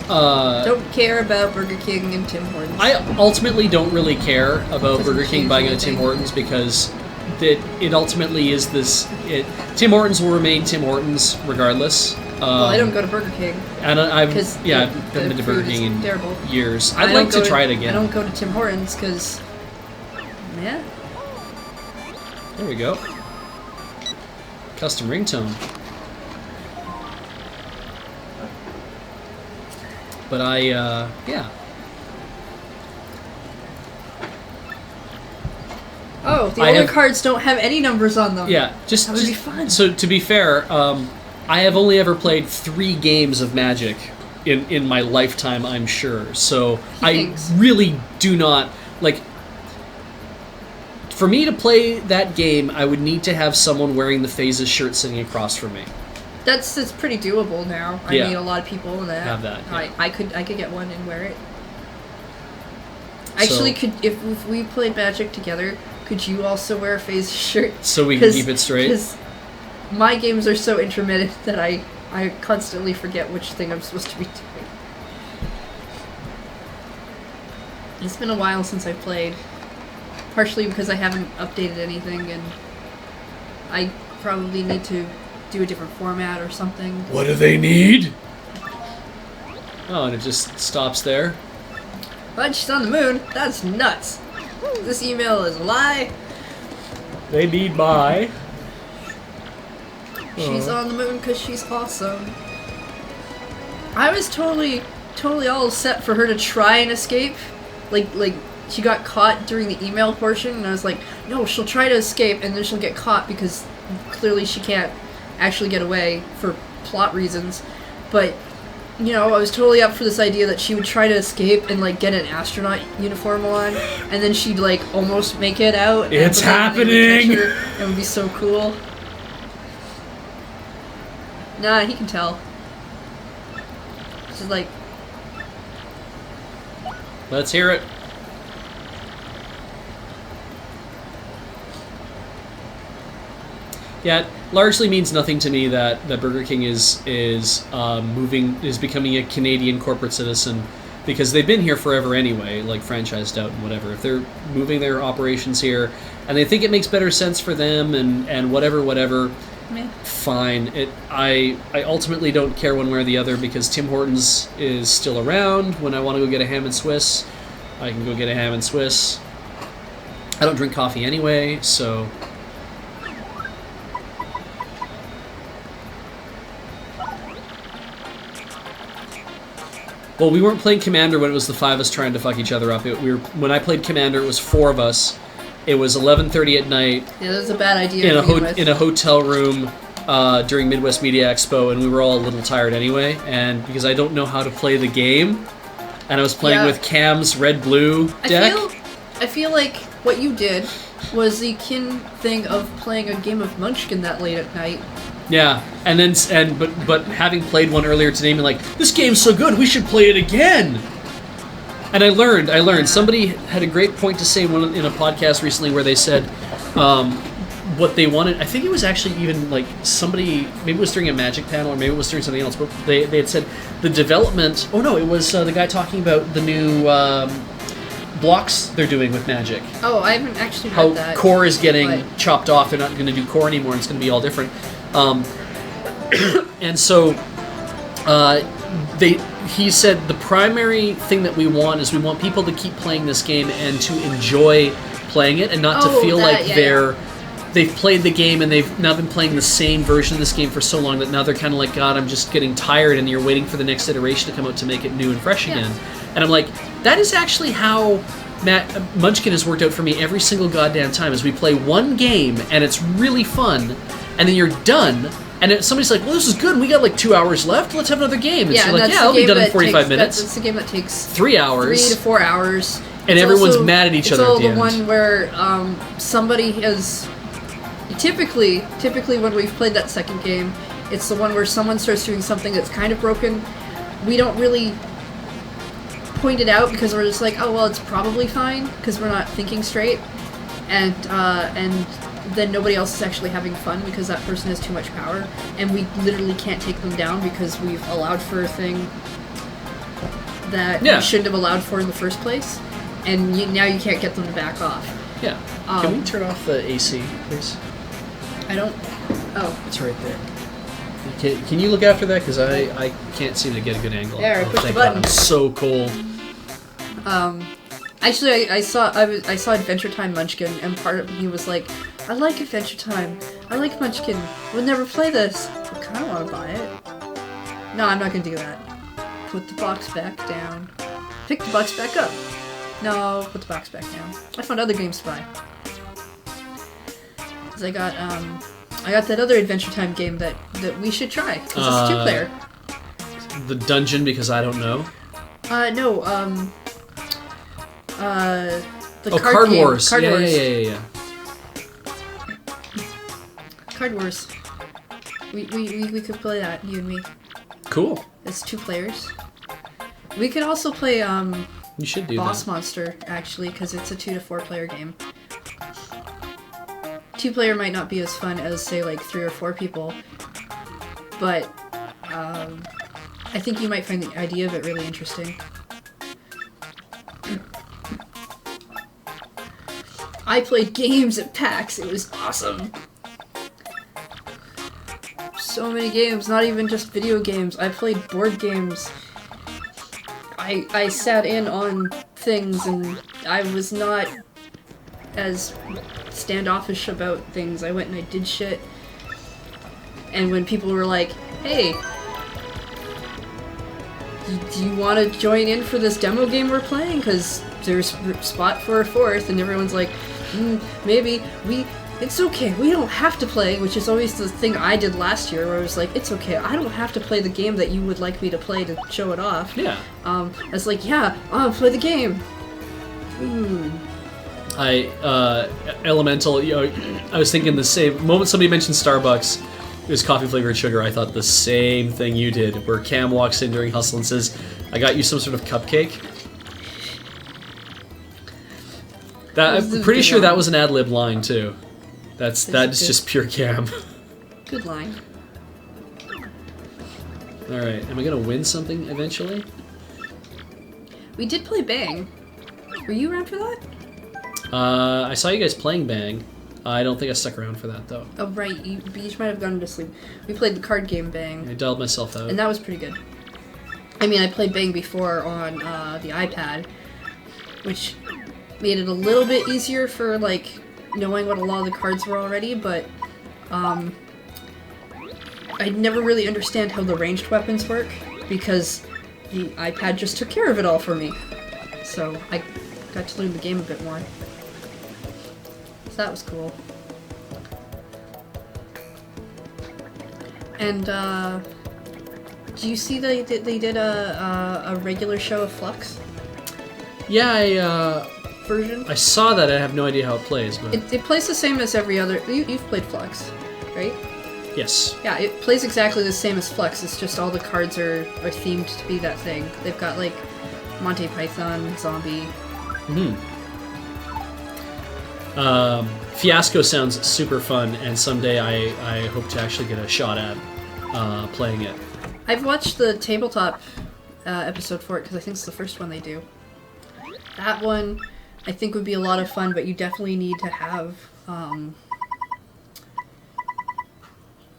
Speaker 2: Don't care about Burger King and Tim Hortons.
Speaker 1: I ultimately don't really care about
Speaker 2: Doesn't
Speaker 1: Burger King
Speaker 2: change
Speaker 1: buying out
Speaker 2: anything.
Speaker 1: Tim Hortons because it ultimately is this... Tim Hortons will remain Tim Hortons regardless.
Speaker 2: Well, I don't go to Burger King.
Speaker 1: And I've
Speaker 2: Because
Speaker 1: haven't been to Burger King in
Speaker 2: terrible.
Speaker 1: years.
Speaker 2: I
Speaker 1: I'd
Speaker 2: don't
Speaker 1: like to
Speaker 2: go
Speaker 1: try it again.
Speaker 2: I don't go to Tim Hortons because... Yeah?
Speaker 1: There we go. Custom ringtone. But yeah.
Speaker 2: Oh, the older cards don't have any numbers on them.
Speaker 1: Yeah,
Speaker 2: that would be fun.
Speaker 1: So to be fair, I have only ever played 3 games of Magic in my lifetime, I'm sure. So I really do not like. For me to play that game, I would need to have someone wearing the Phases shirt sitting across from me.
Speaker 2: That's pretty doable now. I mean, a lot of people that
Speaker 1: have that. Yeah.
Speaker 2: I could get one and wear it. Actually, if we played Magic together, could you also wear a phase shirt?
Speaker 1: So we can keep it straight?
Speaker 2: Because my games are so intermittent that I constantly forget which thing I'm supposed to be doing. It's been a while since I played. Partially because I haven't updated anything, and I probably need to do a different format or something.
Speaker 1: What do they need? Oh, and it just stops there.
Speaker 2: But she's on the moon. That's nuts. This email is a lie.
Speaker 1: They need my...
Speaker 2: She's on the moon because she's awesome. I was totally all set for her to try and escape. Like she got caught during the email portion, and I was like, no, she'll try to escape, and then she'll get caught because clearly she can't actually get away for plot reasons. But, you know, I was totally up for this idea that she would try to escape and, like, get an astronaut uniform on, and then she'd, like, almost make it out.
Speaker 1: It's happening!
Speaker 2: It would be so cool. Nah, he can tell. She's like...
Speaker 1: Let's hear it. Yeah, it largely means nothing to me that Burger King is becoming a Canadian corporate citizen, because they've been here forever anyway, like franchised out and whatever. If they're moving their operations here and they think it makes better sense for them and whatever,
Speaker 2: yeah.
Speaker 1: Fine. I ultimately don't care one way or the other, because Tim Hortons is still around. When I want to go get a ham and Swiss, I can go get a ham and Swiss. I don't drink coffee anyway, so... Well, we weren't playing Commander when it was the five of us trying to fuck each other up. When I played Commander, it was four of us. It was 11:30 at night.
Speaker 2: Yeah, that was a bad idea.
Speaker 1: In a hotel room during Midwest Media Expo, and we were all a little tired anyway. And because I don't know how to play the game, and I was playing with Cam's red-blue deck.
Speaker 2: I feel like what you did was the kin thing of playing a game of Munchkin that late at night.
Speaker 1: Yeah, but having played one earlier today, and like, this game's so good, we should play it again. And I learned. Somebody had a great point to say in a podcast recently where they said what they wanted. I think it was actually even like somebody, maybe it was during a Magic panel or maybe it was during something else, but they had said the development. Oh no, it was the guy talking about the new blocks they're doing with Magic.
Speaker 2: Oh, I haven't actually read that.
Speaker 1: How core is getting chopped off. They're not going to do core anymore, and it's going to be all different. And so he said the primary thing that we want is we want people to keep playing this game and to enjoy playing it, and not to feel they've played the game and they've now been playing the same version of this game for so long that now they're kind of like, God, I'm just getting tired, and you're waiting for the next iteration to come out to make it new and fresh again. And I'm like, that is actually how Munchkin has worked out for me every single goddamn time, is we play one game and it's really fun, and then you're done. And somebody's like, well, this is good. We got like 2 hours left. Let's have another game. And so you're like, yeah, I'll be done in 45 minutes.
Speaker 2: That's the game that takes
Speaker 1: 3 hours.
Speaker 2: 3 to 4 hours.
Speaker 1: And everyone's mad at each other at the end.
Speaker 2: It's all the one where somebody has... Typically when we've played that second game, it's the one where someone starts doing something that's kind of broken. We don't really point it out because we're just like, oh, well, it's probably fine, because we're not thinking straight. And then nobody else is actually having fun because that person has too much power, and we literally can't take them down because we've allowed for a thing that we shouldn't have allowed for in the first place, and now you can't get them to back off.
Speaker 1: Yeah. Can we turn off the AC, please?
Speaker 2: I don't... Oh.
Speaker 1: It's right there. Can you look after that? Because I can't seem to get a good angle.
Speaker 2: There, I pushed the button.
Speaker 1: God, I'm so cold.
Speaker 2: Actually, I saw Adventure Time Munchkin, and part of me was like, I like Adventure Time. I like Munchkin. We'll never play this. I kind of want to buy it. No, I'm not going to do that. Put the box back down. Pick the box back up. No, put the box back down. I found other games to buy. Because I got that other Adventure Time game that we should try. Because it's 2-player.
Speaker 1: The Dungeon, because I don't know.
Speaker 2: No, the
Speaker 1: Card
Speaker 2: game.
Speaker 1: Wars.
Speaker 2: Card Wars.
Speaker 1: Yeah.
Speaker 2: Card Wars. We could play that, you and me.
Speaker 1: Cool.
Speaker 2: It's 2 players. We could also play
Speaker 1: You should do
Speaker 2: Boss
Speaker 1: that.
Speaker 2: Monster, actually, because it's a 2 to 4 player game. 2 player might not be as fun as, say, like 3 or 4 people, but I think you might find the idea of it really interesting. I played games at PAX. It was awesome. So many games, not even just video games. I played board games. I sat in on things and I was not as standoffish about things. I went and I did shit. And when people were like, hey, do you want to join in for this demo game we're playing? Because there's spot for a 4th, and everyone's like, maybe, it's okay, we don't have to play, which is always the thing I did last year, where I was like, it's okay, I don't have to play the game that you would like me to play to show it off.
Speaker 1: Yeah.
Speaker 2: I was like, yeah, I'll play the game.
Speaker 1: Elemental, I was thinking the same moment somebody mentioned Starbucks. It was coffee flavored sugar. I thought the same thing you did, where Cam walks in during Hustle and says, I got you some sort of cupcake. I'm pretty sure that was an ad-lib line, too. That is just pure Cam.
Speaker 2: Good line.
Speaker 1: Alright, am I going to win something eventually?
Speaker 2: We did play Bang. Were you around for that?
Speaker 1: I saw you guys playing Bang. I don't think I stuck around for that, though.
Speaker 2: Oh, right. Beej might have gone to sleep. We played the card game Bang.
Speaker 1: I dialed myself out.
Speaker 2: And that was pretty good. I mean, I played Bang before on the iPad, which made it a little bit easier for, like, knowing what a lot of the cards were already, but I never really understand how the ranged weapons work, because the iPad just took care of it all for me. So I got to learn the game a bit more. So that was cool. And do you see they did a regular show of Flux?
Speaker 1: Yeah,
Speaker 2: version?
Speaker 1: I saw that. I have no idea how it plays, but
Speaker 2: It plays the same as every other... You've played Flux, right?
Speaker 1: yes.
Speaker 2: Yeah, it plays exactly the same as Flux. It's just all the cards are themed to be that thing. They've got, like, Monty Python, Zombie.
Speaker 1: Fiasco sounds super fun, and someday I hope to actually get a shot at playing it.
Speaker 2: I've watched the tabletop episode for it, because I think it's the first one they do. That one, I think, would be a lot of fun, but you definitely need to have...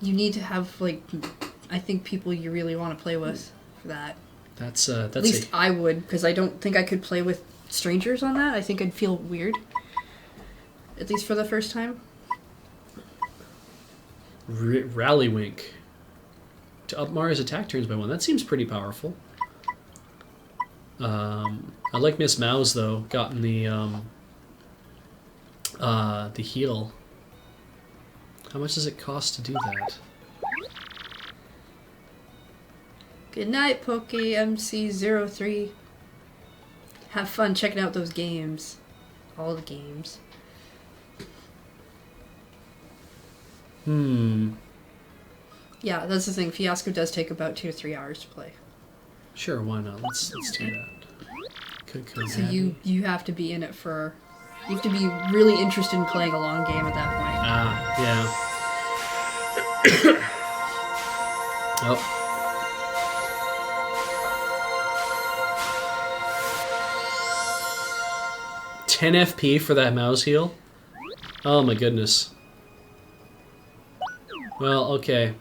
Speaker 2: you need to have, like, I think people you really want to play with for that.
Speaker 1: That's
Speaker 2: At least I would, because I don't think I could play with strangers on that. I think I'd feel weird. At least for the first time.
Speaker 1: Rallywink. To up Mari's attack turns by 1. That seems pretty powerful. I like Miss Mouse, though. Gotten the heal. How much does it cost to do that?
Speaker 2: Good night, Poke MC03. Have fun checking out those games. All the games. Yeah, that's the thing. Fiasco does take about 2 to 3 hours to play.
Speaker 1: Sure, why not? Let's do that.
Speaker 2: So you have to be in it for... You have to be really interested in playing a long game at that point.
Speaker 1: Yeah. Oh. $10 FP for that mouse heal? Oh my goodness. Well, okay.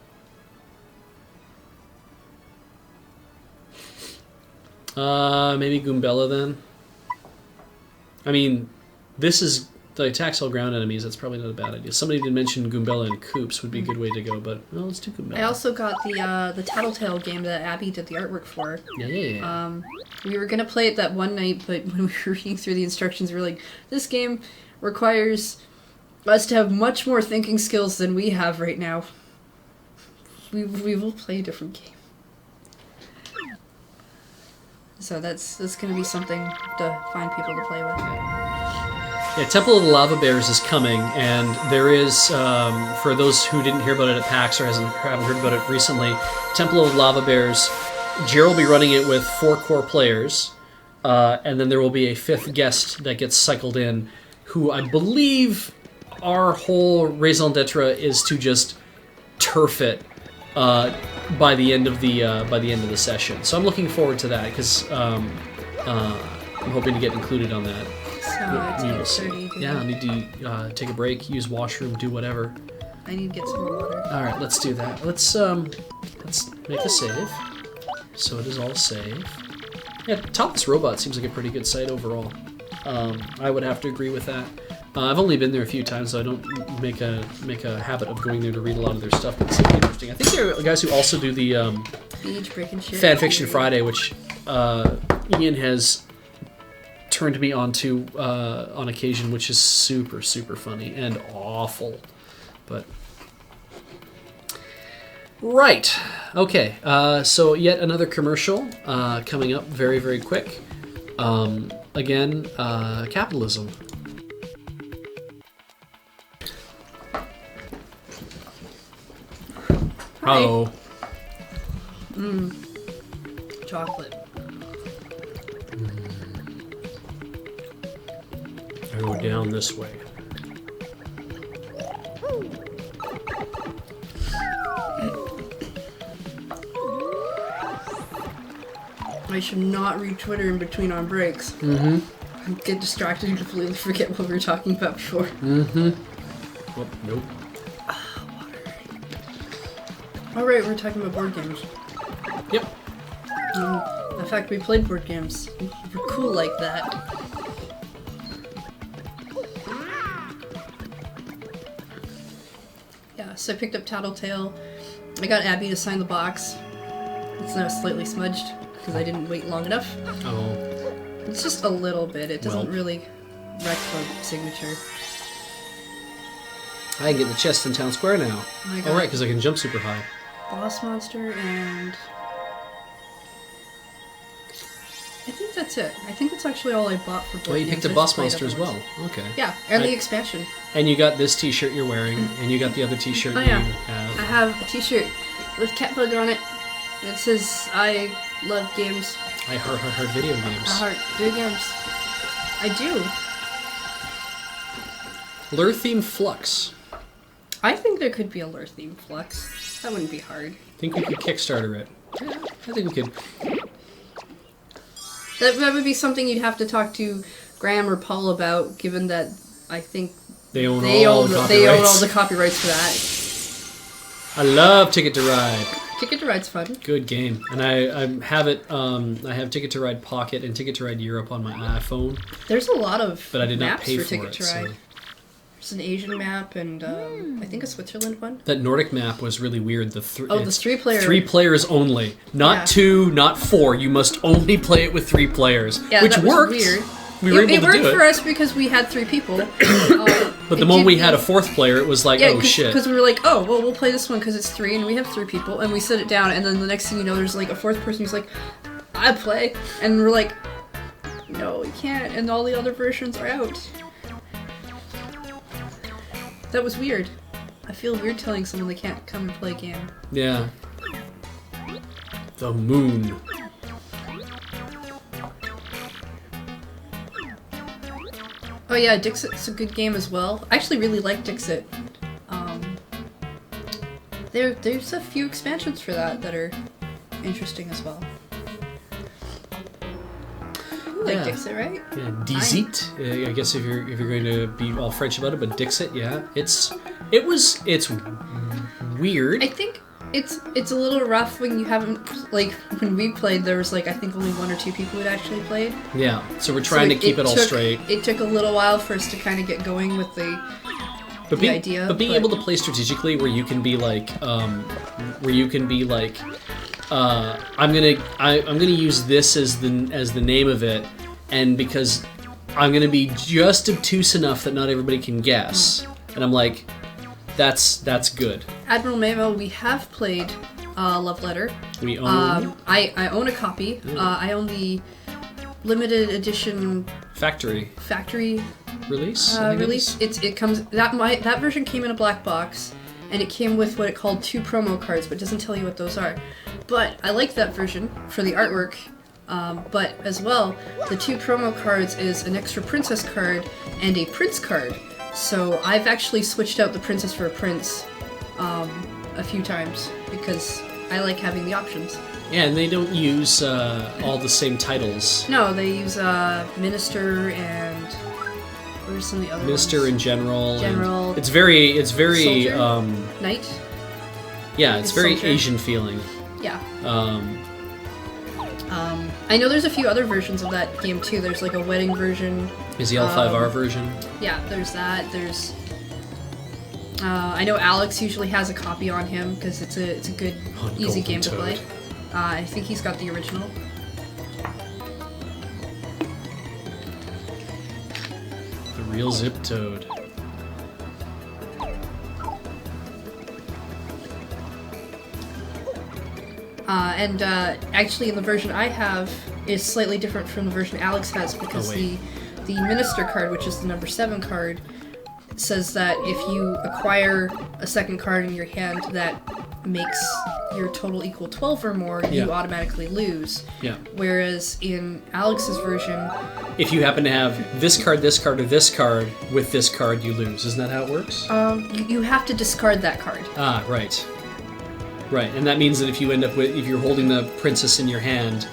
Speaker 1: Maybe Goombella then? I mean, this is the attacks all ground enemies. That's probably not a bad idea. Somebody did mention Goombella and Coops would be a good way to go, but well, let's do Goombella.
Speaker 2: I also got the Tattletale game that Abby did the artwork for.
Speaker 1: Yeah.
Speaker 2: We were gonna play it that one night, but when we were reading through the instructions, we were like, this game requires us to have much more thinking skills than we have right now. We will play a different game. So that's going to be something to find people to play with.
Speaker 1: Yeah, Temple of the Lava Bears is coming, and there is, for those who didn't hear about it at PAX or haven't heard about it recently, Temple of the Lava Bears, Jer will be running it with 4 core players, and then there will be a 5th guest that gets cycled in, who I believe our whole raison d'etre is to just turf it by the end of the session. So I'm looking forward to that because I'm hoping to get included on that.
Speaker 2: So
Speaker 1: We will see. Yeah, I need to take a break, use washroom, do whatever.
Speaker 2: I need to get some more water.
Speaker 1: All right, let's do that. Let's make a save. So it is all saved. Yeah, Topless Robot seems like a pretty good site overall. I would have to agree with that. I've only been there a few times, so I don't make a habit of going there to read a lot of their stuff, but it's really interesting. I think they're the guys who also do the
Speaker 2: Beej breaking shit.
Speaker 1: Fanfiction Friday, which Ian has turned me onto on occasion, which is super, super funny and awful. But right, okay. So yet another commercial coming up very, very quick. Again, capitalism. Oh.
Speaker 2: Chocolate.
Speaker 1: I go down this way.
Speaker 2: I should not read Twitter in between on breaks.
Speaker 1: Mm-hmm.
Speaker 2: I get distracted and completely forget what we were talking about before.
Speaker 1: Mm-hmm. Well, nope.
Speaker 2: Oh right, we're talking about board games.
Speaker 1: Yep.
Speaker 2: In fact, we played board games. We're cool like that. Yeah, so I picked up Tattletale. I got Abby to sign the box. It's now slightly smudged because I didn't wait long enough.
Speaker 1: Oh.
Speaker 2: It's just a little bit. It doesn't
Speaker 1: Well.
Speaker 2: really wreck the signature.
Speaker 1: I can get the chest in Town Square now.
Speaker 2: I got
Speaker 1: Oh, right, because I can jump super high.
Speaker 2: Boss Monster and... I think that's it. I think that's actually all I bought for board
Speaker 1: Well, you
Speaker 2: games.
Speaker 1: picked a
Speaker 2: I
Speaker 1: Boss
Speaker 2: just played
Speaker 1: Monster as
Speaker 2: other
Speaker 1: well.
Speaker 2: ones.
Speaker 1: Okay.
Speaker 2: Yeah, and
Speaker 1: I-
Speaker 2: the expansion.
Speaker 1: And you got this t-shirt you're wearing, and you got the other t-shirt
Speaker 2: Oh
Speaker 1: you
Speaker 2: yeah,
Speaker 1: have.
Speaker 2: I have a t-shirt with Catbug on it. It says, I love games.
Speaker 1: I heard video games.
Speaker 2: I heart video games. I do.
Speaker 1: Lure Theme Flux.
Speaker 2: I think there could be a lure theme flux. That wouldn't be hard.
Speaker 1: Think we could Kickstarter it? Yeah, I think we could.
Speaker 2: That would be something you'd have to talk to Graham or Paul about, given that I think
Speaker 1: They own
Speaker 2: they
Speaker 1: all
Speaker 2: own
Speaker 1: the
Speaker 2: they own all
Speaker 1: copyrights.
Speaker 2: the copyrights for that.
Speaker 1: I love Ticket to Ride.
Speaker 2: Ticket to Ride's fun.
Speaker 1: Good game. And I have it. I have Ticket to Ride Pocket and Ticket to Ride Europe on my iPhone,
Speaker 2: There's a lot of
Speaker 1: but I did not
Speaker 2: maps
Speaker 1: pay
Speaker 2: for
Speaker 1: for
Speaker 2: Ticket
Speaker 1: it.
Speaker 2: to
Speaker 1: So.
Speaker 2: Ride. There's an Asian map and I think a Switzerland one.
Speaker 1: That Nordic map was really weird. The
Speaker 2: The three-player.
Speaker 1: 3 players only, not
Speaker 2: Yeah.
Speaker 1: 2, not 4. You must only play it with 3 players,
Speaker 2: Yeah,
Speaker 1: which
Speaker 2: that was
Speaker 1: worked.
Speaker 2: weird.
Speaker 1: We were
Speaker 2: It
Speaker 1: able to
Speaker 2: worked
Speaker 1: do
Speaker 2: for
Speaker 1: it.
Speaker 2: us because we had 3 people.
Speaker 1: But the moment we had a 4th player, it was like, oh shit.
Speaker 2: Because we were like, oh, well, we'll play this one because it's 3 and we have 3 people, and we sit it down, and then the next thing you know, there's like a 4th person who's like, I play, and we're like, no, you can't, and all the other versions are out. That was weird. I feel weird telling someone they can't come and play a game.
Speaker 1: Yeah. The moon.
Speaker 2: Oh yeah, Dixit's a good game as well. I actually really like Dixit. There's a few expansions for that are interesting as well. You like
Speaker 1: Yeah.
Speaker 2: Dixit, right?
Speaker 1: Yeah, Dixit. I guess if you're going to be all French about it, but Dixit, yeah, it's weird.
Speaker 2: I think it's a little rough when you haven't, like, when we played, there was like I think only 1 or 2 people who'd actually played.
Speaker 1: Yeah, so we're trying to keep it all straight.
Speaker 2: It took a little while for us to kind of get going with the idea.
Speaker 1: But being able to play strategically, where you can be like, I'm gonna use this as the name of it, and because I'm gonna be just obtuse enough that not everybody can guess, and I'm like, that's good.
Speaker 2: Admiral Mamo, we have played Love Letter.
Speaker 1: We own
Speaker 2: I own a copy. I own the limited edition
Speaker 1: factory release. I think it
Speaker 2: release.
Speaker 1: is.
Speaker 2: It comes that version came in a black box, and it came with what it called 2 promo cards, but it doesn't tell you what those are. But I like that version for the artwork. But as well, the 2 promo cards is an extra princess card and a prince card. So I've actually switched out the princess for a prince a few times because I like having the options.
Speaker 1: Yeah, and they don't use all the same titles.
Speaker 2: No, they use minister and what are some of the other
Speaker 1: Minister
Speaker 2: ones?
Speaker 1: in general.
Speaker 2: General.
Speaker 1: It's very
Speaker 2: Knight.
Speaker 1: Yeah, it's very
Speaker 2: soldier.
Speaker 1: Asian feeling.
Speaker 2: Yeah. I know there's a few other versions of that game too. There's like a wedding version.
Speaker 1: Is the L5R version?
Speaker 2: Yeah, there's that. There's. I know Alex usually has a copy on him because it's a good, easy game to play. I think he's got the original.
Speaker 1: The real Zip Toad.
Speaker 2: And actually, in the version I have, is slightly different from the version Alex has because the Minister card, which is the number 7 card, says that if you acquire a second card in your hand that makes your total equal 12 or more, you automatically lose.
Speaker 1: Yeah.
Speaker 2: Whereas in Alex's version,
Speaker 1: if you happen to have this card, or this card with this card, you lose. Isn't that how it works?
Speaker 2: you have to discard that card.
Speaker 1: Ah, right. Right, and that means that if you end up with, if you're holding the princess in your hand,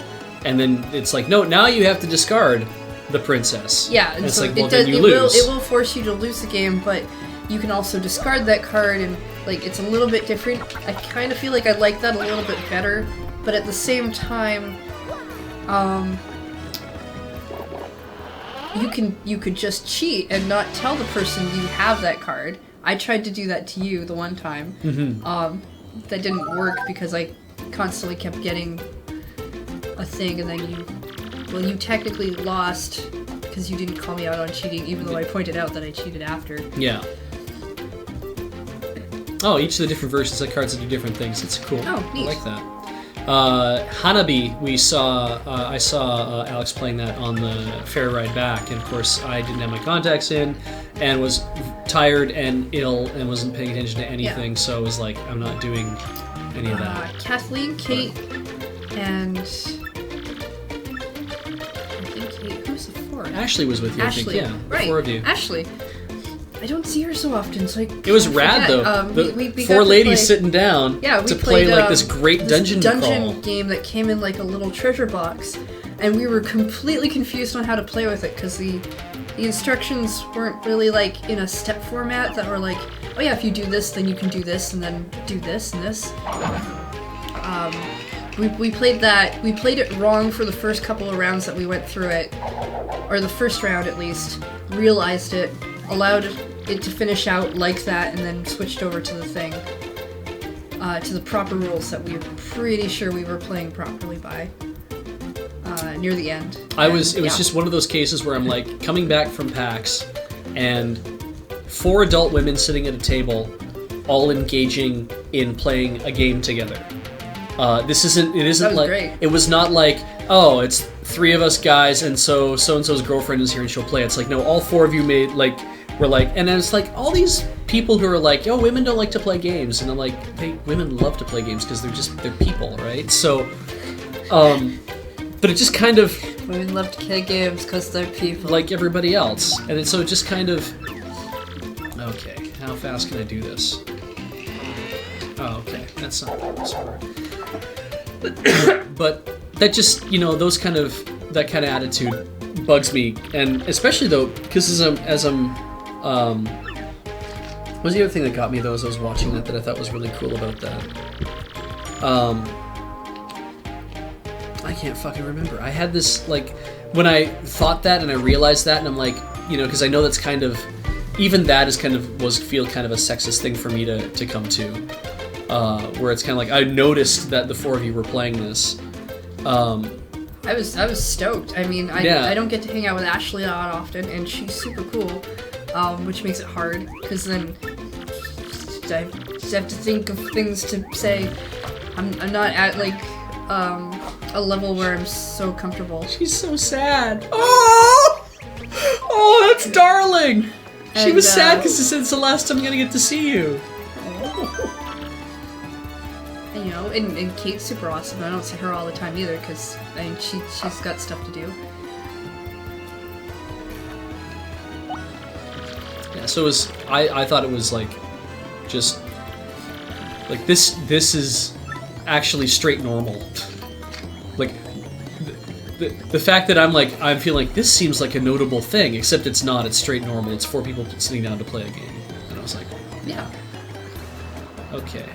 Speaker 1: and then it's like, no, now you have to discard the princess.
Speaker 2: Yeah, and
Speaker 1: it's
Speaker 2: so
Speaker 1: like, well, then you lose.
Speaker 2: It will force you to lose the game, but you can also discard that card, and like it's a little bit different. I kind of feel like I like that a little bit better, but at the same time, you could just cheat and not tell the person you have that card. I tried to do that to you the one time.
Speaker 1: Mm-hmm.
Speaker 2: That didn't work because I constantly kept getting a thing, and then you technically lost because you didn't call me out on cheating, even though I pointed out that I cheated after.
Speaker 1: Yeah. Oh, each of the different versions of cards that do different things. It's cool.
Speaker 2: Oh, neat.
Speaker 1: I like that. Hanabi, I saw Alex playing that on the fair ride back, and of course I didn't have my contacts in, and was tired and ill and wasn't paying attention to anything, so I was like, I'm not doing any of that.
Speaker 2: Kathleen, Kate, and I think Kate. Who's the fourth?
Speaker 1: Ashley was with you,
Speaker 2: Ashley,
Speaker 1: I think. Yeah,
Speaker 2: right?
Speaker 1: The 4 of you.
Speaker 2: Ashley. I don't see her so often, so
Speaker 1: It was rad though.
Speaker 2: We
Speaker 1: The
Speaker 2: got
Speaker 1: 4
Speaker 2: to
Speaker 1: ladies
Speaker 2: play,
Speaker 1: sitting down to play like this great dungeon crawl
Speaker 2: game that came in like a little treasure box, and we were completely confused on how to play with it because the instructions weren't really like in a step format that were like, oh yeah, if you do this, then you can do this, and then do this and this. We played that. We played it wrong for the first couple of rounds that we went through it, or the first round at least. Realized it, allowed it to finish out like that, and then switched over to the thing, to the proper rules that we were pretty sure we were playing properly by. Near the end. It was
Speaker 1: just one of those cases where I'm like coming back from PAX and 4 adult women sitting at a table all engaging in playing a game together. It isn't like
Speaker 2: great.
Speaker 1: It was not like, oh, it's 3 of us guys and so-and-so's girlfriend is here and she'll play. It's like, no, all 4 of you were like, and then it's like all these people who are like, yo, women don't like to play games, and I'm like, women love to play games because they're people, right? So, but it just kind of...
Speaker 2: Women love to play games because they're people.
Speaker 1: Like everybody else. And it just kind of... Okay, how fast can I do this? Oh, okay, that's not this hard. But that just, that kind of attitude bugs me. And especially though, because as I'm what was the other thing that got me though as I was watching that I thought was really cool about that? I can't fucking remember. I had this, like, when I thought that and I realized that, and I'm like, because I know that's kind of, even that is kind of, feel kind of a sexist thing for me to come to, where it's kind of like, I noticed that the 4 of you were playing this.
Speaker 2: I was stoked. I mean, I don't get to hang out with Ashley that often, and she's super cool, which makes it hard, because then I just have to think of things to say. I'm not at, like, a level where I'm so comfortable.
Speaker 1: She's so sad. Oh, that's darling. She was sad because it's the last time I'm gonna get to see you.
Speaker 2: And you know, and Kate's super awesome. I don't see her all the time either because I mean she's got stuff to do.
Speaker 1: Yeah, so it was. I thought it was like, just like this is actually straight normal. Like the fact that I'm feeling like this seems like a notable thing, except it's not. It's straight normal. It's 4 people sitting down to play a game, and I was like,
Speaker 2: yeah.
Speaker 1: Okay.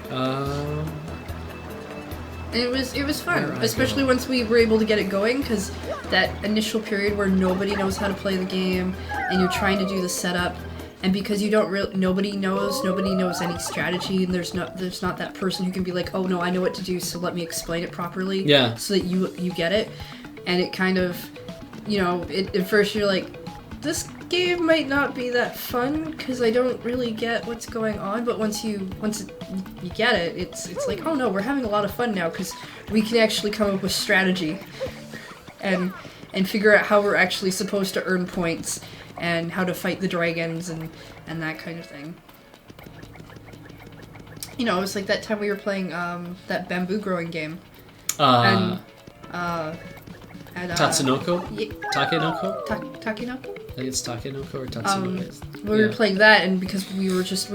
Speaker 2: And it was fun, especially once we were able to get it going, because that initial period where nobody knows how to play the game, and you're trying to do the setup, and because you don't nobody knows any strategy, and there's not that person who can be like, oh no, I know what to do, so let me explain it properly, so that you get it, and it kind of, you know, at first you're like, this game might not be that fun because I don't really get what's going on, but once you get it, it's like, oh no, we're having a lot of fun now because we can actually come up with strategy and figure out how we're actually supposed to earn points and how to fight the dragons and that kind of thing. You know, it was like that time we were playing that bamboo growing game.
Speaker 1: Tatsunoko? Takenoko?
Speaker 2: Takenoko?
Speaker 1: I think it's Takenoko or Tatsunoko.
Speaker 2: We were playing that, and because we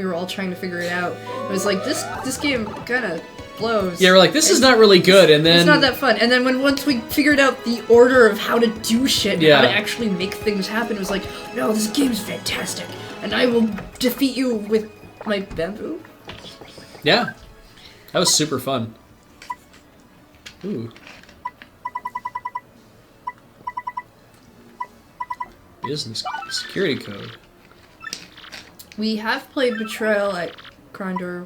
Speaker 2: were all trying to figure it out, it was like, this game kind of blows.
Speaker 1: Yeah, we're like, this is not really good, and then...
Speaker 2: It's not that fun. And then once we figured out the order of how to do shit, and how to actually make things happen, it was like, no, this game's fantastic, and I will defeat you with my bamboo.
Speaker 1: Yeah. That was super fun. Ooh. Business security code.
Speaker 2: We have played Betrayal at Krondor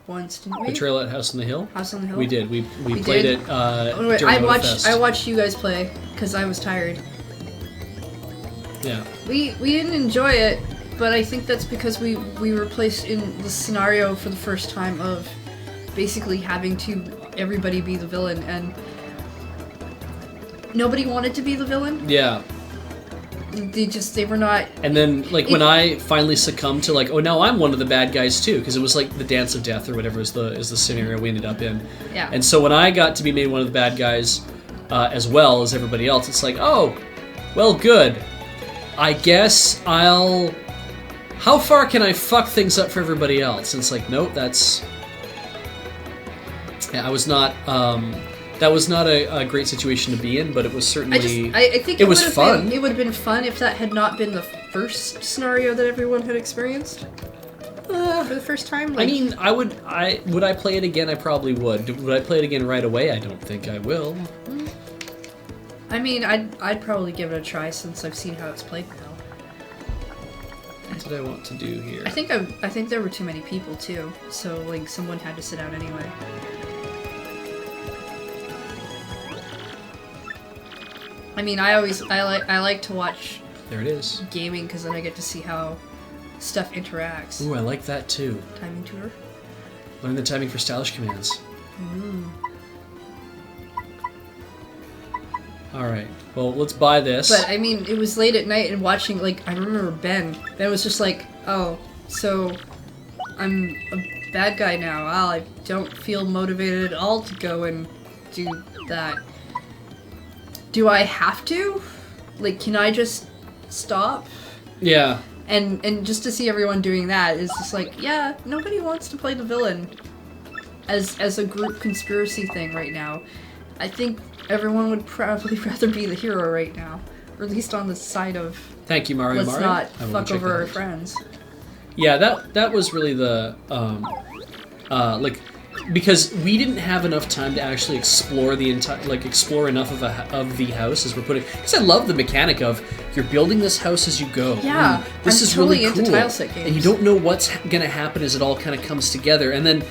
Speaker 2: once, didn't we?
Speaker 1: Betrayal at House on the Hill?
Speaker 2: House on the Hill?
Speaker 1: We did. We played it during
Speaker 2: I watched you guys play because I was tired.
Speaker 1: Yeah.
Speaker 2: We didn't enjoy it, but I think that's because we were placed in the scenario for the first time of basically having to everybody be the villain, and nobody wanted to be the villain.
Speaker 1: Yeah.
Speaker 2: They were not...
Speaker 1: And then, like, when I finally succumbed to, like, oh, now I'm one of the bad guys, too, because it was, like, the Dance of Death or whatever is the scenario we ended up in.
Speaker 2: Yeah.
Speaker 1: And so when I got to be made one of the bad guys, as well as everybody else, it's like, oh, well, good. I guess I'll... How far can I fuck things up for everybody else? And it's like, nope, that's... Yeah, I was not... That was not a great situation to be in, but it was certainly...
Speaker 2: I think
Speaker 1: it was fun.
Speaker 2: It would have been fun if that had not been the first scenario that everyone had experienced. For the first time?
Speaker 1: Like, I mean, would I play it again? I probably would. Would I play it again right away? I don't think I will.
Speaker 2: I mean, I'd probably give it a try since I've seen how it's played now.
Speaker 1: What did I want to do here?
Speaker 2: I think there were too many people too, so like someone had to sit out anyway. I mean, I like to watch.
Speaker 1: There it is.
Speaker 2: Gaming, because then I get to see how stuff interacts.
Speaker 1: Ooh, I like that too.
Speaker 2: Timing tour.
Speaker 1: Learn the timing for stylish commands. All right. Well, let's buy this.
Speaker 2: But I mean, it was late at night and watching. Like, I remember Ben. Ben was just like, "Oh, so I'm a bad guy now. Well, I don't feel motivated at all to go and do that. Do I have to? Like, can I just stop?"
Speaker 1: Yeah.
Speaker 2: And just to see everyone doing that is just like, yeah, nobody wants to play the villain as a group conspiracy thing right now. I think everyone would probably rather be the hero right now, or at least on the side of
Speaker 1: thank you, Mario.
Speaker 2: Let's not fuck over our friends.
Speaker 1: Yeah, that was really the like, because we didn't have enough time to actually explore the entire, like, explore enough of the house as we're putting. Because I love the mechanic of you're building this house as you go.
Speaker 2: Yeah,
Speaker 1: this
Speaker 2: I'm
Speaker 1: is
Speaker 2: totally
Speaker 1: really cool.
Speaker 2: into tileset games.
Speaker 1: And you don't know what's gonna happen as it all kind of comes together. And then,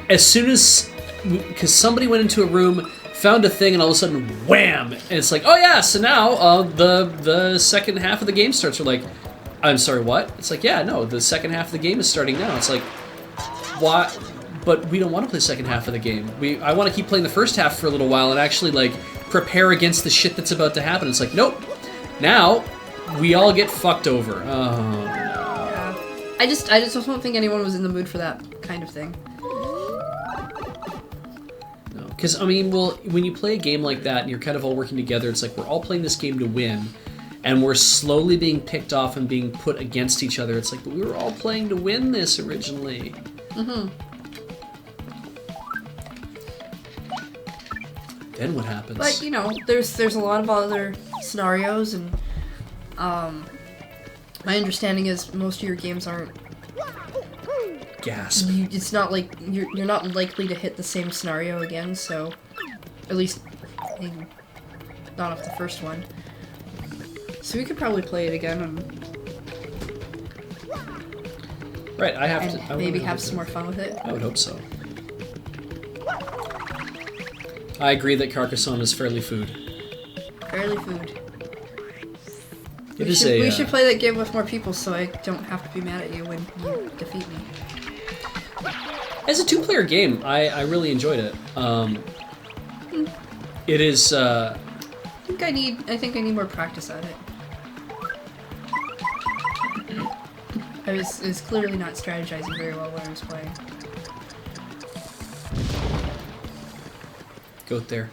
Speaker 1: as soon as, because somebody went into a room, found a thing, and all of a sudden, wham! And it's like, oh yeah, so now the second half of the game starts. We're like, I'm sorry, what? It's like, yeah, no, the second half of the game is starting now. It's like, what? But we don't want to play the second half of the game. I want to keep playing the first half for a little while and actually, like, prepare against the shit that's about to happen. It's like, nope. Now, we all get fucked over.
Speaker 2: Yeah. I just don't think anyone was in the mood for that kind of thing.
Speaker 1: Because, I mean, well, when you play a game like that and you're kind of all working together, it's like we're all playing this game to win, and we're slowly being picked off and being put against each other. It's like, but we were all playing to win this originally. Mm-hmm. Then what happens?
Speaker 2: But, you know, there's a lot of other scenarios, and my understanding is most of your games aren't...
Speaker 1: Gasp.
Speaker 2: It's not like... You're not likely to hit the same scenario again, so... At least... not off the first one. So we could probably play it again and...
Speaker 1: Right, I have
Speaker 2: and
Speaker 1: to...
Speaker 2: maybe have some more fun with it.
Speaker 1: I would hope so. I agree that Carcassonne is fairly food.
Speaker 2: Fairly food.
Speaker 1: We
Speaker 2: should play that game with more people so I don't have to be mad at you when you defeat me.
Speaker 1: As a two-player game, I really enjoyed it. It is...
Speaker 2: I think I need more practice at it. I was clearly not strategizing very well when I was playing.
Speaker 1: Goat there.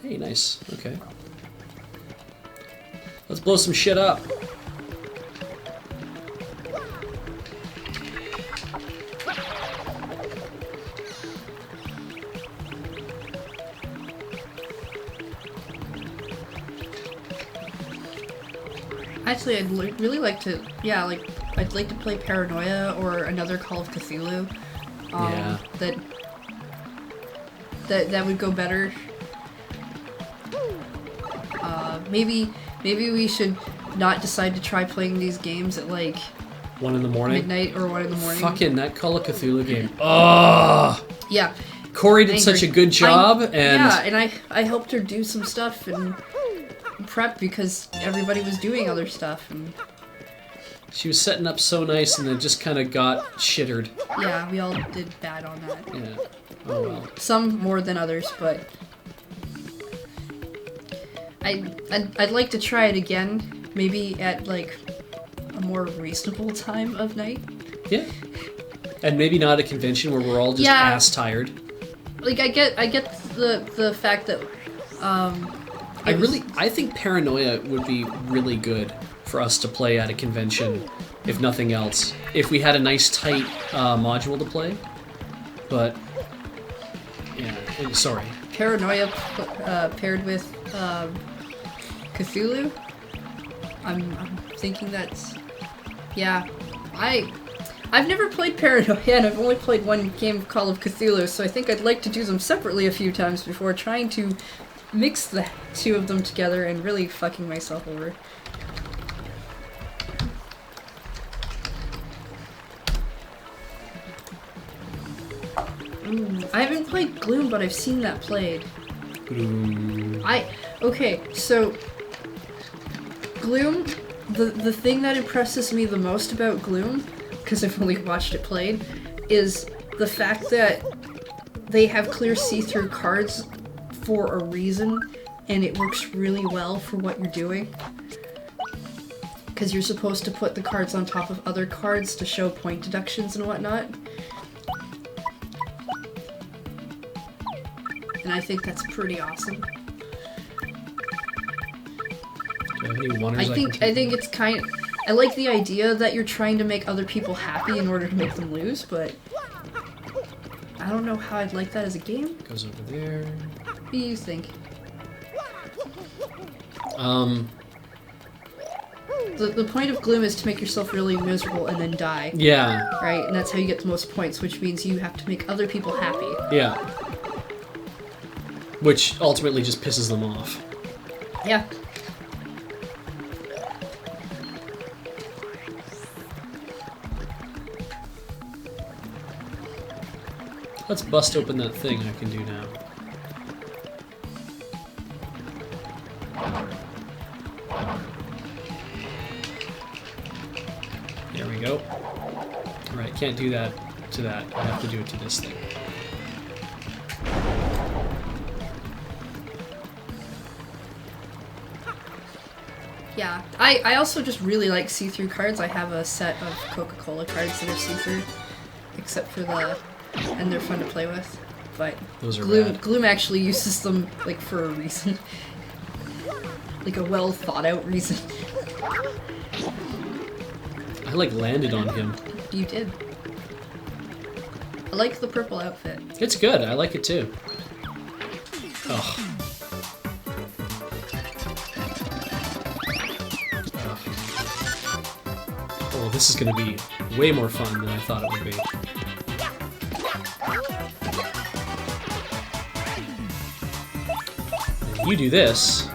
Speaker 1: Hey, nice. Okay. Let's blow some shit up.
Speaker 2: Actually, I'd really like to, I'd like to play Paranoia or another Call of Cthulhu.
Speaker 1: Yeah.
Speaker 2: That would go better. Maybe we should not decide to try playing these games at like
Speaker 1: 1 in the morning?
Speaker 2: midnight or 1 in the morning.
Speaker 1: Fucking that Call of Cthulhu game. Ugh!
Speaker 2: Yeah.
Speaker 1: Corey did such a good job, and
Speaker 2: I helped her do some stuff and prep because everybody was doing other stuff, and
Speaker 1: she was setting up so nice, and then just kind of got shittered.
Speaker 2: Yeah, we all did bad on that.
Speaker 1: Yeah. Oh well.
Speaker 2: Some more than others, but I'd like to try it again, maybe at like a more reasonable time of night.
Speaker 1: Yeah. And maybe not a convention where we're all just ass tired.
Speaker 2: Like I get the fact that
Speaker 1: I think Paranoia would be really good for us to play at a convention, if nothing else. If we had a nice tight module to play. But yeah, sorry.
Speaker 2: Paranoia paired with Cthulhu. I'm thinking that's I've never played Paranoia, and I've only played one game of Call of Cthulhu, so I think I'd like to do them separately a few times before trying to mix the two of them together and really fucking myself over. I haven't played Gloom, but I've seen that played.
Speaker 1: Gloom.
Speaker 2: Okay, so Gloom, the thing that impresses me the most about Gloom, because I've only watched it played, is the fact that they have clear see-through cards for a reason, and it works really well for what you're doing. Because you're supposed to put the cards on top of other cards to show point deductions and whatnot. And I think that's pretty awesome.
Speaker 1: Do you have any wonders?
Speaker 2: I think it's kind of... I like the idea that you're trying to make other people happy in order to make them lose, but I don't know how I'd like that as a game.
Speaker 1: Goes over there.
Speaker 2: What do you think? The point of Gloom is to make yourself really miserable and then die.
Speaker 1: Yeah.
Speaker 2: Right? And that's how you get the most points, which means you have to make other people happy.
Speaker 1: Yeah. Which ultimately just pisses them off.
Speaker 2: Yeah.
Speaker 1: Let's bust open that thing I can do now. There we go. Alright, can't do that to that. I have to do it to this thing.
Speaker 2: Yeah, I also just really like see-through cards. I have a set of Coca-Cola cards that are see-through, except for and they're fun to play with. But
Speaker 1: those are rad.
Speaker 2: Gloom actually uses them like for a reason, like a well thought out reason.
Speaker 1: I like landed on him.
Speaker 2: You did. I like the purple outfit.
Speaker 1: It's good. I like it too. Oh. Oh, this is going to be way more fun than I thought it would be. And you do this.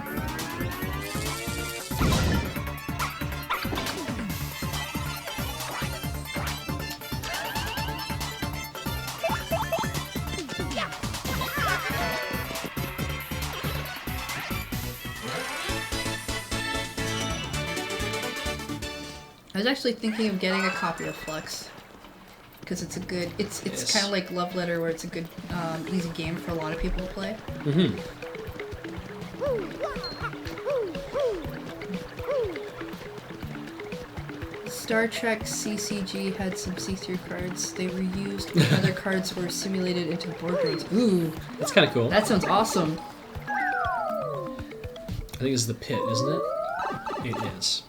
Speaker 2: I was actually thinking of getting a copy of Flux because it's a good. It's
Speaker 1: Yes.
Speaker 2: kind of like Love Letter, where it's a good, easy game for a lot of people to play.
Speaker 1: Mm-hmm.
Speaker 2: Star Trek CCG had some see-through cards. They were used when other cards were simulated into boardrooms. Ooh,
Speaker 1: That's kind of cool.
Speaker 2: that sounds awesome.
Speaker 1: I think it's the pit, isn't it? It is.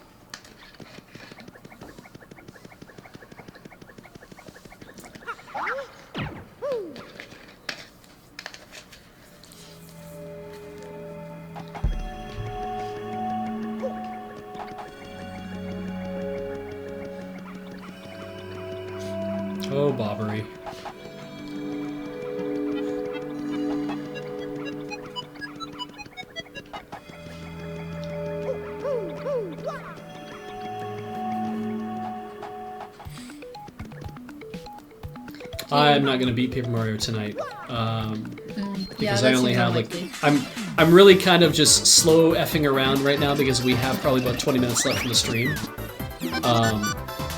Speaker 1: Oh, bobbery. I'm not gonna beat Paper Mario tonight because I only have like I'm really kind of just slow effing around right now because we have probably about 20 minutes left in the stream,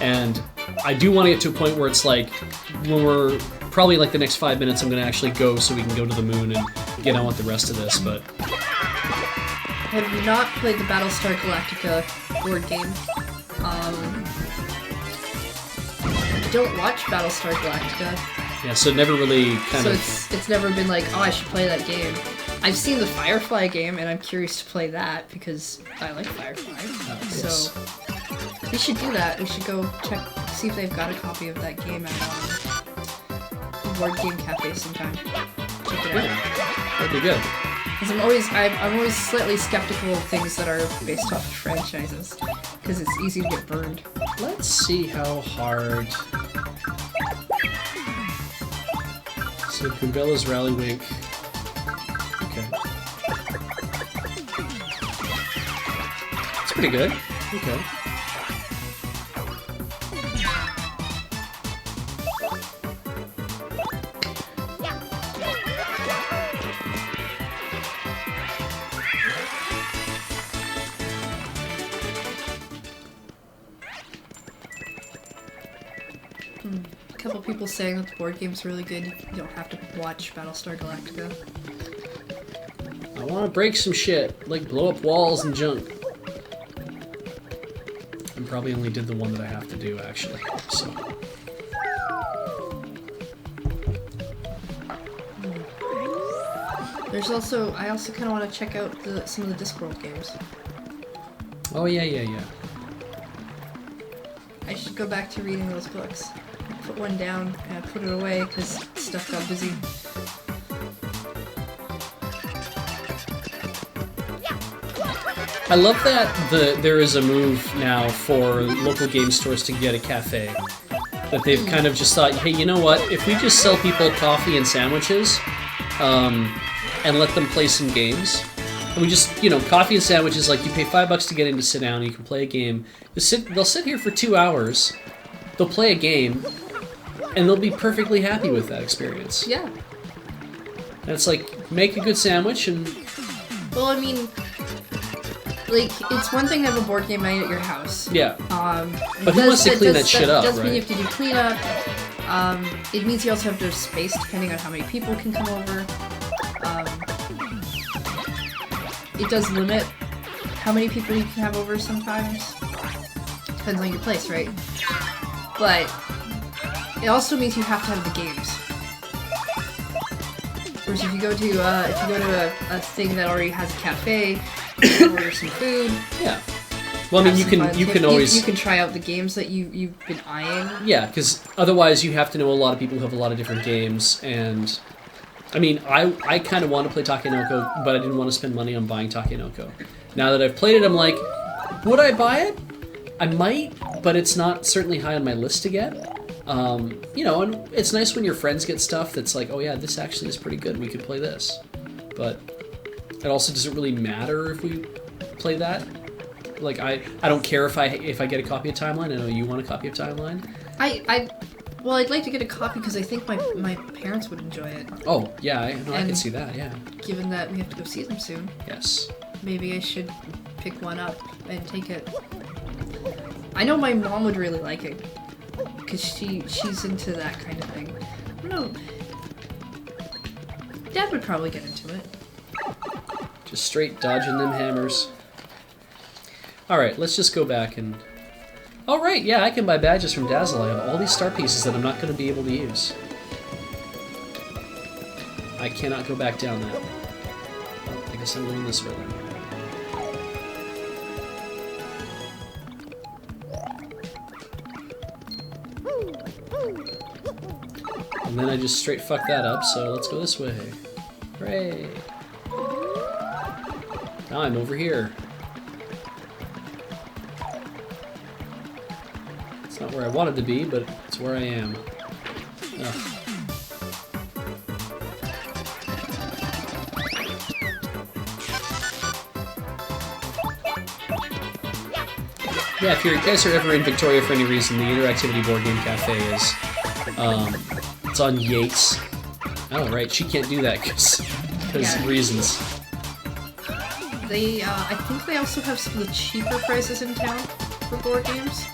Speaker 1: and I do want to get to a point where it's like when we're probably like the next 5 minutes I'm gonna actually go so we can go to the moon and get on with the rest of this. But
Speaker 2: Have you not played the Battlestar Galactica board game? Don't watch Battlestar Galactica.
Speaker 1: yeah, so it never really kind
Speaker 2: So
Speaker 1: of.
Speaker 2: it's never been like, oh, I should play that game. I've seen the Firefly game, and I'm curious to play that because I like Firefly.
Speaker 1: Yes.
Speaker 2: So we should do that. We should go see if they've got a copy of that game at Board Game Cafe sometime. Check it out.
Speaker 1: That'd be good.
Speaker 2: Because I'm always slightly skeptical of things that are based off of franchises, because it's easy to get burned.
Speaker 1: Let's see how hard. So Goombella's Rallywink. Okay. It's pretty good. Okay.
Speaker 2: A couple people saying that the board game's really good. You don't have to watch Battlestar Galactica.
Speaker 1: I want to break some shit, like blow up walls and junk. I probably only did the one that I have to do, actually. So.
Speaker 2: I also kind of want to check out some of the Discworld games.
Speaker 1: Oh yeah.
Speaker 2: I should go back to reading those books. Put one down and put it away because stuff got busy.
Speaker 1: I love that there is a move now for local game stores to get a cafe. That they've kind of just thought, hey, you know what? If we just sell people coffee and sandwiches, and let them play some games, and we just, coffee and sandwiches, like you pay $5 to get in to sit down, and you can play a game. They'll sit here for 2 hours, they'll play a game, and they'll be perfectly happy with that experience.
Speaker 2: Yeah.
Speaker 1: And it's like, make a good sandwich and...
Speaker 2: Well, I mean, like, it's one thing to have a board game night at your house.
Speaker 1: Yeah. But who wants to clean that shit up,
Speaker 2: It does
Speaker 1: right?
Speaker 2: mean you have to do cleanup. It means you also have to have space depending on how many people can come over. It does limit how many people you can have over sometimes. Depends on your place, right? But it also means you have to have the games. Whereas if you go to a thing that already has a cafe, you can order some food.
Speaker 1: Yeah. Well, I mean, you can always...
Speaker 2: You can try out the games that you've been eyeing.
Speaker 1: Yeah, because otherwise you have to know a lot of people who have a lot of different games, and... I mean, I kind of want to play Takenoko, but I didn't want to spend money on buying Takenoko. Now that I've played it, I'm like, would I buy it? I might, but it's not certainly high on my list to get. You know, and it's nice when your friends get stuff that's like, oh yeah, this actually is pretty good, we could play this. But it also doesn't really matter if we play that. Like, I don't care if I get a copy of Timeline. I know you want a copy of Timeline.
Speaker 2: Well, I'd like to get a copy because I think my parents would enjoy it.
Speaker 1: Oh, yeah, I can see that, yeah.
Speaker 2: Given that we have to go see them soon.
Speaker 1: Yes.
Speaker 2: Maybe I should pick one up and take it. I know my mom would really like it. Because she's into that kind of thing. I don't know. Dad would probably get into it.
Speaker 1: Just straight dodging them hammers. Alright, let's just go back and... Oh, right, yeah, I can buy badges from Dazzle. I have all these star pieces that I'm not going to be able to use. I cannot go back down that. Oh, I guess I'm going this way then. And then I just straight fucked that up, so let's go this way. Hooray! Now I'm over here. It's not where I wanted to be, but it's where I am. Ugh. Yeah, if you guys are ever in Victoria for any reason, the Interactivity Board Game Cafe is, it's on Yates. Oh, right, she can't do that because reasons.
Speaker 2: They, I think they also have some of the cheaper prices in town for board games.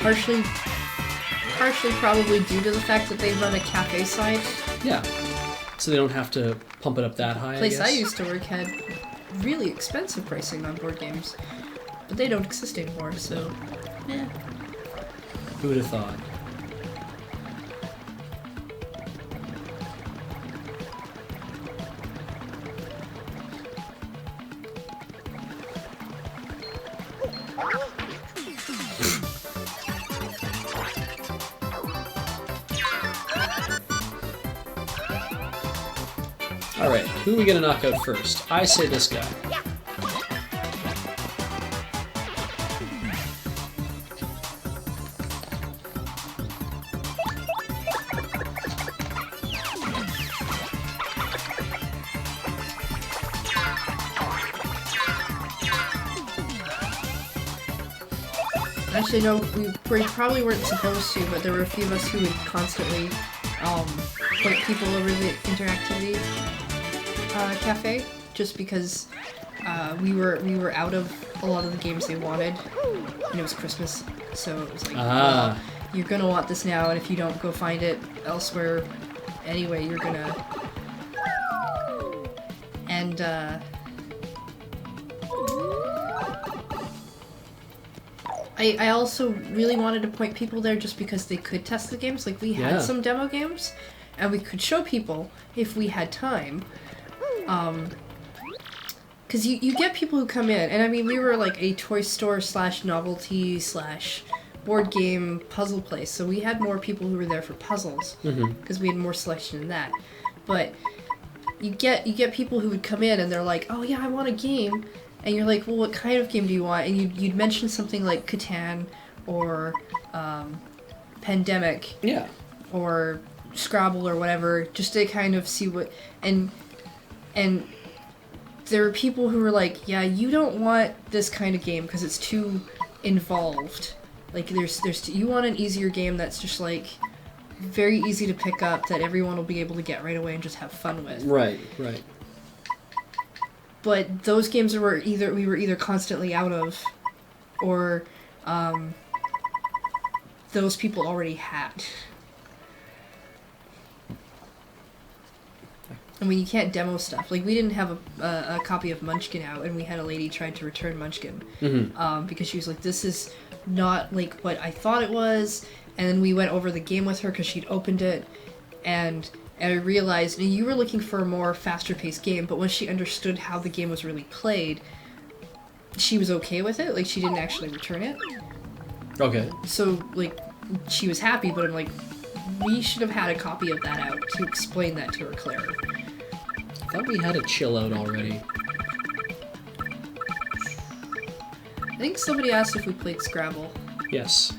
Speaker 2: Partially probably due to the fact that they run a cafe site.
Speaker 1: Yeah, so they don't have to pump it up that high,
Speaker 2: The place I used to work had really expensive pricing on board games. But they don't exist anymore, so... yeah.
Speaker 1: Who would have thought? Alright, who are we gonna knock out first? I say this guy.
Speaker 2: Actually, no, we probably weren't supposed to, but there were a few of us who would constantly point people over the Interactivity Cafe, just because we were out of a lot of the games they wanted, and it was Christmas, so it was like, well, you're gonna want this now, and if you don't go find it elsewhere anyway, you're gonna... And, I also really wanted to point people there just because they could test the games. Like, we had some demo games, and we could show people if we had time. Because you get people who come in, and I mean, we were like a toy store / novelty / board game puzzle place, so we had more people who were there for puzzles, because we had more selection in that. But you get people who would come in, and they're like, oh yeah, I want a game. And you're like, well, what kind of game do you want? And you'd mention something like Catan or Pandemic, or Scrabble or whatever, just to kind of see what. And there were people who were like, yeah, you don't want this kind of game because it's too involved. Like, you want an easier game that's just like very easy to pick up that everyone will be able to get right away and just have fun with.
Speaker 1: Right.
Speaker 2: But those games we were either constantly out of, or those people already had. I mean, you can't demo stuff. Like, we didn't have a copy of Munchkin out, and we had a lady trying to return Munchkin. Because she was like, this is not, like, what I thought it was. And then we went over the game with her because she'd opened it, and I realized, and you were looking for a more faster-paced game, but once she understood how the game was really played, she was okay with it. Like, she didn't actually return it.
Speaker 1: Okay.
Speaker 2: So, like, she was happy, but I'm like, we should have had a copy of that out to explain that to her clearer.
Speaker 1: I thought we had a chill out already.
Speaker 2: I think somebody asked if we played Scrabble.
Speaker 1: Yes.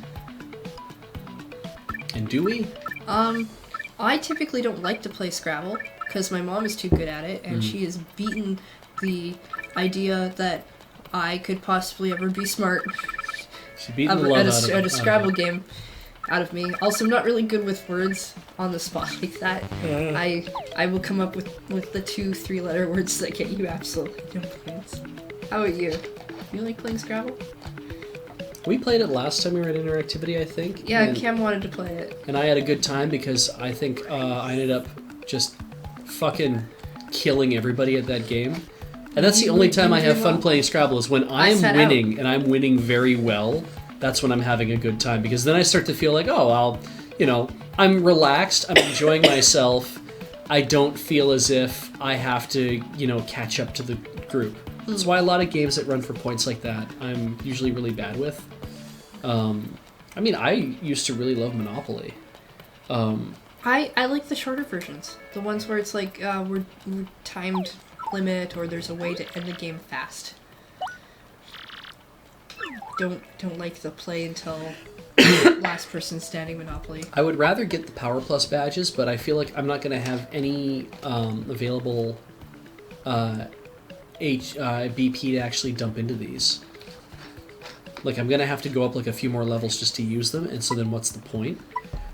Speaker 1: And do we?
Speaker 2: I typically don't like to play Scrabble because my mom is too good at it, and she has beaten the idea that I could possibly ever be smart at a Scrabble game out of me. Also, I'm not really good with words on the spot like that. I will come up with the 2-3 letter words that get you absolutely no points. How about you? You like playing Scrabble?
Speaker 1: We played it last time we were at Interactivity, I think.
Speaker 2: Yeah, Cam wanted to play it.
Speaker 1: And I had a good time because I think I ended up just fucking killing everybody at that game. And that's the only time I have fun playing Scrabble is when I'm winning, and I'm winning very well. That's when I'm having a good time, because then I start to feel like, oh, I'm relaxed, I'm enjoying myself. I don't feel as if I have to, catch up to the group. That's why a lot of games that run for points like that, I'm usually really bad with. I used to really love Monopoly.
Speaker 2: I like the shorter versions. The ones where it's like, we're timed limit, or there's a way to end the game fast. Don't like the play until last person standing Monopoly. I would rather get the Power Plus badges, but I feel like I'm not going to have any available BP to actually dump into these. Like, I'm going to have to go up like a few more levels just to use them, and so then what's the point?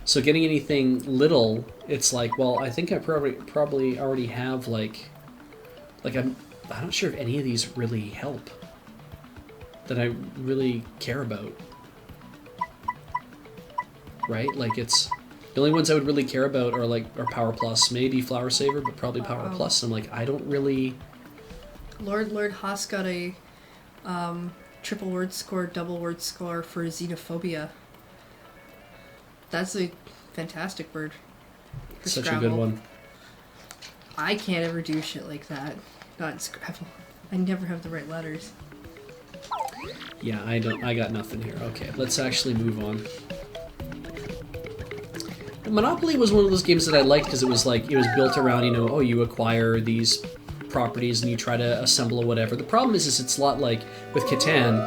Speaker 2: So getting anything little, it's like, well, I think I probably already have like I'm not sure if any of these really help that I really care about. Right? Like, it's the only ones I would really care about are Power Plus, maybe Flower Saver, but probably Power Plus. I'm like, I don't really. Lord Haas got a triple word score, double word score for xenophobia. That's a fantastic word. Such Scrabble. A good one. I can't ever do shit like that. Not in Scrabble. I never have the right letters. Yeah, I got nothing here. Okay, let's actually move on. Monopoly was one of those games that I liked because it was built around, you acquire these properties and you try to assemble whatever. The problem is it's a lot like with Catan,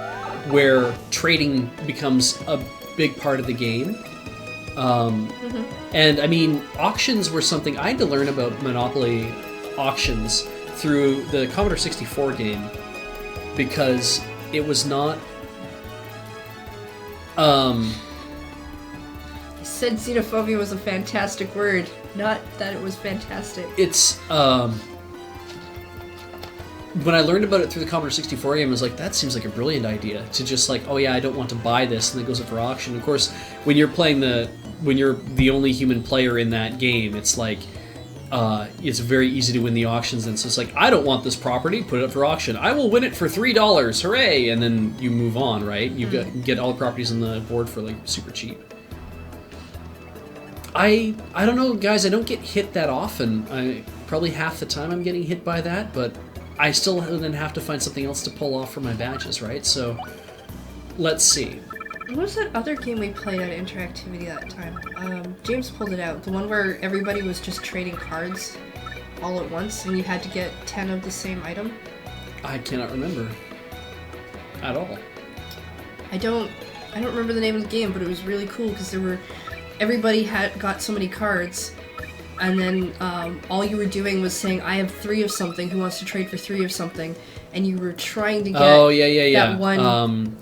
Speaker 2: where trading becomes a big part of the game. And auctions were something I had to learn about Monopoly auctions through the Commodore 64 game, because it was not. You said xenophobia was a fantastic word, not that it was fantastic. It's when I learned about it through the Commodore 64 game, I was like, that seems like a brilliant idea to just like, oh yeah, I don't want to buy this, and it goes up for auction. Of course, when you're the only human player in that game, it's like, it's very easy to win the auctions, and so it's like, I don't want this property, put it up for auction. I will win it for $3, hooray! And then you move on, right? You get all the properties on the board for like super cheap. I don't know, guys, I don't get hit that often. Probably half the time I'm getting hit by that, but I still then have to find something else to pull off for my badges, right? So, let's see. What was that other game we played at Interactivity that time? James pulled it out. The one where everybody was just trading cards all at once, and you had to get 10 of the same item? I cannot remember. At all. I don't remember the name of the game, but it was really cool, because everybody had got so many cards, and then all you were doing was saying, I have 3 of something, who wants to trade for 3 of something? And you were trying to get that one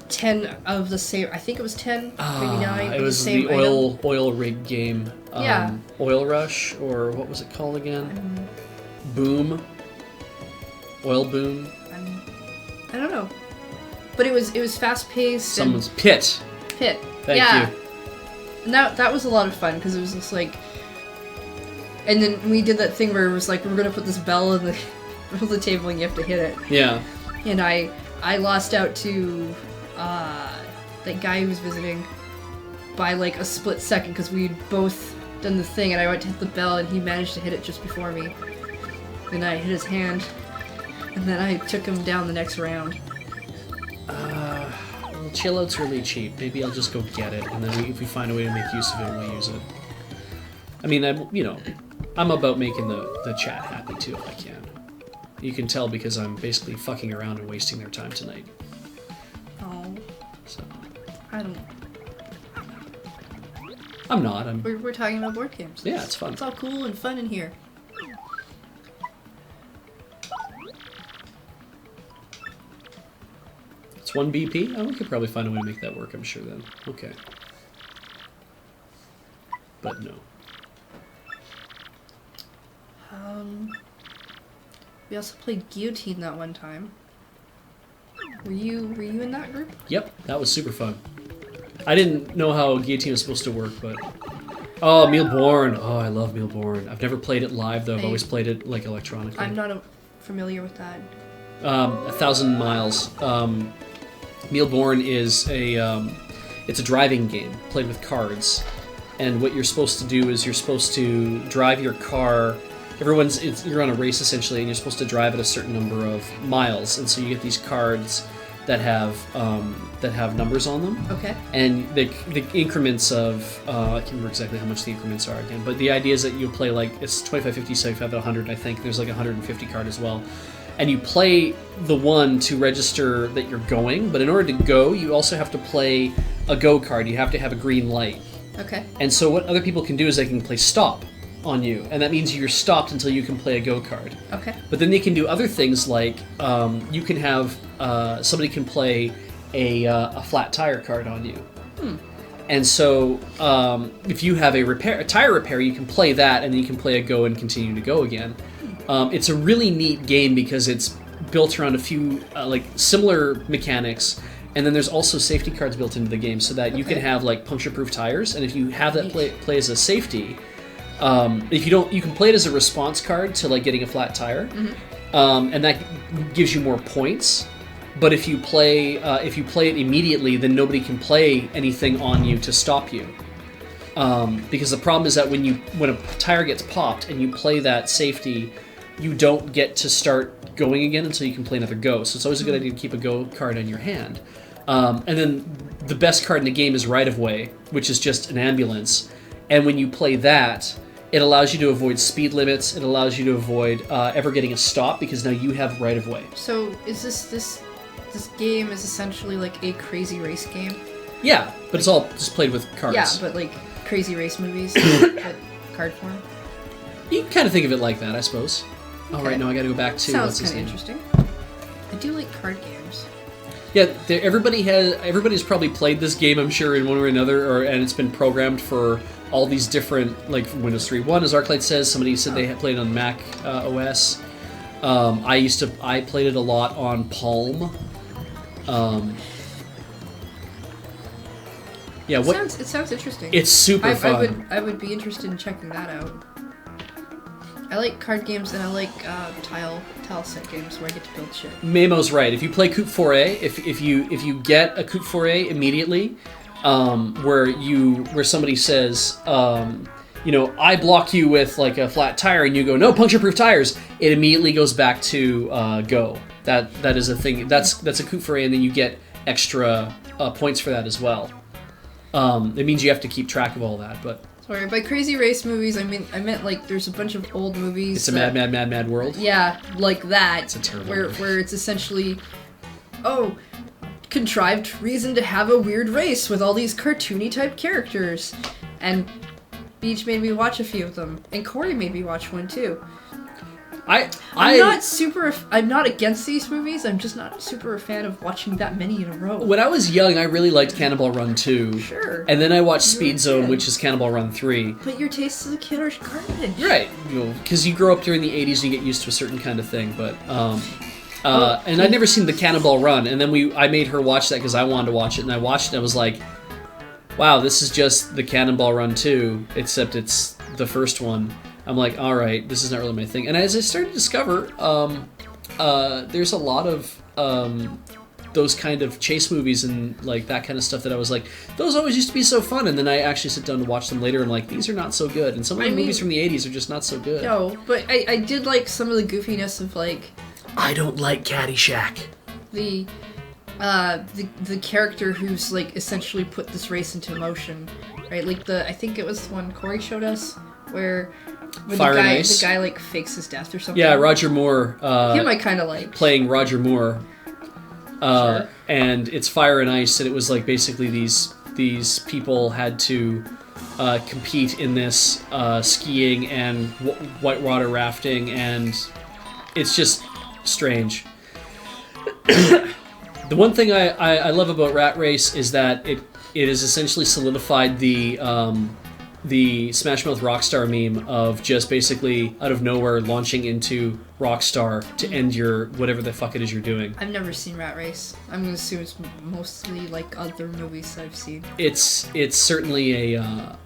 Speaker 2: 10 of the same, I think it was 10, maybe 9
Speaker 1: it
Speaker 2: of
Speaker 1: was
Speaker 2: the same
Speaker 1: the
Speaker 2: item.
Speaker 1: oil rig game. Oil Rush, or what was it called again? Boom. Oil Boom. I don't know. But it was fast-paced. Someone's Pit. Thank you. And that was a lot of fun, because it was just like,
Speaker 2: And then we did that thing where it was like, we're gonna put this bell on the middle of the table and you have to hit it.
Speaker 1: Yeah.
Speaker 2: And I lost out to that guy who was visiting by like a split second because we'd both done the thing, and I went to hit the bell and he managed to hit it just before me. And I hit his hand, and then I took him down the next round.
Speaker 1: Well, chill out's really cheap. Maybe I'll just go get it, and then if we find a way to make use of it, we'll use it. I mean, I'm about making the chat happy too if I can. You can tell because I'm basically fucking around and wasting their time tonight.
Speaker 2: Oh.
Speaker 1: So.
Speaker 2: I don't...
Speaker 1: I'm not.
Speaker 2: We're talking about board games.
Speaker 1: Yeah, it's fun.
Speaker 2: It's all cool and fun in here.
Speaker 1: It's 1 BP? Oh, we could probably find a way to make that work, I'm sure then. Okay. But no.
Speaker 2: We also played Guillotine that one time. Were you in that group?
Speaker 1: Yep, that was super fun. I didn't know how Guillotine was supposed to work, but... Oh, Mealborn! Oh, I love Mealborn. I've never played it live, though. I've always played it, like, electronically.
Speaker 2: I'm not familiar with that.
Speaker 1: 1,000 Miles. Mealborn is it's a driving game, played with cards. And what you're supposed to do is you're supposed to drive your car... You're on a race, essentially, and you're supposed to drive at a certain number of miles. And so you get these cards that have numbers on them.
Speaker 2: Okay.
Speaker 1: And the increments of I can't remember exactly how much the increments are again, but the idea is that you'll play like it's 25, 50, 75, 100. I think there's like a 150 card as well, and you play the one to register that you're going. But in order to go, you also have to play a go card. You have to have a green light.
Speaker 2: Okay.
Speaker 1: And so what other people can do is they can play stop on you, and that means you're stopped until you can play a go card.
Speaker 2: Okay.
Speaker 1: But then they can do other things like you can have somebody can play a flat tire card on you. And so if you have a tire repair, you can play that, and then you can play a go and continue to go again. It's a really neat game because it's built around a few like similar mechanics. And then there's also safety cards built into the game so that you can have like puncture-proof tires, and if you have that play as a safety, if you don't, you can play it as a response card to like getting a flat tire, and that gives you more points. But if you play it immediately, then nobody can play anything on you to stop you, because the problem is that when a tire gets popped and you play that safety, you don't get to start going again until you can play another go. So it's always a good idea to keep a go card in your hand. And then the best card in the game is Right of Way, which is just an ambulance. And when you play that, it allows you to avoid speed limits. It allows you to avoid ever getting a stop because now you have Right of Way.
Speaker 2: So is this game is essentially like a Crazy Race game?
Speaker 1: Yeah, but it's all just played with cards.
Speaker 2: Yeah, but like Crazy Race movies, but card form.
Speaker 1: You can kind of think of it like that, I suppose.
Speaker 2: Okay.
Speaker 1: Oh, right, no, I gotta go back to...
Speaker 2: Sounds kind of interesting. I do like card games.
Speaker 1: Yeah, everybody's probably played this game, I'm sure, in one way or another, and it's been programmed for all these different, like Windows 3.1, as Arclight says. Somebody said they had played on Mac OS. I played it a lot on Palm. Yeah,
Speaker 2: It sounds interesting.
Speaker 1: It's super fun.
Speaker 2: I would be interested in checking that out. I like card games and I like tile set games where I get to build shit.
Speaker 1: Memo's right. If you play Coup Foray, if you get a Coup Foray immediately, where somebody says, I block you with like a flat tire, and you go, no, puncture-proof tires, it immediately goes back to go. That is a thing. That's a Coup Foray, and then you get extra points for that as well. It means you have to keep track of all that, but.
Speaker 2: Sorry, by Crazy Race movies, I meant like there's a bunch of old movies.
Speaker 1: It's a mad world.
Speaker 2: Yeah, like that.
Speaker 1: It's a terrible
Speaker 2: where it's essentially, contrived reason to have a weird race with all these cartoony type characters, and Beej made me watch a few of them, and Corey made me watch one too. I'm not against these movies. I'm just not super a fan of watching that many in a row.
Speaker 1: When I was young, I really liked Cannonball Run 2.
Speaker 2: Sure.
Speaker 1: And then I watched Speed Zone, which is Cannonball Run 3.
Speaker 2: But your tastes as a kid are garbage.
Speaker 1: Right. Because you grow up during the 80s and you get used to a certain kind of thing. But and I'd never seen the Cannonball Run. And then I made her watch that because I wanted to watch it. And I watched it and I was like, wow, this is just the Cannonball Run 2, except it's the first one. I'm like, all right, this is not really my thing. And as I started to discover, there's a lot of those kind of chase movies and like that kind of stuff that I was like, those always used to be so fun. And then I actually sit down to watch them later and like, these are not so good. And some of the movies from the 80s are just not so good.
Speaker 2: No, but I did like some of the goofiness of like...
Speaker 1: I don't like Caddyshack.
Speaker 2: The character who's like essentially put this race into motion, right? Like I think it was the one Corey showed us where
Speaker 1: Fire and Ice.
Speaker 2: The guy like fakes his death or something.
Speaker 1: Yeah, Roger Moore.
Speaker 2: Him I kind of like.
Speaker 1: Playing Roger Moore.
Speaker 2: Sure.
Speaker 1: And it's Fire and Ice, and it was like basically these people had to compete in this skiing and whitewater rafting, and it's just strange. The one thing I love about Rat Race is that it has essentially solidified the Smash Mouth Rockstar meme of just basically out of nowhere launching into Rockstar to end your whatever the fuck it is you're doing.
Speaker 2: I've never seen Rat Race. I'm gonna assume it's mostly like other movies I've seen.
Speaker 1: It's certainly a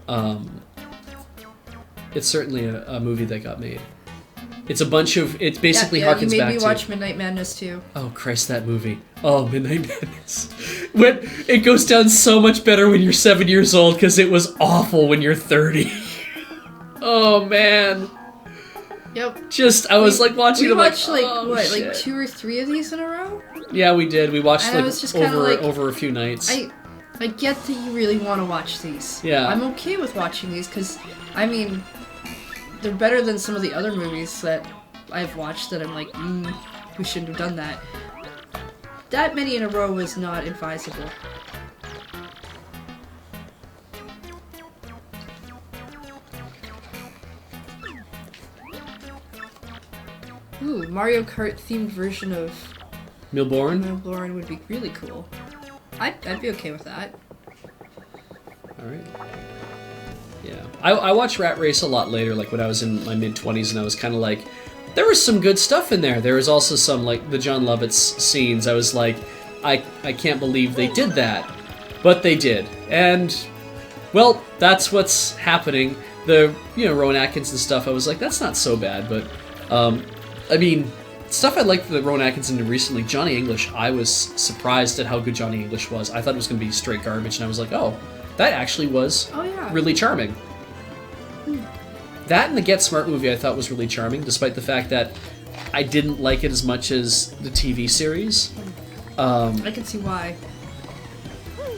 Speaker 1: movie that got made. It's a bunch of... It basically harkens back to...
Speaker 2: you made me watch Midnight Madness, too.
Speaker 1: Oh, Christ, that movie. Oh, Midnight Madness. It goes down so much better when you're 7 years old, because it was awful when you're 30. Oh, man.
Speaker 2: Yep.
Speaker 1: I was like watching
Speaker 2: we
Speaker 1: them
Speaker 2: watched
Speaker 1: like,
Speaker 2: like 2 or 3 of these in a row?
Speaker 1: Yeah, we did. We watched
Speaker 2: and
Speaker 1: like over a few nights.
Speaker 2: I get that you really want to watch these.
Speaker 1: Yeah.
Speaker 2: I'm okay with watching these, because, I mean... They're better than some of the other movies that I've watched that I'm like, we shouldn't have done that. That many in a row was not advisable. Ooh, Mario Kart themed version of
Speaker 1: Milborn
Speaker 2: would be really cool. I'd be okay with that.
Speaker 1: Alright. Yeah. I watched Rat Race a lot later, like when I was in my mid-20s, and I was kind of like, there was some good stuff in there. There was also some, like, the John Lovitz scenes. I was like, I can't believe they did that. But they did. And, well, that's what's happening. The, Rowan Atkinson stuff, I was like, that's not so bad, but, I mean, stuff I liked that Rowan Atkinson did recently, Johnny English, I was surprised at how good Johnny English was. I thought it was going to be straight garbage, and I was like, oh, that actually was really charming. That and the Get Smart movie I thought was really charming, despite the fact that I didn't like it as much as the TV series.
Speaker 2: I can see why.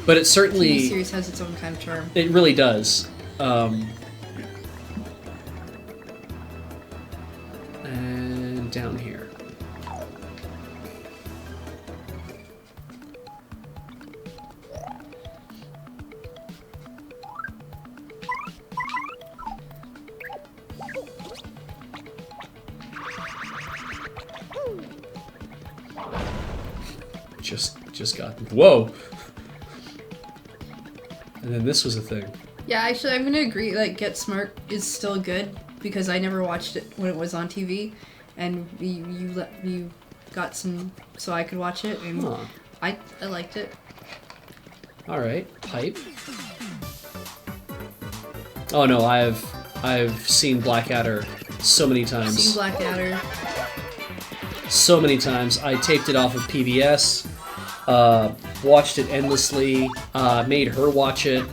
Speaker 1: But it certainly...
Speaker 2: The TV series has its own kind of charm.
Speaker 1: It really does. And down here. Just got... Whoa! And then this was a thing.
Speaker 2: Yeah, actually, I'm gonna agree, like, Get Smart is still good, because I never watched it when it was on TV, and you got some, so I could watch it, and I liked it.
Speaker 1: Alright, Pipe. Oh no, I've seen Blackadder so many times.
Speaker 2: Seen Blackadder.
Speaker 1: So many times. I taped it off of PBS, watched it endlessly, made her watch it.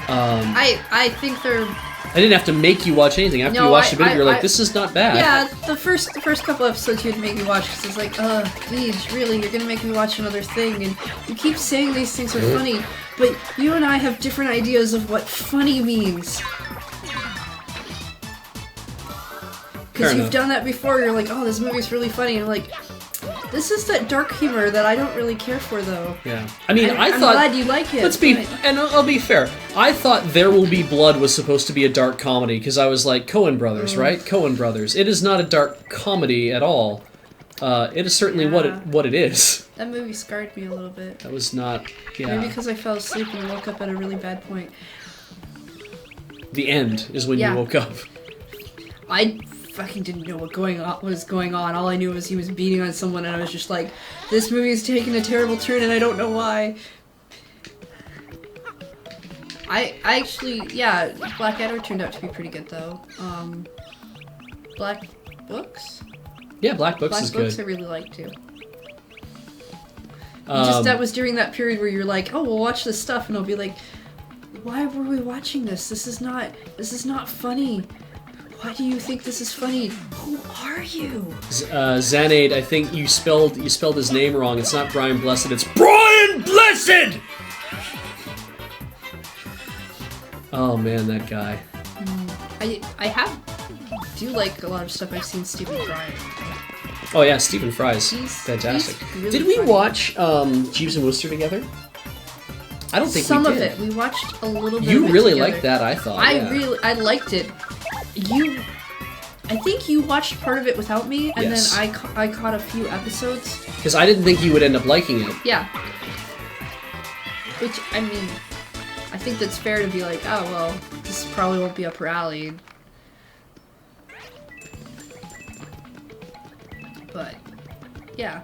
Speaker 2: I think they're...
Speaker 1: I didn't have to make you watch anything. After you watched the video, you're like, this is not bad.
Speaker 2: Yeah, the first couple episodes you'd make me watch, because it's like, Beej, really, you're gonna make me watch another thing, and you keep saying these things are funny, but you and I have different ideas of what funny means. Because you've done that before, you're like, oh, this movie's really funny, and I'm like, this is that dark humor that I don't really care for, though.
Speaker 1: Yeah. I mean, I'm
Speaker 2: glad you like it.
Speaker 1: And I'll be fair. I thought There Will Be Blood was supposed to be a dark comedy, because I was like, Coen Brothers, right? Coen Brothers. It is not a dark comedy at all. It is certainly what it is.
Speaker 2: That movie scarred me a little bit.
Speaker 1: That was not... Yeah.
Speaker 2: Maybe because I fell asleep and woke up at a really bad point.
Speaker 1: The end is when you woke up.
Speaker 2: I fucking didn't know what was going on. All I knew was he was beating on someone, and I was just like, this movie is taking a terrible turn, and I don't know why. I actually, Blackadder turned out to be pretty good though. Black Books?
Speaker 1: Yeah, Black Books is
Speaker 2: Black Books
Speaker 1: good.
Speaker 2: I really like too. That was during that period where you're like, oh, we'll watch this stuff, and I'll be like, why were we watching this? This is not funny. Why do you think this is funny? Who are you?
Speaker 1: Xanade, I think you spelled his name wrong. It's not Brian Blessed, it's Brian Blessed! Oh man, that guy.
Speaker 2: I do like a lot of stuff I've seen Stephen Fry.
Speaker 1: Oh yeah, Stephen Fry's
Speaker 2: He's
Speaker 1: fantastic.
Speaker 2: really
Speaker 1: did we
Speaker 2: funny.
Speaker 1: watch Jeeves and Wooster together? I don't think
Speaker 2: Some
Speaker 1: we
Speaker 2: of
Speaker 1: did.
Speaker 2: it. We watched a little bit
Speaker 1: You
Speaker 2: of it
Speaker 1: really
Speaker 2: together.
Speaker 1: liked that, I thought. Yeah.
Speaker 2: I liked it. I think you watched part of it without me, and
Speaker 1: Yes.
Speaker 2: then I caught a few episodes.
Speaker 1: Because I didn't think you would end up liking it.
Speaker 2: Yeah. Which, I mean, I think that's fair to be like, oh, well, this probably won't be up her alley. But, yeah.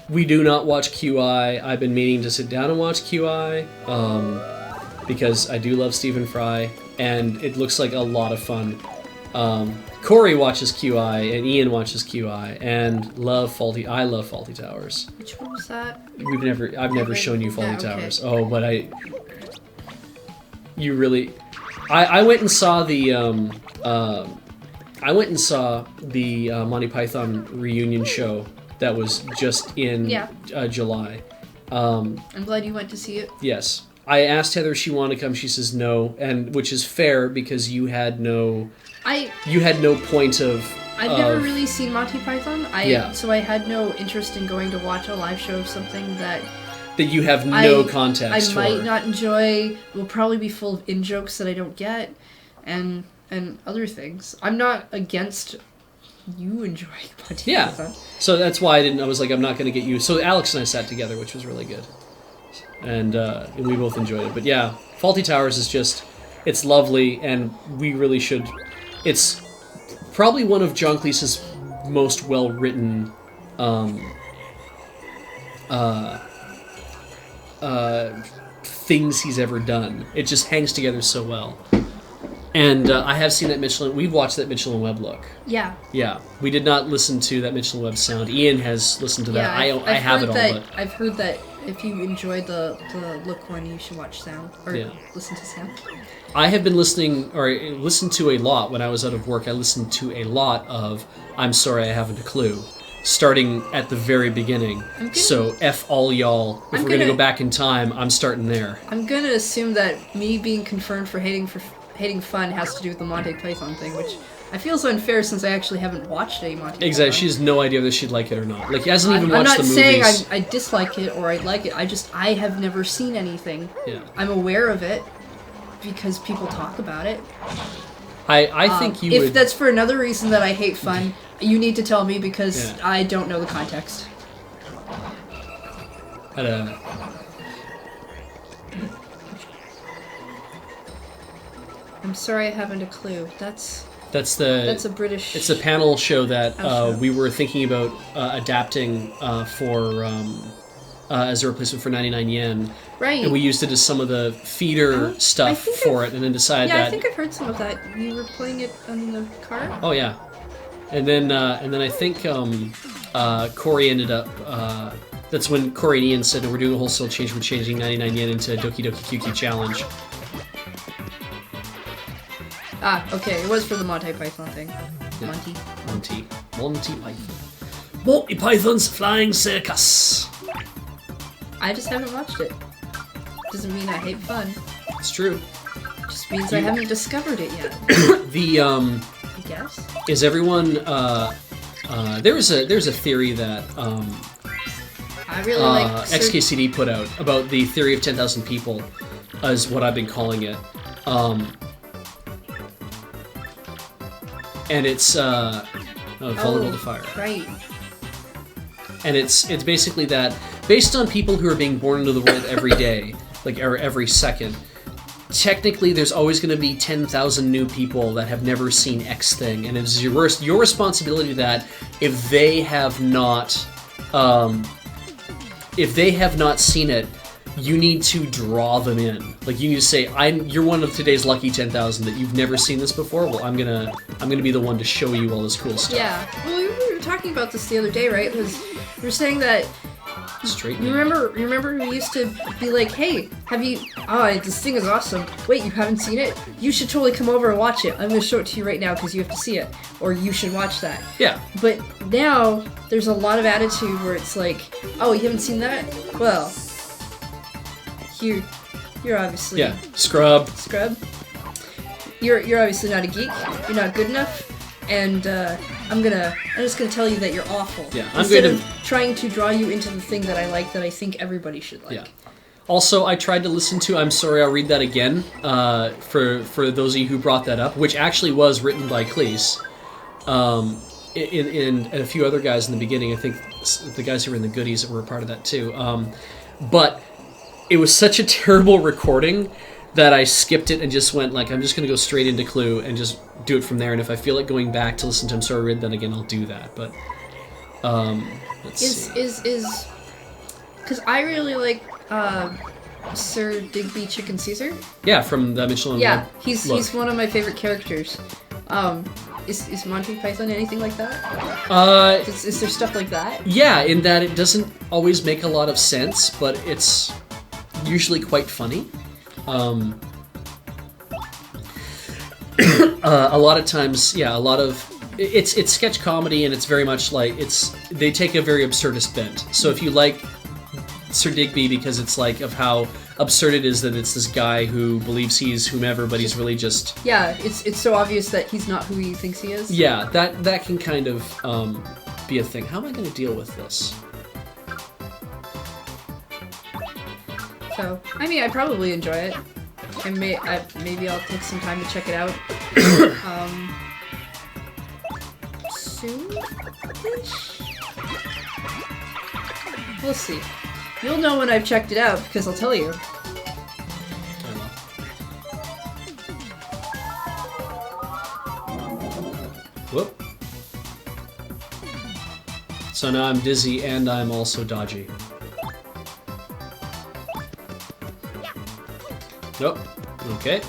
Speaker 1: We do not watch QI. I've been meaning to sit down and watch QI because I do love Stephen Fry, and it looks like a lot of fun. Corey watches QI, and Ian watches QI, and I love Faulty Towers.
Speaker 2: Which one was that?
Speaker 1: I've never shown you Faulty
Speaker 2: Yeah, okay.
Speaker 1: Towers. Oh, but I went and saw the Monty Python reunion show that was just in July.
Speaker 2: I'm glad you went to see it.
Speaker 1: Yes. I asked Heather if she wanted to come. She says no, and which is fair because you had no point of.
Speaker 2: I've never really seen Monty Python. So I had no interest in going to watch a live show of something that
Speaker 1: you have no context
Speaker 2: I might not enjoy. Will probably be full of in-jokes that I don't get, and other things. I'm not against you enjoying Monty Python.
Speaker 1: So that's why I was like, I'm not going to get you. So Alex and I sat together, which was really good, and we both enjoyed it. But yeah, Faulty Towers is it's lovely, and we really should. It's probably one of John Cleese's most well-written things he's ever done. It just hangs together so well. And I have seen that we've watched that Mitchell and Webb look.
Speaker 2: Yeah.
Speaker 1: Yeah. We did not listen to that Mitchell and Webb sound. Ian has listened to that. I have it all. But
Speaker 2: I've heard that if you enjoyed the look one, you should watch sound. Or listen to sound.
Speaker 1: I have been listened to a lot when I was out of work. I listened to a lot of I'm Sorry I Haven't a Clue, starting at the very beginning. So F all y'all. If we're going to go back in time, I'm starting there.
Speaker 2: I'm going to assume that me being confirmed for hating fun has to do with the Monty Python thing, which I feel is unfair since I actually haven't watched a Monty Python.
Speaker 1: Exactly. She has no idea whether she'd like it or not. Like, he hasn't even watched the movies.
Speaker 2: I'm not saying I dislike it or I like it. I have never seen anything.
Speaker 1: Yeah.
Speaker 2: I'm aware of it because people talk about it.
Speaker 1: I think you would...
Speaker 2: If that's for another reason that I hate fun, you need to tell me because I don't know the context. I'm sorry I haven't a clue. That's a British...
Speaker 1: It's a panel show that we were thinking about adapting for as a replacement for 99 yen.
Speaker 2: Right.
Speaker 1: And we used it as some of the feeder stuff for it, and then decided that...
Speaker 2: Yeah, I think I've heard some of that. You were playing it on the car?
Speaker 1: Oh, yeah. And then I think Corey ended up... that's when Corey and Ian said, no, we're doing a wholesale change. We're changing 99 yen into Doki Doki Kyuki Challenge.
Speaker 2: Ah, okay. It was for the Monty Python thing.
Speaker 1: Yeah. Monty Python.
Speaker 5: Monty Python's Flying Circus.
Speaker 2: I just haven't watched it. Doesn't mean I hate fun.
Speaker 1: It's true.
Speaker 2: It just means I haven't discovered it yet.
Speaker 1: I
Speaker 2: guess.
Speaker 1: Is everyone there's a theory that
Speaker 2: I really like
Speaker 1: XKCD put out about the theory of 10,000 people is what I've been calling it. And it's vulnerable to fire.
Speaker 2: Right.
Speaker 1: And it's basically that based on people who are being born into the world every day, like or every second, technically there's always going to be 10,000 new people that have never seen X thing, and it's your responsibility that if they have not if they have not seen it, you need to draw them in. Like you need to say, "You're one of today's lucky 10,000 that you've never seen this before. Well, I'm gonna be the one to show you all this cool stuff."
Speaker 2: Yeah. Well, we were talking about this the other day, right? Because we were saying that.
Speaker 1: Straight.
Speaker 2: You remember we used to be like, "Hey, have you? Oh, this thing is awesome. Wait, you haven't seen it? You should totally come over and watch it. I'm gonna show it to you right now because you have to see it, or you should watch that."
Speaker 1: Yeah.
Speaker 2: But now there's a lot of attitude where it's like, "Oh, you haven't seen that? Well, you're obviously
Speaker 1: scrub.
Speaker 2: You're obviously not a geek. You're not good enough." And I'm just gonna tell you that you're awful.
Speaker 1: Yeah,
Speaker 2: Instead of trying to draw you into the thing that I like, that I think everybody should like.
Speaker 1: Yeah. Also, I tried to listen to. I'm sorry, I'll read that again. For those of you who brought that up, which actually was written by Cleese, and a few other guys in the beginning. I think the guys who were in the goodies that were a part of that too. But it was such a terrible recording that I skipped it and just went like, I'm just going to go straight into Clue and just do it from there. And if I feel like going back to listen to I'm Sorry Read, then again, I'll do that. But let's see.
Speaker 2: Is because I really like Sir Digby Chicken Caesar.
Speaker 1: Yeah, from the Michelin.
Speaker 2: Yeah, he's one of my favorite characters. Is Monty Python anything like that? Is there stuff like that?
Speaker 1: Yeah, in that it doesn't always make a lot of sense, but it's usually quite funny. A lot of times, it's sketch comedy, and it's very much like they take a very absurdist bent. So if you like Sir Digby because it's like of how absurd it is that it's this guy who believes he's whomever, but he's really just
Speaker 2: it's so obvious that he's not who he thinks he is.
Speaker 1: Yeah, that can kind of be a thing. How am I going to deal with this?
Speaker 2: So, I mean, I probably enjoy it. And maybe I'll take some time to check it out. Soon-ish? We'll see. You'll know when I've checked it out, because I'll tell you.
Speaker 1: Whoop. So now I'm dizzy and I'm also dodgy. Nope. Okay.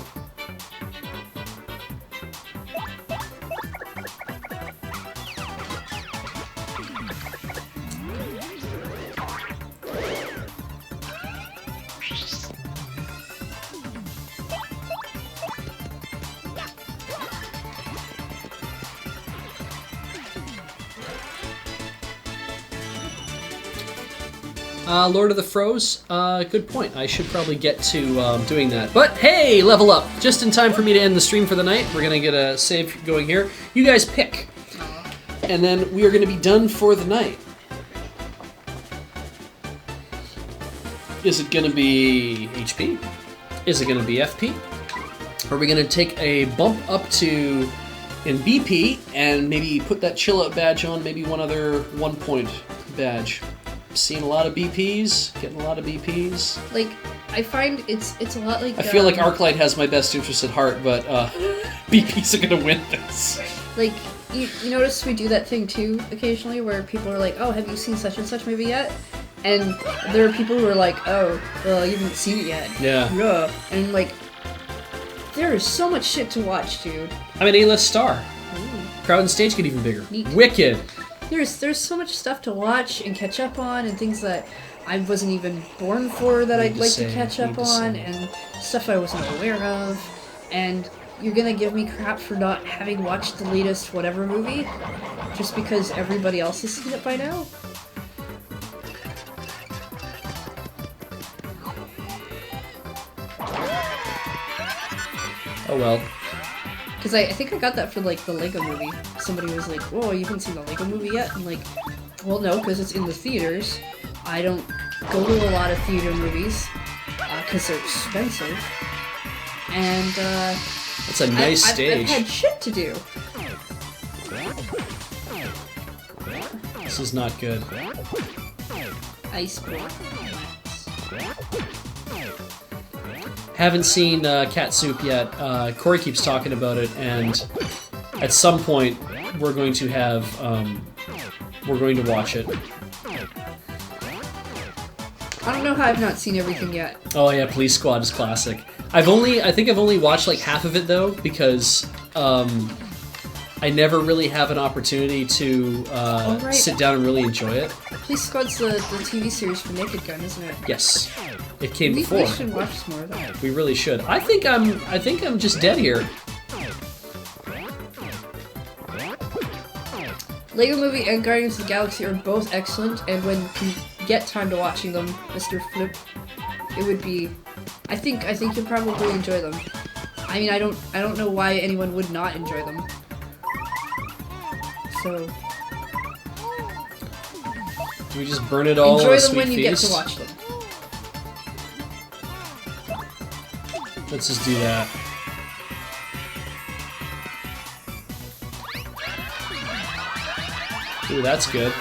Speaker 1: Lord of the Froze, good point. I should probably get to doing that. But hey, level up! Just in time for me to end the stream for the night. We're gonna get a save going here. You guys pick. And then we are gonna be done for the night. Is it gonna be HP? Is it gonna be FP? Are we gonna take a bump up to in BP and maybe put that chill out badge on, maybe one other 1 point badge? Seeing a lot of BPs, getting a lot of BPs.
Speaker 2: Like, I find it's a lot like...
Speaker 1: I feel like Arclight has my best interest at heart, but BPs are gonna win this.
Speaker 2: Like, you notice we do that thing too, occasionally, where people are like, oh, have you seen such and such movie yet? And there are people who are like, oh, well, you haven't seen it yet.
Speaker 1: Yeah.
Speaker 2: And like, there is so much shit to watch, dude.
Speaker 1: I'm an A-list star.
Speaker 2: Ooh.
Speaker 1: Crowd and stage get even bigger.
Speaker 2: Neat.
Speaker 1: Wicked.
Speaker 2: There's so much stuff to watch and catch up on, and things that I wasn't even born for that I'd like to catch up on, and stuff I wasn't aware of. And you're gonna give me crap for not having watched the latest whatever movie just because everybody else has seen it by now?
Speaker 1: Oh well.
Speaker 2: Because I think I got that for, like, the Lego movie. Somebody was like, whoa, you haven't seen the Lego movie yet? I'm like, well, no, because it's in the theaters. I don't go to a lot of theater movies, because they're expensive. And,
Speaker 1: That's a nice stage.
Speaker 2: I've had shit to do.
Speaker 1: This is not good.
Speaker 2: Iceberg.
Speaker 1: Haven't seen Cat Soup yet. Corey keeps talking about it, and at some point we're going to have we're going to watch it.
Speaker 2: I don't know how I've not seen everything yet.
Speaker 1: Oh yeah, Police Squad is classic. I think I've only watched like half of it though, because I never really have an opportunity to sit down and really enjoy it.
Speaker 2: Police Squad's the TV series for Naked Gun, isn't it?
Speaker 1: Yes, it came
Speaker 2: We
Speaker 1: before.
Speaker 2: should watch more of that.
Speaker 1: We really should. I think I'm just dead here.
Speaker 2: Lego Movie and Guardians of the Galaxy are both excellent, and when you get time to watching them, Mr. Flip, it would be. I think you'll probably enjoy them. I mean, I don't know why anyone would not enjoy them. So.
Speaker 1: Do we just burn it all?
Speaker 2: Enjoy
Speaker 1: on a
Speaker 2: them
Speaker 1: sweet
Speaker 2: when you get
Speaker 1: feast?
Speaker 2: to watch them.
Speaker 1: Let's just do that. Ooh, that's good.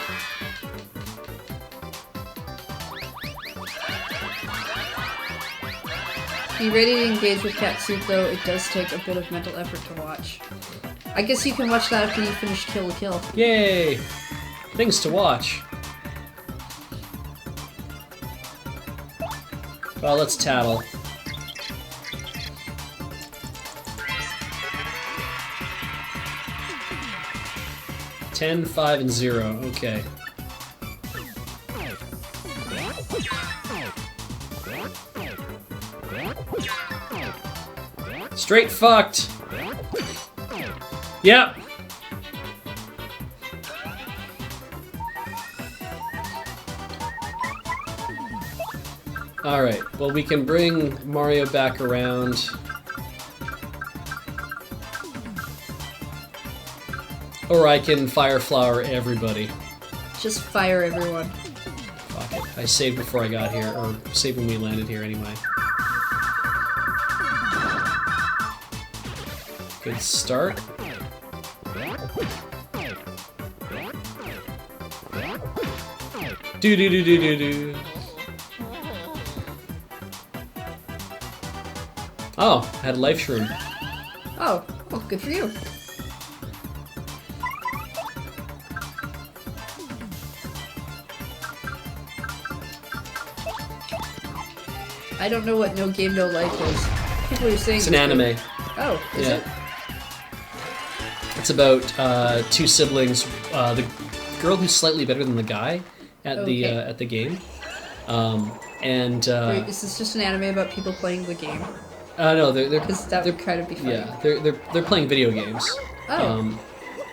Speaker 2: Be ready to engage with Cat Soup, though it does take a bit of mental effort to watch. I guess you can watch that after you finish Kill la Kill.
Speaker 1: Yay! Things to watch. Well, let's tattle. Ten, 5, and 0. Okay. Straight fucked. Yep. Alright, well we can bring Mario back around. Or I can fire flower everybody.
Speaker 2: Just fire everyone.
Speaker 1: Fuck it. I saved before I got here, or saved when we landed here anyway. Good start. Do do do do do do. Oh, I had a life shroom.
Speaker 2: Oh, well, good for you. I don't know what No Game No Life is. People are saying
Speaker 1: It's an anime.
Speaker 2: Oh, is it?
Speaker 1: It's about two siblings. The girl who's slightly better than the guy at the game, and
Speaker 2: Wait, is this just an anime about people playing the game?
Speaker 1: no, they're
Speaker 2: Because that would kind of be funny.
Speaker 1: yeah, they're playing video games.
Speaker 2: Oh.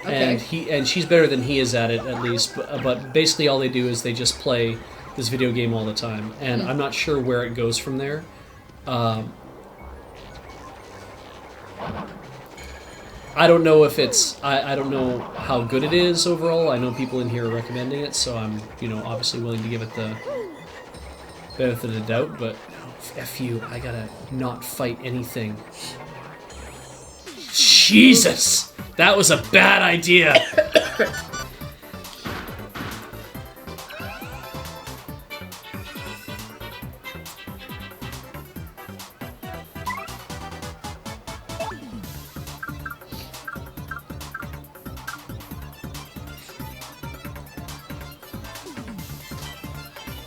Speaker 2: Okay.
Speaker 1: And she's better than he is at it at least. But basically, all they do is they just play this video game all the time, and I'm not sure where it goes from there. I don't know if it's. I don't know how good it is overall. I know people in here are recommending it, so I'm obviously willing to give it the benefit of the doubt. But F you, I gotta not fight anything. Jesus, that was a bad idea.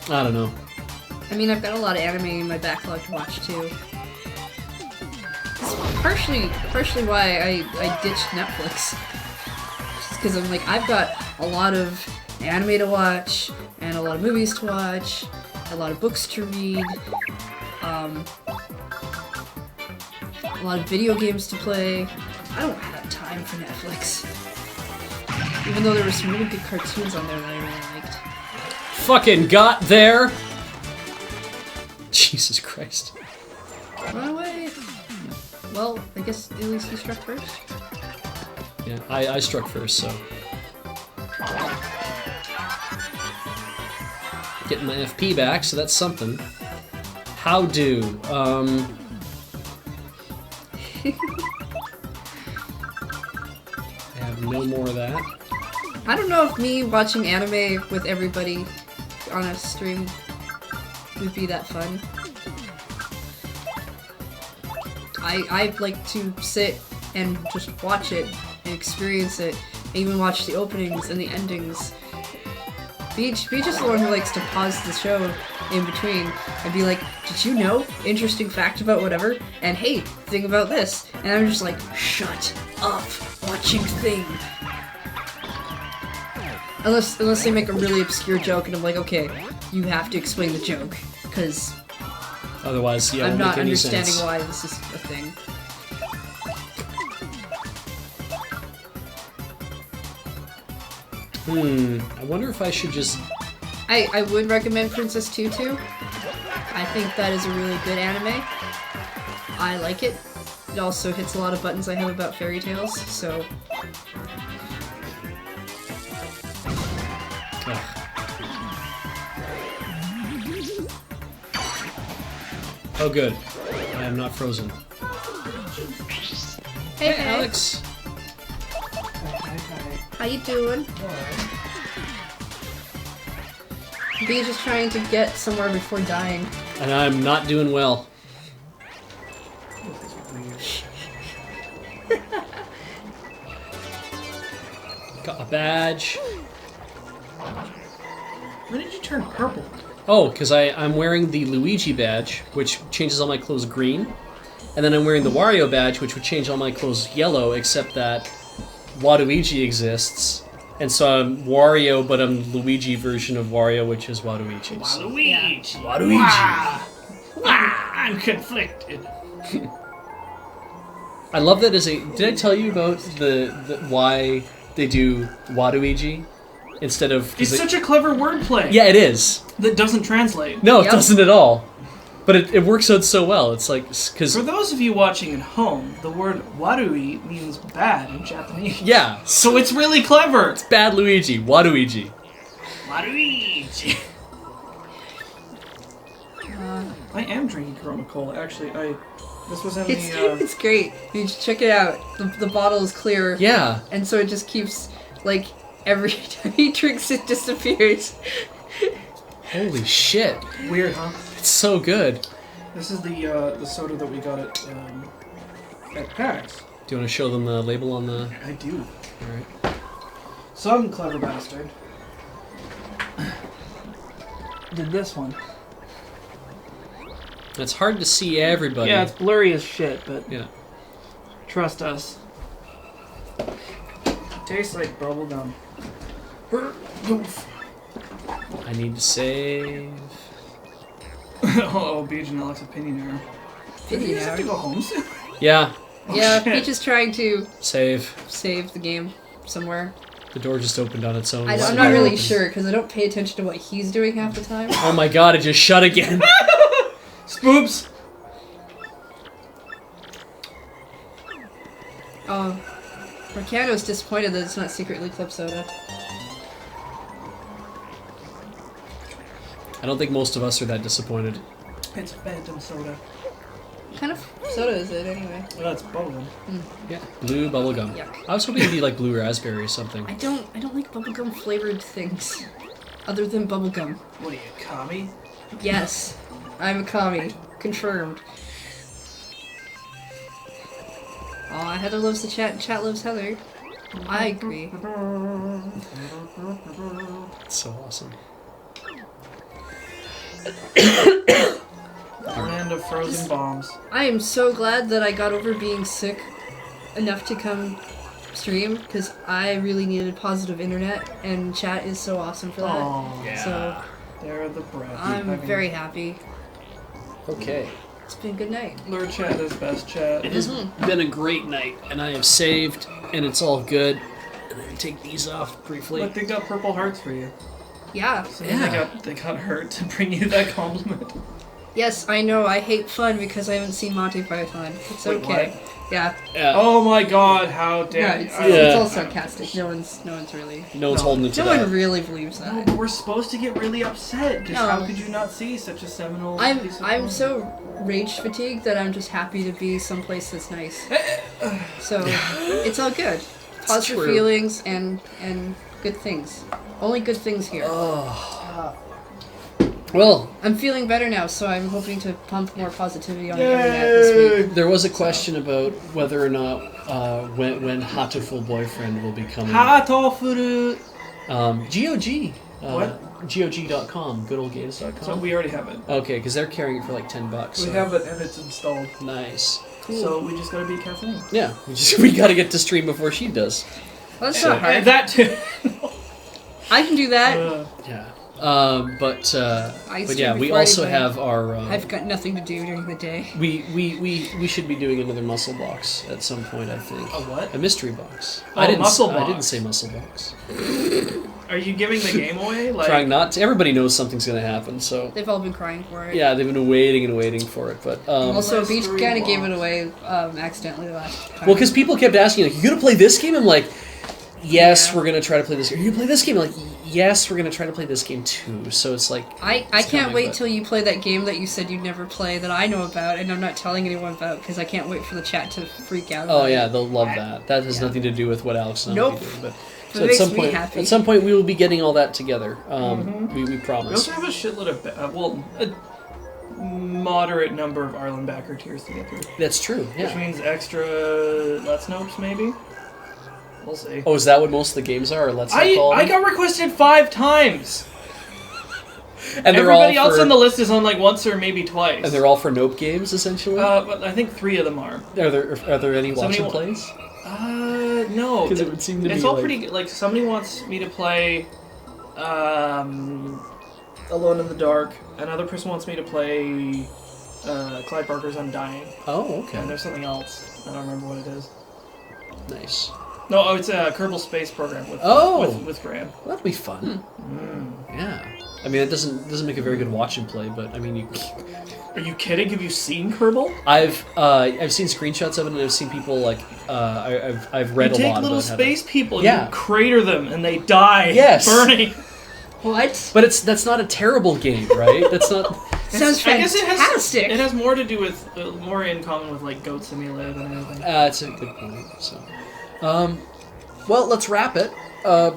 Speaker 1: I don't know.
Speaker 2: I mean, I've got a lot of anime in my backlog to watch too. It's partially why I ditched Netflix. Just because I'm like, I've got a lot of anime to watch, and a lot of movies to watch, a lot of books to read, a lot of video games to play. I don't have time for Netflix. Even though there were some really good cartoons on there that I really liked.
Speaker 1: Fucking got there. Jesus Christ.
Speaker 2: Run away! Well, I guess at least you struck first.
Speaker 1: Yeah, I struck first, so. Getting my FP back, so that's something. How do? I have no more of that.
Speaker 2: I don't know if me watching anime with everybody on a stream would be that fun. I like to sit and just watch it and experience it, and even watch the openings and the endings. Beej is the one who likes to pause the show in between and be like, did you know? Interesting fact about whatever. And hey, thing about this. And I'm just like, shut up, watching thing. Unless they make a really obscure joke and I'm like, okay, you have to explain the joke. Because
Speaker 1: otherwise, yeah,
Speaker 2: I'm not understanding
Speaker 1: sense.
Speaker 2: why this is a thing.
Speaker 1: I wonder if I should just...
Speaker 2: I would recommend Princess Tutu. I think that is a really good anime. I like it. It also hits a lot of buttons I have about fairy tales, so...
Speaker 1: Ugh. Oh good. I am not frozen.
Speaker 2: Hey,
Speaker 1: Alex!
Speaker 2: How you doing? Beej is trying to get somewhere before dying.
Speaker 1: And I'm not doing well. Got a badge.
Speaker 3: When did you turn purple?
Speaker 1: Oh, because I'm wearing the Luigi badge, which changes all my clothes green. And then I'm wearing the Wario badge, which would change all my clothes yellow, except that Waluigi exists. And so I'm Wario, but I'm Luigi version of Wario, which is Waluigi. So.
Speaker 3: Waluigi.
Speaker 1: Waluigi.
Speaker 3: I'm conflicted.
Speaker 1: I love that as a... Did I tell you about the why they do Waluigi instead of...
Speaker 3: It's such a clever wordplay.
Speaker 1: Yeah, it is.
Speaker 3: That doesn't translate.
Speaker 1: No, it
Speaker 2: Yep.
Speaker 1: doesn't at all. But it works out so well. It's like... Because...
Speaker 3: For those of you watching at home, the word warui means bad in Japanese.
Speaker 1: Yeah.
Speaker 3: So it's really clever.
Speaker 1: Bad Luigi. Waluigi.
Speaker 3: Waluigi. I am drinking Corona Cola. Actually, this was in
Speaker 2: It's,
Speaker 3: the...
Speaker 2: it's great. You just check it out. The bottle is clear.
Speaker 1: Yeah.
Speaker 2: And so it just keeps, like, every time he drinks it disappears.
Speaker 1: Holy shit.
Speaker 3: Weird, huh?
Speaker 1: It's so good.
Speaker 3: This is the soda that we got at PAX.
Speaker 1: Do you want to show them the label on the...
Speaker 3: I do.
Speaker 1: Alright.
Speaker 3: Some clever bastard did this one.
Speaker 1: It's hard to see everybody.
Speaker 3: Yeah, it's blurry as shit, but
Speaker 1: Yeah.
Speaker 3: trust us. Tastes like bubblegum.
Speaker 1: I need to save...
Speaker 3: Oh, Beej and Alex opinion error. Did you just have to go home soon?
Speaker 1: Yeah.
Speaker 2: Yeah,
Speaker 3: shit.
Speaker 2: Peach is trying to
Speaker 1: Save.
Speaker 2: save the game somewhere.
Speaker 1: The door just opened on its own.
Speaker 2: I'm not really sure, because I don't pay attention to what he's doing half the time.
Speaker 1: Oh my god, it just shut again.
Speaker 3: Spoops!
Speaker 2: Oh, Mercano's disappointed that it's not secretly club soda.
Speaker 1: I don't think most of us are that disappointed.
Speaker 3: It's phantom soda.
Speaker 2: What kind of soda is it anyway?
Speaker 3: Well, that's bubblegum.
Speaker 1: Yeah. Blue bubblegum.
Speaker 2: Yuck.
Speaker 1: I was hoping it'd be like blue raspberry or something.
Speaker 2: I don't like bubblegum flavored things. Other than bubblegum.
Speaker 3: What are you, commie?
Speaker 2: Yes. I'm a commie. Confirmed. Aw, Heather loves the chat and chat loves Heather. I agree.
Speaker 1: It's so awesome.
Speaker 3: Land of frozen bombs.
Speaker 2: I am so glad that I got over being sick enough to come stream, because I really needed positive internet, and chat is so awesome for that.
Speaker 3: Oh,
Speaker 1: Yeah.
Speaker 2: So
Speaker 3: they're the breath.
Speaker 2: I'm very happy.
Speaker 1: Okay.
Speaker 2: It's been a good night.
Speaker 3: Lure chat is best chat.
Speaker 1: It has been a great night, and I have saved, and it's all good. And then take these off briefly.
Speaker 3: Look, they got purple hearts for you.
Speaker 2: Yeah.
Speaker 3: So
Speaker 1: Yeah.
Speaker 3: they got hurt to bring you that compliment.
Speaker 2: Yes, I know. I hate fun because I haven't seen Monty Python. It's
Speaker 3: Wait,
Speaker 2: okay. Yeah.
Speaker 1: Yeah.
Speaker 3: Oh my god, how
Speaker 2: Yeah,
Speaker 3: dare
Speaker 2: it's,
Speaker 3: I-
Speaker 2: it's all sarcastic. No one's really.
Speaker 1: No one's
Speaker 3: No.
Speaker 1: holding it to
Speaker 2: No
Speaker 1: that.
Speaker 2: one really believes
Speaker 3: No,
Speaker 2: that.
Speaker 3: but we're supposed to get really upset. Because
Speaker 2: No.
Speaker 3: how could you not see such a seminal
Speaker 2: I'm
Speaker 3: piece of
Speaker 2: I'm
Speaker 3: film?
Speaker 2: so rage fatigued that I'm just happy to be someplace that's nice. So it's all good. Positive
Speaker 1: true.
Speaker 2: feelings and good things. Only good things here.
Speaker 1: Well,
Speaker 2: I'm feeling better now, so I'm hoping to pump more positivity on the internet this week.
Speaker 1: there was a question about whether or not when Hatoful Boyfriend will be coming.
Speaker 3: Hatofuru.
Speaker 1: GOG.
Speaker 3: What?
Speaker 1: GOG.com, goodoldgames.com.
Speaker 3: So we already have it.
Speaker 1: Okay, because they're carrying it for like $10.
Speaker 3: We have it and it's installed.
Speaker 1: Nice.
Speaker 2: Cool.
Speaker 3: So we just gotta beat Kathleen.
Speaker 1: Yeah, we got to get to stream before she does.
Speaker 2: Well, that's not hard.
Speaker 3: That too.
Speaker 2: I can do that.
Speaker 1: Yeah. But
Speaker 2: stream
Speaker 1: yeah, we
Speaker 2: before
Speaker 1: also
Speaker 2: anybody.
Speaker 1: have our.
Speaker 2: I've got nothing to do during the day.
Speaker 1: We should be doing another muscle box at some point. I think.
Speaker 3: A what?
Speaker 1: A mystery box.
Speaker 3: Oh, muscle box.
Speaker 1: I didn't say muscle box.
Speaker 3: Are you giving the game away? Like,
Speaker 1: Trying not to. Everybody knows something's going to happen, so.
Speaker 2: They've all been crying for it.
Speaker 1: Yeah, they've been waiting and waiting for it, but.
Speaker 2: Also,
Speaker 3: Mystery
Speaker 2: Beej kind of
Speaker 3: box.
Speaker 2: gave it away accidentally last time.
Speaker 1: Well, because people kept asking, like, you gonna play this game? I'm like, yes,
Speaker 2: Yeah.
Speaker 1: we're gonna try to play this game. Are you gonna play this game? I'm like, yes, we're gonna try to play this game too. So it's like,
Speaker 2: I
Speaker 1: it's
Speaker 2: can't
Speaker 1: coming,
Speaker 2: wait
Speaker 1: but-
Speaker 2: till you play that game that you said you'd never play that I know about and I'm not telling anyone about because I can't wait for the chat to freak out.
Speaker 1: Oh
Speaker 2: about
Speaker 1: yeah,
Speaker 2: it.
Speaker 1: they'll love that. That has
Speaker 2: Yeah.
Speaker 1: nothing to do with what Alex and I will
Speaker 2: Nope.
Speaker 1: be doing, but.
Speaker 2: But
Speaker 1: So
Speaker 2: it
Speaker 1: at some
Speaker 2: makes me
Speaker 1: point,
Speaker 2: happy.
Speaker 1: at some point, we will be getting all that together. We
Speaker 3: we
Speaker 1: promise.
Speaker 3: also have a shitload of a moderate number of Arlen backer tiers to get through,
Speaker 1: That's true.
Speaker 3: which
Speaker 1: Yeah.
Speaker 3: means extra Let's Nopes maybe. We'll see.
Speaker 1: Oh, is that what most of the games are? Or let's not call
Speaker 3: I
Speaker 1: them?
Speaker 3: got requested 5 times.
Speaker 1: And they're
Speaker 3: Everybody
Speaker 1: all
Speaker 3: else
Speaker 1: for,
Speaker 3: on the list is on like once or maybe twice.
Speaker 1: and they're all for Nope games essentially.
Speaker 3: But I think 3 of them are.
Speaker 1: Are there any watch
Speaker 3: somebody
Speaker 1: and
Speaker 3: wa-
Speaker 1: plays?
Speaker 3: No.
Speaker 1: Because it would seem to
Speaker 3: It's
Speaker 1: be
Speaker 3: all
Speaker 1: like,
Speaker 3: pretty good. Like, somebody wants me to play Alone in the Dark. Another person wants me to play Clyde Barker's Undying.
Speaker 1: Oh,
Speaker 3: And
Speaker 1: okay.
Speaker 3: there's something else. I don't remember what it is.
Speaker 1: Nice.
Speaker 3: No, it's a Kerbal Space Program with
Speaker 1: Oh!
Speaker 3: with Graham.
Speaker 1: Well, that'll be fun. Yeah. I mean, it doesn't make a very good watch and play, but I mean, you.
Speaker 3: Are you kidding? Have you seen Kerbal?
Speaker 1: I've seen screenshots of it, and I've seen people like I've read
Speaker 3: You
Speaker 1: a
Speaker 3: take
Speaker 1: lot
Speaker 3: little
Speaker 1: about how to-
Speaker 3: space people and
Speaker 1: Yeah.
Speaker 3: you crater them and they die
Speaker 1: Yes.
Speaker 3: burning.
Speaker 2: What?
Speaker 1: But that's not a terrible game, right? That's not.
Speaker 2: Sounds
Speaker 3: I guess
Speaker 2: fantastic.
Speaker 3: it has more to do with more in common with like Goat Simulator than anything.
Speaker 1: That's a good point. So, well, let's wrap it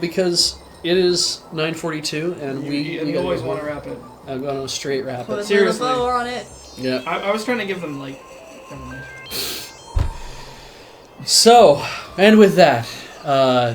Speaker 1: because it is 9:42, and we
Speaker 3: you always want to wrap it.
Speaker 1: I'm going to straight wrap
Speaker 2: Put a
Speaker 1: it.
Speaker 3: Seriously.
Speaker 2: little bow on it.
Speaker 1: Yeah.
Speaker 3: I was trying to give them like. Never mind.
Speaker 1: So, and with that,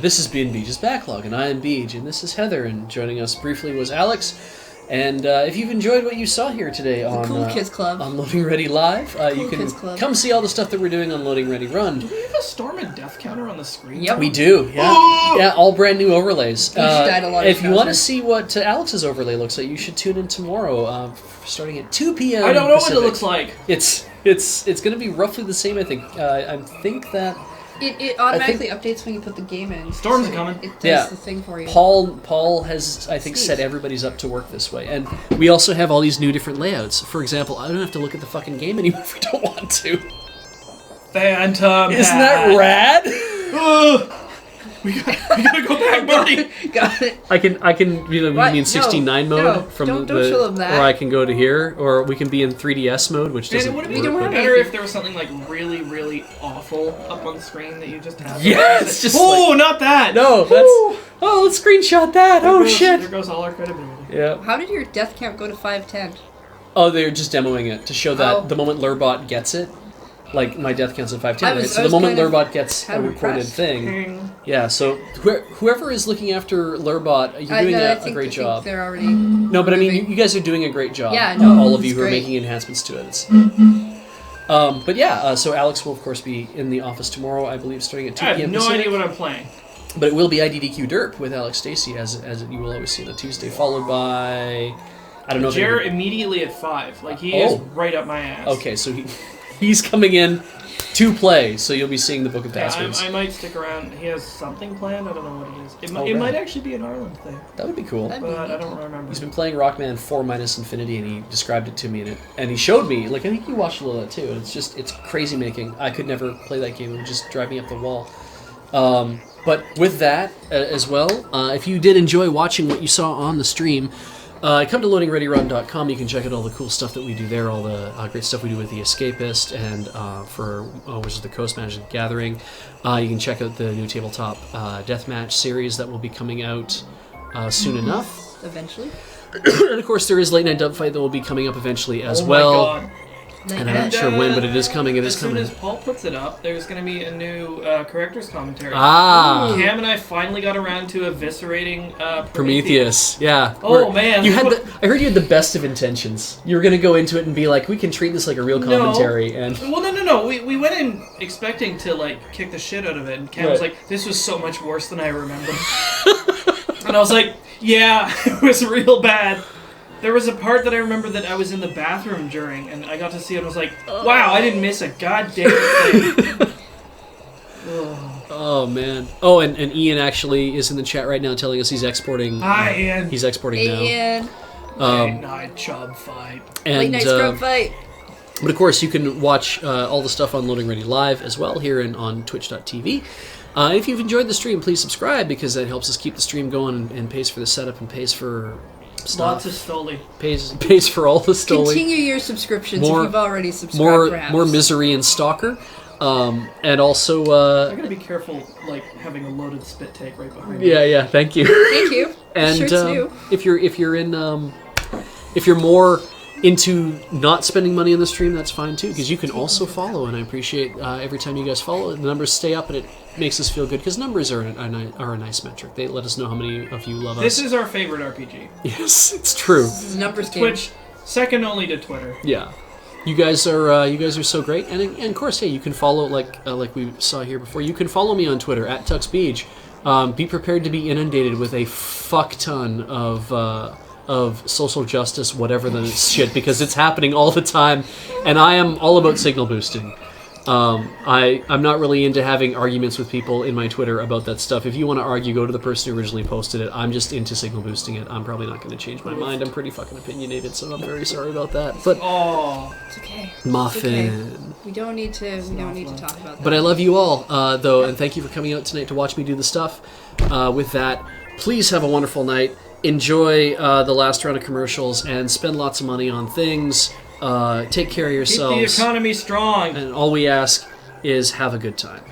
Speaker 1: this has been Beej's Backlog, and I am Beej, and this is Heather, and joining us briefly was Alex. And if you've enjoyed what you saw here today on
Speaker 2: Cool Kids Club.
Speaker 1: on Loading Ready Live, you can
Speaker 2: Kids Club.
Speaker 1: come see all the stuff that we're doing on Loading Ready Run.
Speaker 3: Do we have a Storm and Death counter on the screen?
Speaker 2: Yep.
Speaker 1: We do, yeah, yeah, all brand new overlays.
Speaker 2: died a lot of
Speaker 1: If you want to
Speaker 2: thousands.
Speaker 1: see what Alex's overlay looks like, you should tune in tomorrow, starting at 2 p.m.
Speaker 3: I don't know
Speaker 1: Pacific.
Speaker 3: what it looks like.
Speaker 1: It's going to be roughly the same, I think. I think that
Speaker 2: It automatically updates when you put the game in.
Speaker 3: Storm's
Speaker 2: so
Speaker 3: coming.
Speaker 2: It does
Speaker 1: Yeah.
Speaker 2: the thing for you.
Speaker 1: Paul has, I think,
Speaker 2: Steve.
Speaker 1: set everybody's up to work this way, and we also have all these new different layouts. For example, I don't have to look at the fucking game anymore if I don't want to.
Speaker 3: Phantom.
Speaker 1: Isn't that rad?
Speaker 3: Ugh. we gotta go back, Marty.
Speaker 2: Got it.
Speaker 1: I can you
Speaker 2: What?
Speaker 1: mean 16:9
Speaker 2: No,
Speaker 1: mode
Speaker 2: no,
Speaker 1: from
Speaker 2: don't
Speaker 1: the,
Speaker 2: show them that.
Speaker 1: or I can go to here, or we can be in 3DS mode, which
Speaker 3: Man,
Speaker 1: doesn't.
Speaker 3: it would
Speaker 2: We
Speaker 3: have
Speaker 2: don't
Speaker 3: been
Speaker 2: have
Speaker 3: better
Speaker 2: anything.
Speaker 3: if there was something like really, really awful up on the screen that you just have.
Speaker 1: Yes, just
Speaker 3: oh,
Speaker 1: like-
Speaker 3: not that.
Speaker 1: No, that's.
Speaker 3: Woo.
Speaker 1: Oh, let's screenshot that.
Speaker 3: There
Speaker 1: Oh
Speaker 3: goes-
Speaker 1: shit.
Speaker 3: There goes all our credibility.
Speaker 1: Yeah.
Speaker 2: How did your death count go to 510?
Speaker 1: Oh, they're just demoing it to show that
Speaker 2: Oh.
Speaker 1: the moment Lurbot gets it, like my death counts at 510,
Speaker 2: I
Speaker 1: right?
Speaker 2: was-
Speaker 1: So
Speaker 2: I
Speaker 1: the
Speaker 2: was
Speaker 1: moment
Speaker 2: kind of
Speaker 1: Lurbot gets a
Speaker 2: kind of
Speaker 1: recorded
Speaker 2: impressed.
Speaker 1: thing,
Speaker 3: Ping.
Speaker 1: yeah. So whoever is looking after Lurbot, you're doing a great job.
Speaker 2: They're already.
Speaker 1: No, but I mean,
Speaker 2: moving.
Speaker 1: you guys are doing a great job.
Speaker 2: Yeah, no,
Speaker 1: all of you
Speaker 2: it's
Speaker 1: who are
Speaker 2: great.
Speaker 1: making enhancements to it. But yeah, so Alex will of course be in the office tomorrow, I believe, starting at 2
Speaker 3: I have
Speaker 1: p.m.
Speaker 3: no
Speaker 1: Pacific.
Speaker 3: idea what I'm playing.
Speaker 1: But it will be IDDQ Derp with Alex Stacey, as you will always see on a Tuesday, followed by I don't know. if
Speaker 3: Jared
Speaker 1: anybody-
Speaker 3: immediately at 5. Like, he
Speaker 1: Oh.
Speaker 3: is right up my ass.
Speaker 1: Okay, so he's coming in to play, so you'll be seeing the Book of
Speaker 3: Yeah,
Speaker 1: Passwords.
Speaker 3: I might stick around. He has something planned. I don't know what it is. It
Speaker 1: Oh,
Speaker 3: might
Speaker 1: right.
Speaker 3: actually be an Ireland thing,
Speaker 1: That would be cool.
Speaker 2: That'd be
Speaker 3: but I
Speaker 2: neat.
Speaker 3: don't remember.
Speaker 1: He's been playing Rockman 4 minus Infinity, and he described it to me, and he showed me. Like, I think you watched a little of that too. And it's crazy making. I could never play that game. It would just drive me up the wall. But with that as well, if you did enjoy watching what you saw on the stream, come to loadingreadyrun.com. You can check out all the cool stuff that we do there, all the great stuff we do with The Escapist, and for Wizards of the Coast Magic the Gathering. You can check out the new tabletop deathmatch series that will be coming out soon enough.
Speaker 2: Eventually.
Speaker 1: And of course, there is Late Night Dub Fight that will be coming up eventually as
Speaker 3: oh
Speaker 1: well.
Speaker 3: my god.
Speaker 1: And I'm not sure when, but it is coming. It is coming.
Speaker 3: As soon as Paul puts it up, there's going to be a new corrector's commentary. Cam and I finally got around to eviscerating Prometheus.
Speaker 1: Yeah.
Speaker 3: Oh man!
Speaker 1: I heard you had the best of intentions. You were going to go into it and be like, "We can treat this like a real commentary."
Speaker 3: No.
Speaker 1: And
Speaker 3: no. We went in expecting to like kick the shit out of it, and Cam was like, "This was so much worse than I remember." And I was like, "Yeah, it was real bad." There was a part that I remember that I was in the bathroom during, and I got to see it and I was like, wow, I didn't miss a goddamn thing.
Speaker 1: Oh, man. Oh, and Ian actually is in the chat right now telling us he's exporting.
Speaker 3: Hi, Ian.
Speaker 1: He's exporting now.
Speaker 2: Ian.
Speaker 3: Late night chub fight.
Speaker 2: Late night scrub fight.
Speaker 1: But of course, you can watch all the stuff on Loading Ready Live as well here on twitch.tv. If you've enjoyed the stream, please subscribe because that helps us keep the stream going and pays for the setup and pays for... stuff.
Speaker 3: Lots of Stoli.
Speaker 1: Pays for all the Stoli.
Speaker 2: Continue your subscriptions if you've already subscribed, perhaps.
Speaker 1: More Misery and Stalker. And also...
Speaker 3: I gotta be careful, like, having a loaded spit take right behind
Speaker 1: me. Yeah, thank you.
Speaker 2: Thank you.
Speaker 1: And
Speaker 2: shirt's new.
Speaker 1: if you're more into not spending money on the stream, that's fine too, because you can also follow, and I appreciate every time you guys follow. The numbers stay up, and it makes us feel good, because numbers are a nice metric. They let us know how many of you love us.
Speaker 3: This is our favorite RPG.
Speaker 1: Yes, it's true.
Speaker 2: This is numbers game.
Speaker 3: Twitch, second only to Twitter.
Speaker 1: Yeah. You guys are so great, and of course, hey, you can follow like we saw here before. You can follow me on Twitter at TuxBeej. Be prepared to be inundated with a fuck ton of social justice, whatever the shit, because it's happening all the time, and I am all about signal boosting. I'm not really into having arguments with people in my Twitter about that stuff. If you want to argue, go to the person who originally posted it. I'm just into signal boosting it. I'm probably not going to change my mind. I'm pretty fucking opinionated, so I'm very sorry about that. But
Speaker 2: it's okay.
Speaker 1: Muffin.
Speaker 2: It's okay. We don't need to talk about that.
Speaker 1: But I love you all, though, and thank you for coming out tonight to watch me do the stuff. With that, please have a wonderful night. Enjoy the last round of commercials and spend lots of money on things. Take care of yourselves.
Speaker 3: Keep the economy strong.
Speaker 1: And all we ask is have a good time.